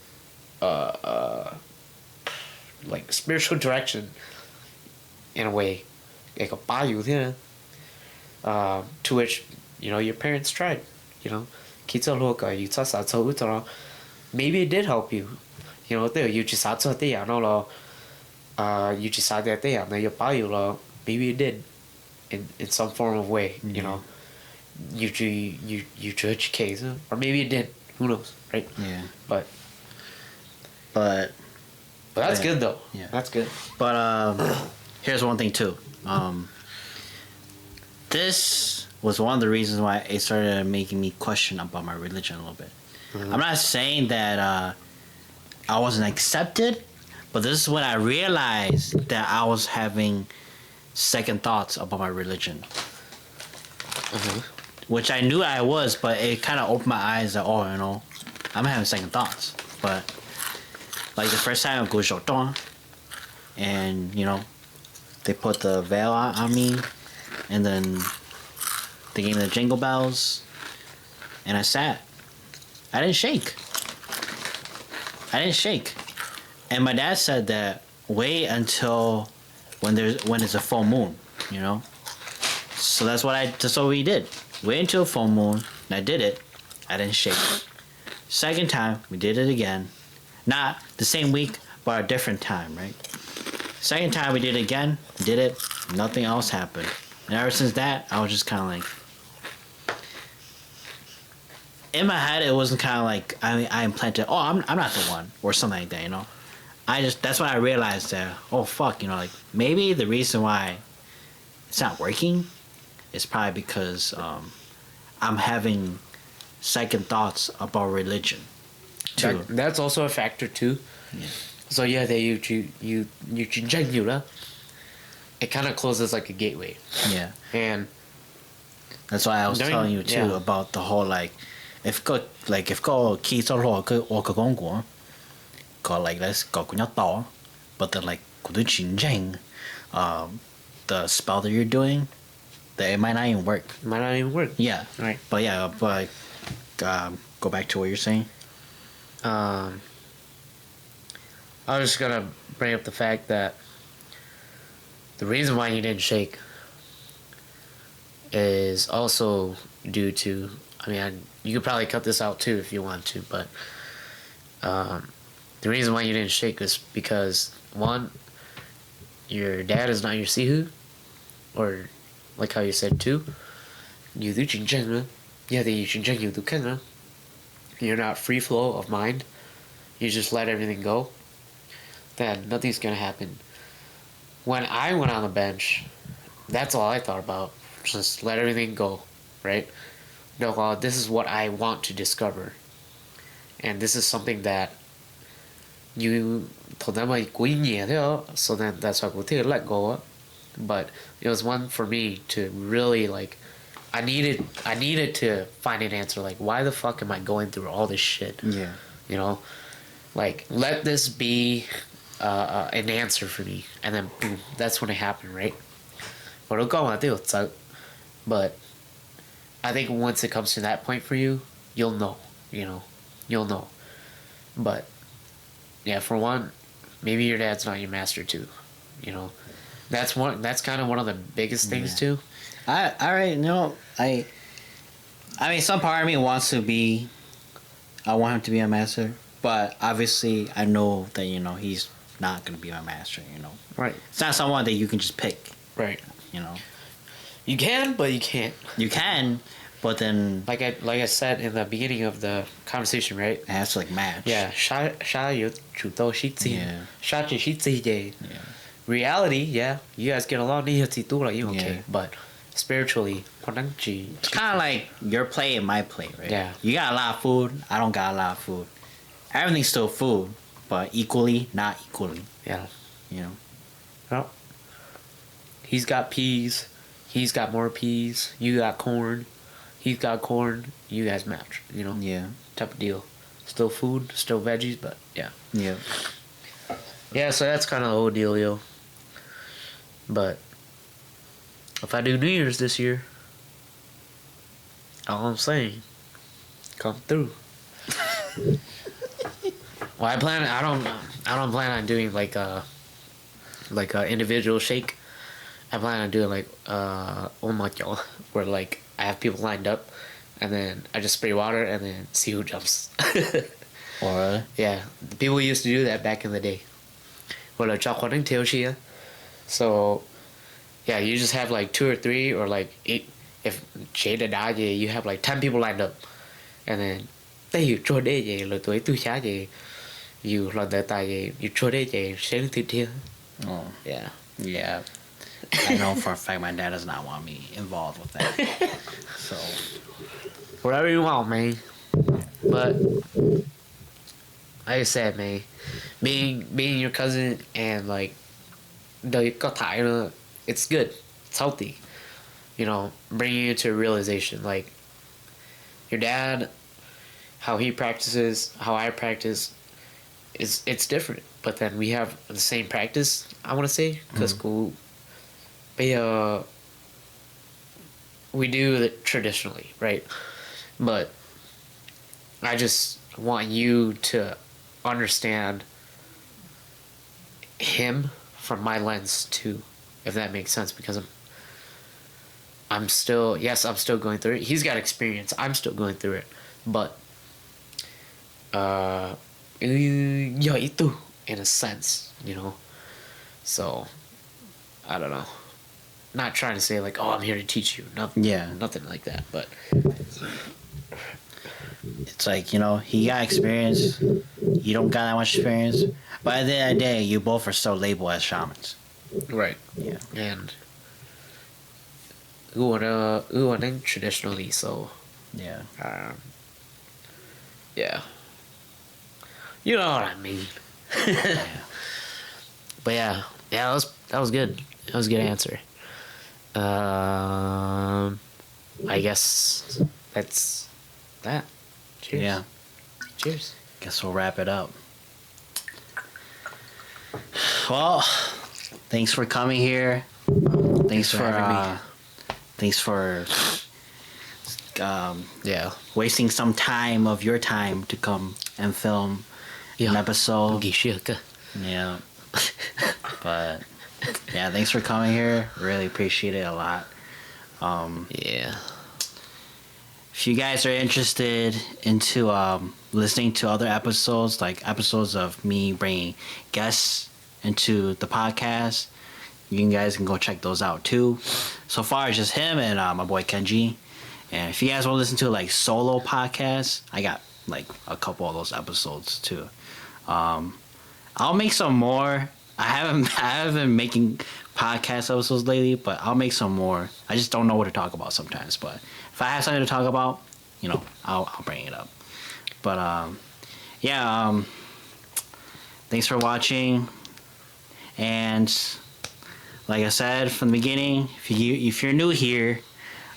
like spiritual direction in a way, like a bayou here, to which your parents tried, maybe it did help you, you just maybe it did in some form of way, you judge case, or maybe it did, Who knows, right? Yeah. But But that's yeah. good though. Yeah. That's good. But here's one thing too. This was one of the reasons why it started making me question about my religion a little bit. I'm not saying that I wasn't accepted, but this is when I realized that I was having second thoughts about my religion. Which I knew I was, but it kind of opened my eyes that, oh, you know, I'm having second thoughts. But like the first time I go Jotong, and you know, they put the veil on me, and then they gave me the jingle bells, and I sat. I didn't shake. And my dad said that wait until when it's a full moon, you know. So that's what we did. Wait until full moon, and I did it. I didn't shake. Second time, we did it again. Not the same week, but a different time, right? Second time we did it again, did it, nothing else happened. And ever since that, I was just kind of like, in my head, it wasn't kind of like I implanted, oh, I'm not the one, or something like that, you know. That's when I realized that, oh fuck, you know, like maybe the reason why it's not working is probably because I'm having second thoughts about religion too. That's also a factor too. Yeah. So yeah, that you it kind of closes like a gateway. Yeah. And that's why I was telling you too about the whole like if go key so lo o ka gong go go like let's go kunya to but then like kudu chin the spell that you're doing that it might not even work. Yeah. Right. But go back to what you're saying. I was just gonna bring up the fact that the reason why you didn't shake is also due to, I mean, you could probably cut this out too if you want to, but the reason why you didn't shake is because, one, your dad is not your sihu, or like how you said, two, you're not free flow of mind, you just let everything go, then nothing's gonna happen. When I went on the bench, that's all I thought about. Just let everything go, right? No, this is what I want to discover. And this is something that you told them like so then that's why we'll let go. But it was one for me to really like I needed to find an answer, like why the fuck am I going through all this shit? Yeah. You know? Like let this be an answer for me, and then boom, that's when it happened, right? But I think once it comes to that point for you, you'll know, you'll know. But yeah, for one, maybe your dad's not your master too, that's kind of one of the biggest things too. I mean, some part of me wants to be, I want him to be a master, but obviously I know that he's not gonna be my master. Right. It's not someone that you can just pick. Right. You can, but you can't. You can, but then like I said in the beginning of the conversation, right? It has to like match. Yeah. Yeah. Reality, yeah, you guys get along, okay, but spiritually, it's kind of like your plate and my plate, right? Yeah. You got a lot of food, I don't got a lot of food. Everything's still food, but equally, not equally. Yeah. Well, he's got peas, he's got more peas, you got corn, he's got corn, you guys match, Yeah. Type of deal. Still food, still veggies, but yeah. Yeah. Yeah, so that's kind of the whole deal, yo. But if I do New Year's this year, all I'm saying, come through. Well, I don't plan on doing like a individual shake. I plan on doing like where like I have people lined up, and then I just spray water and then see who jumps. Or yeah, people used to do that back in the day. So yeah, you just have like 2 or 3 or like 8. If Jada died, you have like 10 people lined up, and then tay cho đây vậy là tuổi tu xá vậy you là đời tài vậy you cho đây vậy sáng thứ thiệt. Oh, Yeah. yeah. I know for a fact my dad does not want me involved with that. So, Whatever you want, man. But like I said, man, being your cousin and like the it's good. It's healthy. You know, bringing you to a realization. Like your dad, how he practices, how I practice, it's different. But then we have the same practice. I want to say because we do it traditionally, right? But I just want you to understand him from my lens too, if that makes sense, because I'm still going through it. He's got experience. I'm still going through it, but yeah, itu in a sense, you know. So I don't know. Not trying to say like, oh, I'm here to teach you. Nothing. Yeah. Nothing like that. But it's like, you know, he got experience. You don't got that much experience. But at the end of the day, you both are still labeled as shamans. right. Yeah. And uonan traditionally, so Yeah. yeah. You know what I mean. Yeah. But yeah, that was good. That was a good answer. I guess that's that. Cheers. Yeah. Cheers. Guess we'll wrap it up. Well, thanks for coming here. Thanks for having me. Thanks for Yeah. wasting some time of your time to come and film an episode. Yeah. But yeah, thanks for coming here. Really appreciate it a lot. Yeah. If you guys are interested into listening to other episodes, like episodes of me bringing guests into the podcast, you guys can go check those out too. So far, it's just him and my boy Kenji. And if you guys want to listen to like solo podcasts, I got like a couple of those episodes too. I'll make some more. I haven't been making podcast episodes lately, but I'll make some more. I just don't know what to talk about sometimes. But if I have something to talk about, you know, I'll bring it up. But yeah, thanks for watching. And like I said from the beginning, if you're new here,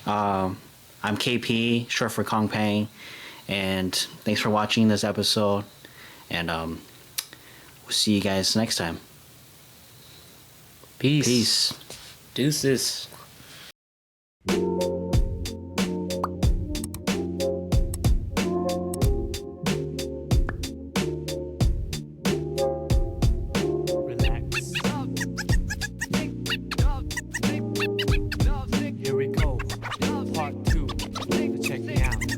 I'm KP, short for Kong Pheng, and thanks for watching this episode. And we'll see you guys next time. Peace. Peace. Deuces. Relax. Here we go. Part 2. Check me out.